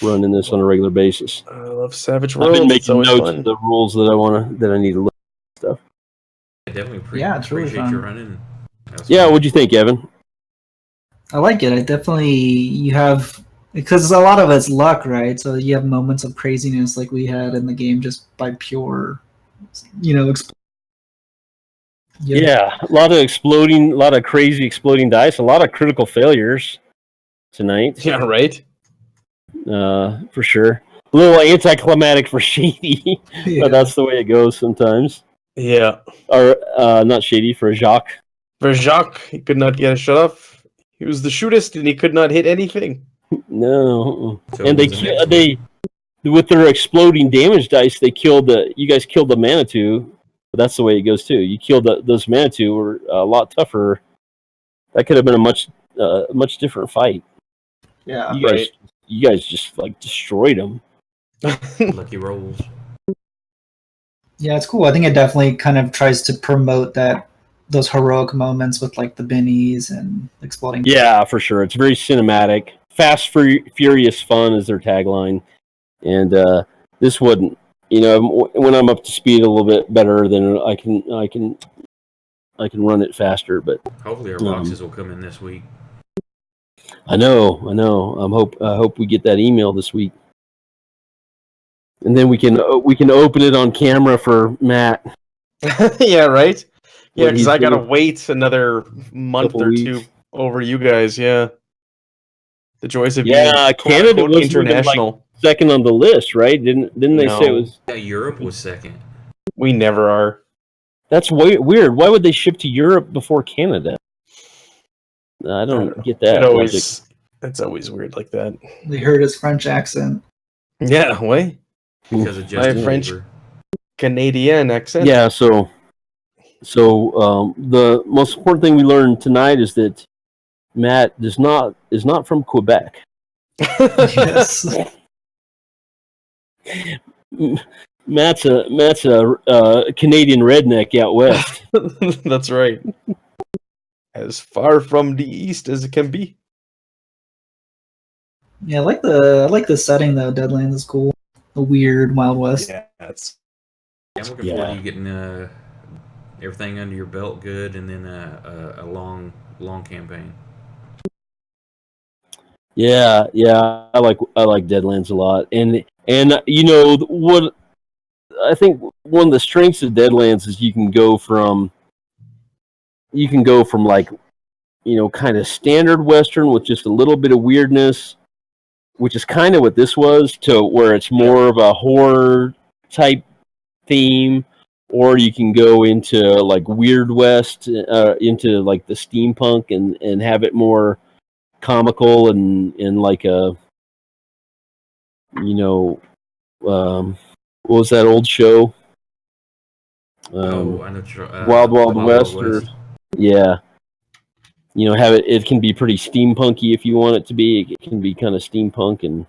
running this on a regular basis. I love Savage I've been Worlds. It's making always notes fun. of the rules that I need to look at stuff. I definitely It's really appreciate fun. you running. Yeah, what'd you think, Evan? I like it. I definitely you have because a lot of it's luck, right? So you have moments of craziness like we had in the game just by pure, Yeah, a lot of crazy exploding dice, a lot of critical failures tonight. Yeah, right. For sure. A little anticlimactic for Shady, but that's the way it goes sometimes. Yeah. Or not Shady, for Jacques. For Jacques, he could not get a shot off. He was the shootist, and he could not hit anything. No, So and it was the next one. with their exploding damage dice, you guys killed the Manitou. But that's the way it goes too. You killed those Manitou were a lot tougher. That could have been a much different fight. Yeah. You guys just like destroyed them. Lucky rolls. Yeah, it's cool. I think it definitely kind of tries to promote those heroic moments with like the bennies and exploding. Yeah, for sure. It's very cinematic. Fast, furious fun is their tagline. And this wouldn't. When I'm up to speed a little bit better, then I can run it faster. But Hopefully our boxes will come in this week. I know. I hope we get that email this week, and then we can open it on camera for Matt. Yeah, right. Yeah, What because he's I gotta doing. wait another month Couple or weeks. two over you guys. Yeah, the joys of Yeah, being Canada quote, wasn't even, international. second on the list, right? Didn't they say it No. was? Yeah, Europe was second. We never are. That's weird. Why would they ship to Europe before Canada? I don't get that logic. It's always weird like that. We heard his French accent. Yeah, wait. Because of Justin French Bieber. Canadian accent. Yeah, so the most important thing we learned tonight is that Matt is not from Quebec. Yes. Matt's a Canadian redneck out west. That's right. As far from the east as it can be. Yeah, I like the setting though. Deadlands is cool. The weird Wild West. Yeah, that's. I'm looking forward to you getting everything under your belt good, and then a long campaign. Yeah, I like Deadlands a lot, and what I think one of the strengths of Deadlands is you can go from like kind of standard Western with just a little bit of weirdness which is kind of what this was, to where it's more of a horror type theme, or you can go into like Weird West, into like the steampunk, and have it more comical and like a, what was that old show? I know. Wild Wild West, or yeah. Have it can be pretty steampunky if you want it to be. It can be kind of steampunk, and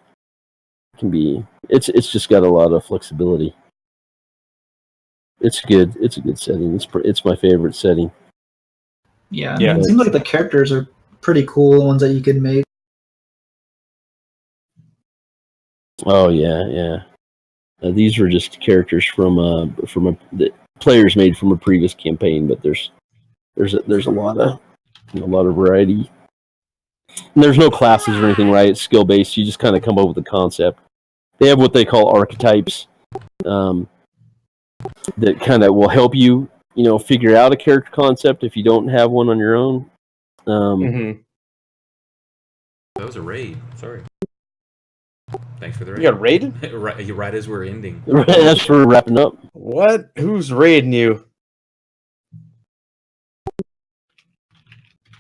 it can be. It's just got a lot of flexibility. It's good. It's a good setting. It's my favorite setting. Yeah. It seems like the characters are pretty cool. The ones that you can make. Oh yeah. These were just characters from the players made from a previous campaign, but there's a lot of variety. And there's no classes or anything, right? It's skill based. You just kind of come up with a concept. They have what they call archetypes, that kind of will help you, figure out a character concept if you don't have one on your own. That was a raid. Sorry. Thanks for the raid. You got raided? right as we're ending. As for wrapping up. What? Who's raiding you?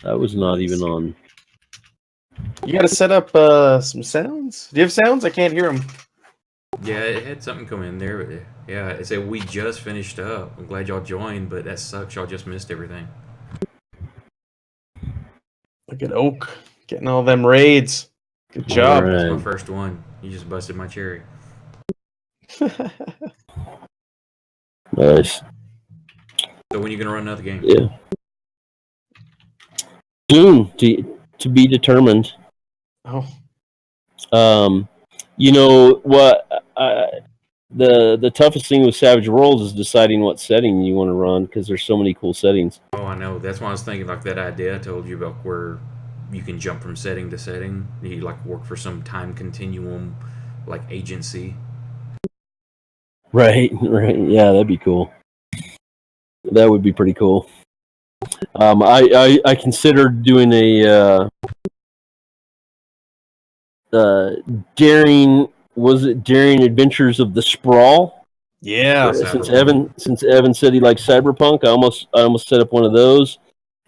I was not even on. You got to set up some sounds. Do you have sounds? I can't hear them. Yeah, it had something come in there. But yeah, it said we just finished up. I'm glad y'all joined, but that sucks. Y'all just missed everything. Look at Oak getting all them raids. Good job. Right. That's my first one. You just busted my cherry. Nice. So when are you gonna run another game? Yeah. Soon, to be determined. Oh. You know what? The toughest thing with Savage Worlds is deciding what setting you want to run, because there's so many cool settings. Oh, I know. That's why I was thinking, like that idea I told you about, where you can jump from setting to setting. You like work for some time continuum, like agency. Right. Yeah, that'd be cool. That would be pretty cool. I considered doing a daring Adventures of the Sprawl. Yeah. Since Evan said he likes Cyberpunk, I almost set up one of those.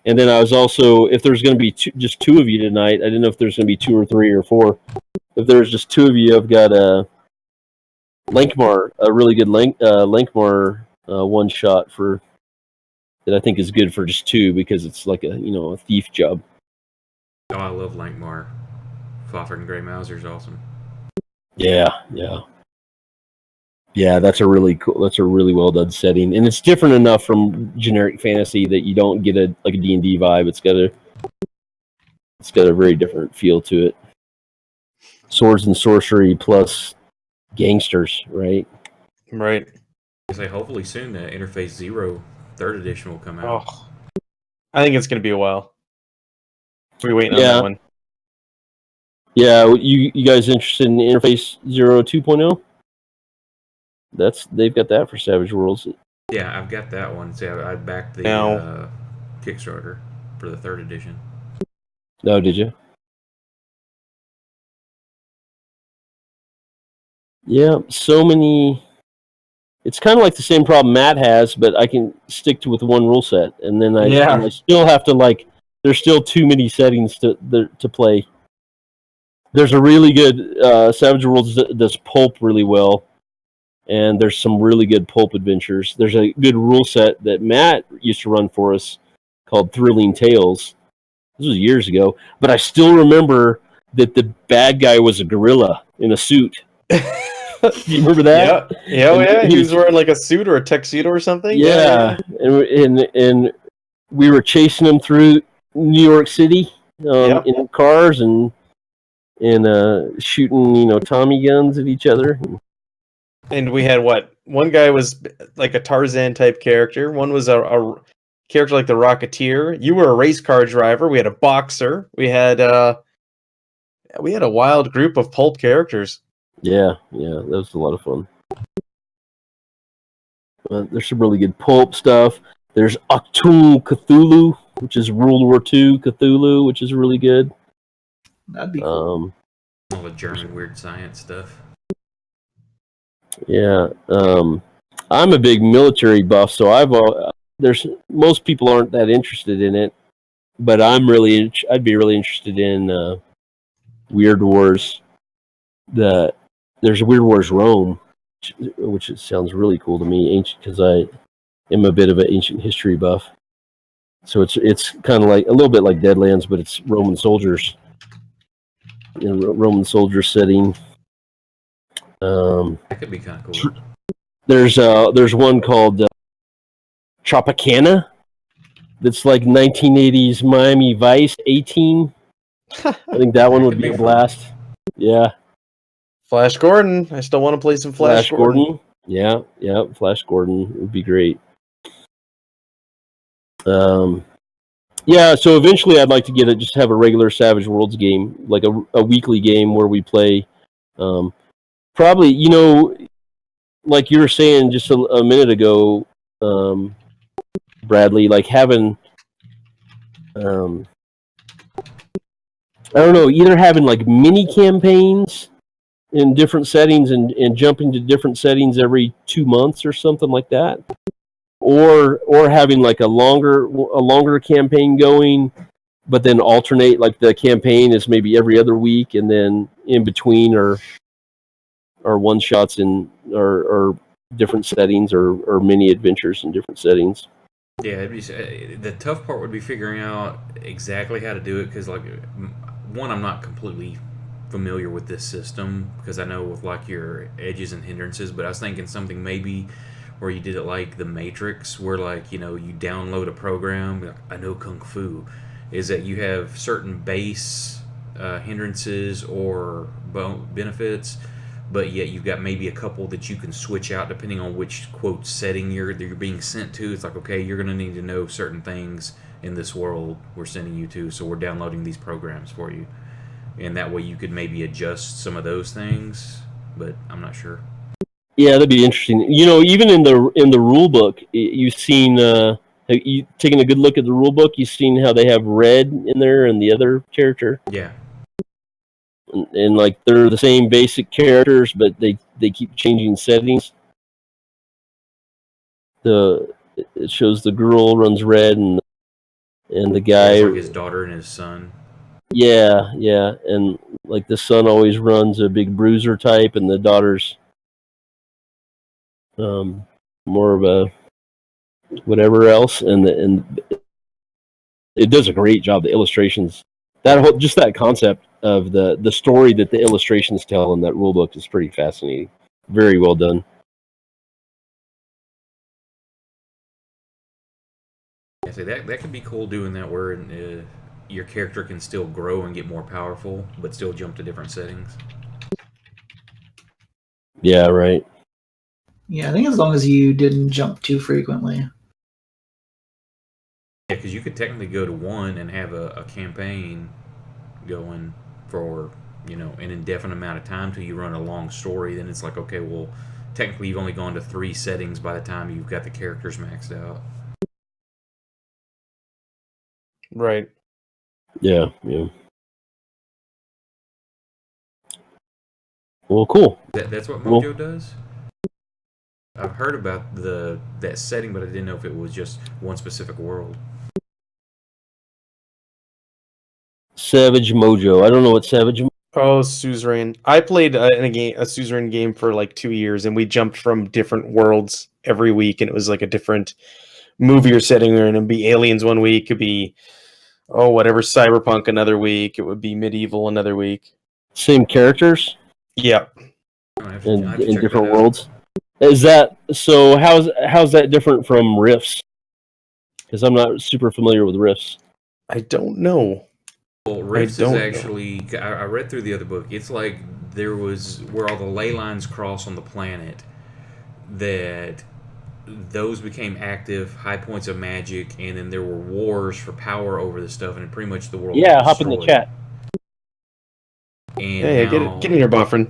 And then I was also, if there's going to be just two of you tonight, I didn't know if there's going to be 2 or 3 or 4. If there's just 2 of you, I've got a Lankmar, a really good Lankmar one shot for that I think is good for just 2, because it's like a thief job. Oh, I love Lankmar. Fafhrd and Grey Mauser's awesome. Yeah. That's a really cool. That's a really well done setting, and it's different enough from generic fantasy that you don't get a D&D vibe. It's got a very different feel to it. Swords and sorcery plus gangsters, right? Right. I say hopefully soon the Interface Zero 3rd edition will come out. Oh. I think it's going to be a while. We're waiting on that one. Yeah, you guys interested in Interface Zero 2.0? They've got that for Savage Worlds. Yeah, I've got that one. See, I backed the Kickstarter for the 3rd edition. Oh, did you? Yeah, so many. It's kind of like the same problem Matt has, but I can stick with one rule set, and then I still have to There's still too many settings to play. There's a really good Savage Worlds does pulp really well. And there's some really good pulp adventures. There's a good rule set that Matt used to run for us called Thrilling Tales. This was years ago, but I still remember that the bad guy was a gorilla in a suit. Do you remember that? Yeah. He was wearing like a suit or a tuxedo or something. Yeah. And we were chasing him through New York City in cars and shooting Tommy guns at each other. And we had one guy was like a Tarzan type character. One was a character like the Rocketeer. You were a race car driver. We had a boxer. We had a wild group of pulp characters. Yeah, that was a lot of fun. There's some really good pulp stuff. There's Achtung Cthulhu, which is World War II Cthulhu, which is really good. That'd be cool. All the German weird science stuff. Yeah, I'm a big military buff, so most people aren't that interested in it, but I'd be really interested in Weird Wars. There's Weird Wars Rome, which sounds really cool to me, ancient, because I am a bit of an ancient history buff. So it's kind of like a little bit like Deadlands, but it's Roman soldiers in a Roman soldier setting. That could be kind of cool. There's one called Tropicana. That's like 1980s Miami Vice 18. I think that one would be a blast. Yeah. Flash Gordon. I still want to play some Flash Gordon. Yeah, Flash Gordon would be great. Yeah, so eventually I'd like to just have a regular Savage Worlds game, like a weekly game where we play. Probably, like you were saying just a minute ago, Bradley, like having, I don't know, either having like mini campaigns in different settings and jumping to different settings every 2 months or something like that, or having like a longer campaign going, but then alternate, like the campaign is maybe every other week, and then in between or one shots in or different settings or mini adventures in different settings. Yeah, the tough part would be figuring out exactly how to do it, because like one, I'm not completely familiar with this system, because I know with like your edges and hindrances, but I was thinking something maybe where you did it like the Matrix, where like you download a program. Like, I know Kung Fu, is that you have certain base hindrances or benefits, but yet you've got maybe a couple that you can switch out depending on which quote setting you're being sent to. It's like, okay, you're going to need to know certain things in this world we're sending you to, so we're downloading these programs for you, and that way you could maybe adjust some of those things, but I'm not sure. Yeah, that'd be interesting. Even in the rule book, you've seen. Have you taken a good look at the rule book? You've seen how they have Red in there and the other character. Yeah. And like they're the same basic characters, but they keep changing settings. It shows the girl runs Red and the guy, it's like his daughter and his son. Yeah, and like the son always runs a big bruiser type, and the daughter's more of a whatever else, and it does a great job. The illustrations, that concept of the story that the illustrations tell in that rule book is pretty fascinating. Very well done. Yeah, so that could be cool, doing that where your character can still grow and get more powerful, but still jump to different settings. Yeah, right. Yeah, I think as long as you didn't jump too frequently. Yeah, because you could technically go to one and have a campaign going for an indefinite amount of time till you run a long story. Then it's like, okay, well, technically you've only gone to 3 settings by the time you've got the characters maxed out. Right. Yeah. Well, cool. That's what Mojo does? I've heard about that setting, but I didn't know if it was just one specific world. Savage Mojo. I don't know what Savage. Oh, Suzerain. I played a Suzerain game for like 2 years, and we jumped from different worlds every week, and it was like a different movie or setting. And it'd be aliens one week, it could be whatever, cyberpunk another week, it would be medieval another week. Same characters. Yeah. In different worlds. Is that so? How's that different from Rifts? Because I'm not super familiar with Rifts. I don't know. Well, Rifts is actually, I read through the other book. It's like there was where all the ley lines cross on the planet, that those became active high points of magic, and then there were wars for power over this stuff, and pretty much the world. Yeah, hop in the chat. And hey, get in here, Buffrin.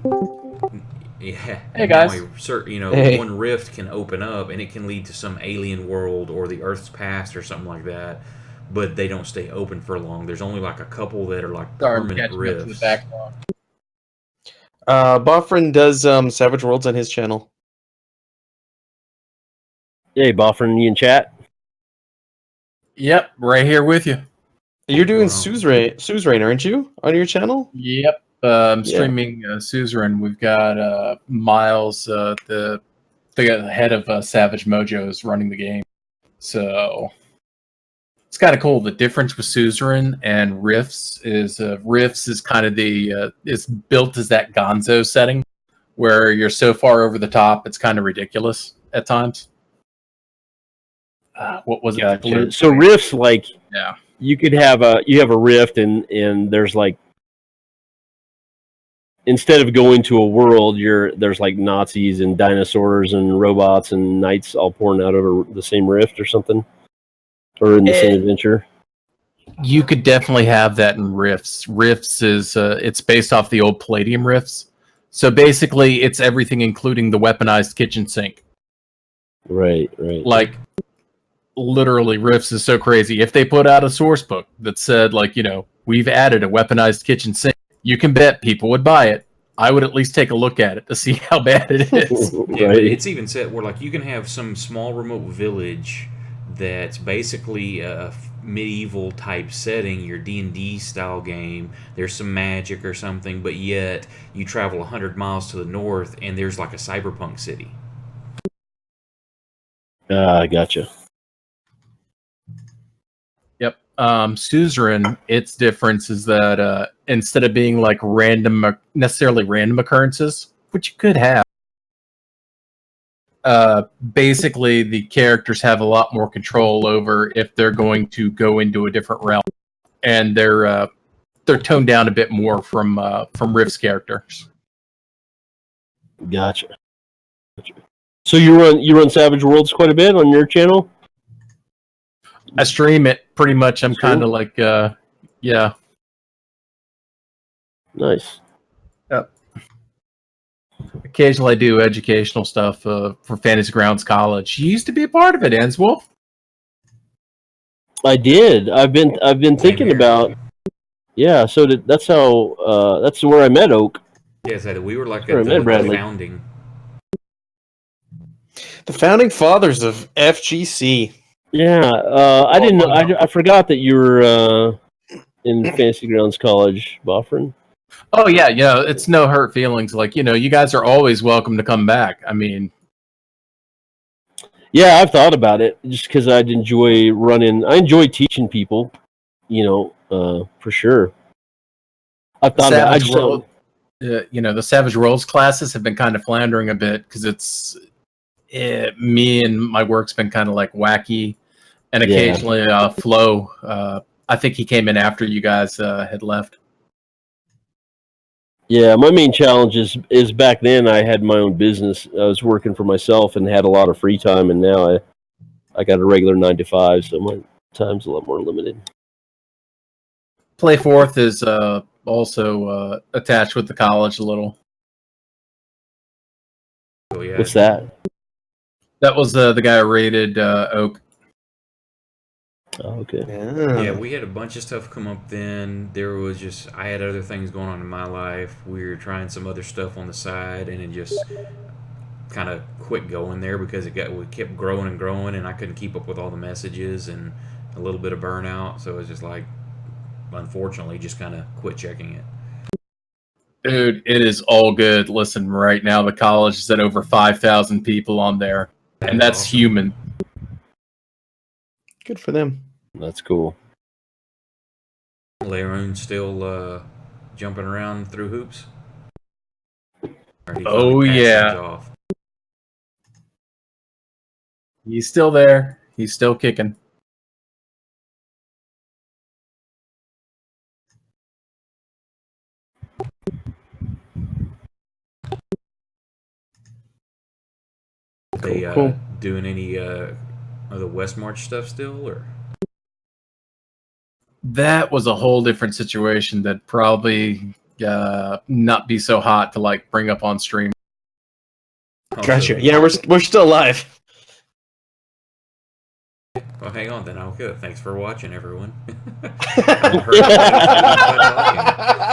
Yeah. Hey guys. One rift can open up, and it can lead to some alien world or the Earth's past or something like that. But they don't stay open for long. There's only like a couple that are like permanent rifts. Boffrin does Savage Worlds on his channel. Hey, Boffin, you in chat? Yep, right here with you. You're doing Wow. Suzerain, aren't you, on your channel? Yep, I'm streaming Suzerain. We've got Miles, the head of Savage Mojo, is running the game. So it's kind of cool. The difference with Suzerain and Rifts is kind of it's built as that Gonzo setting where you're so far over the top, it's kind of ridiculous at times. What was it? Gotcha. So Rifts, like, Yeah. you could have a rift and there's like, instead of going to a world, there's like Nazis and dinosaurs and robots and knights all pouring out of the same rift or something, or in the same adventure. You could definitely have that in Rifts. Rifts is it's based off the old Palladium Rifts. So basically, it's everything, including the weaponized kitchen sink. Right. Like, literally, Rifts is so crazy. If they put out a source book that said, like, we've added a weaponized kitchen sink, you can bet people would buy it. I would at least take a look at it to see how bad it is. Yeah, but it's even said where like you can have some small remote village that's basically a medieval type setting, your D&D style game. There's some magic or something, but yet you travel 100 miles to the north and there's like a cyberpunk city. Gotcha. Yep. Suzerain, its difference is that instead of being like necessarily random occurrences, which you could have, basically the characters have a lot more control over if they're going to go into a different realm, and they're toned down a bit more from Rift's characters. Gotcha. So you run Savage Worlds quite a bit on your channel? I stream it pretty much. I'm kind of like, yeah. Nice. Yep. Occasionally I do educational stuff for Fantasy Grounds College. You used to be a part of it, Answulf. I did. I've been thinking about. Yeah. So that's how. That's where I met Oak. Yeah, so we were like Sure, at the founding. The founding fathers of FGC. Yeah, I didn't know. I forgot that you were in Fantasy Grounds College, Boffrin. Oh yeah, it's no hurt feelings. Like, you guys are always welcome to come back. I mean, yeah, I've thought about it just because I'd enjoy running. I enjoy teaching people, for sure. I've thought about. I just, the Savage Worlds classes have been kind of floundering a bit because me and my work's been kind of like wacky, and occasionally Flo. I think he came in after you guys had left. Yeah, my main challenge is back then I had my own business. I was working for myself and had a lot of free time, and now I got a regular 9 to 5, so my time's a lot more limited. Play Forth is also attached with the college a little. Oh, yeah. What's that? That was the guy who raided Oak. Oh, okay. Yeah, we had a bunch of stuff come up then. I had other things going on in my life. We were trying some other stuff on the side, and it just kind of quit going there because we kept growing and growing, and I couldn't keep up with all the messages and a little bit of burnout. So it was just like, unfortunately, just kind of quit checking it. Dude, it is all good. Listen, right now the college is at over 5,000 people on there, and that's awesome. human. Good for them. That's cool. Laroon still jumping around through hoops? Oh yeah. He's still there. He's still kicking. They cool. doing any of the West March stuff still, or? That was a whole different situation that probably not be so hot to like bring up on stream. Gotcha. Yeah, we're still alive. Well, hang on then. I'll go. Thanks for watching, everyone.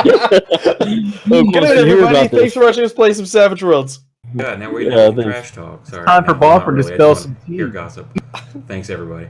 Oh, Good night, everybody. Thanks for watching us play some Savage Worlds. Yeah, now we're done trash talk. Sorry. Time for Not Boffer to really. I just spill want some to hear tea. gossip. Thanks, everybody.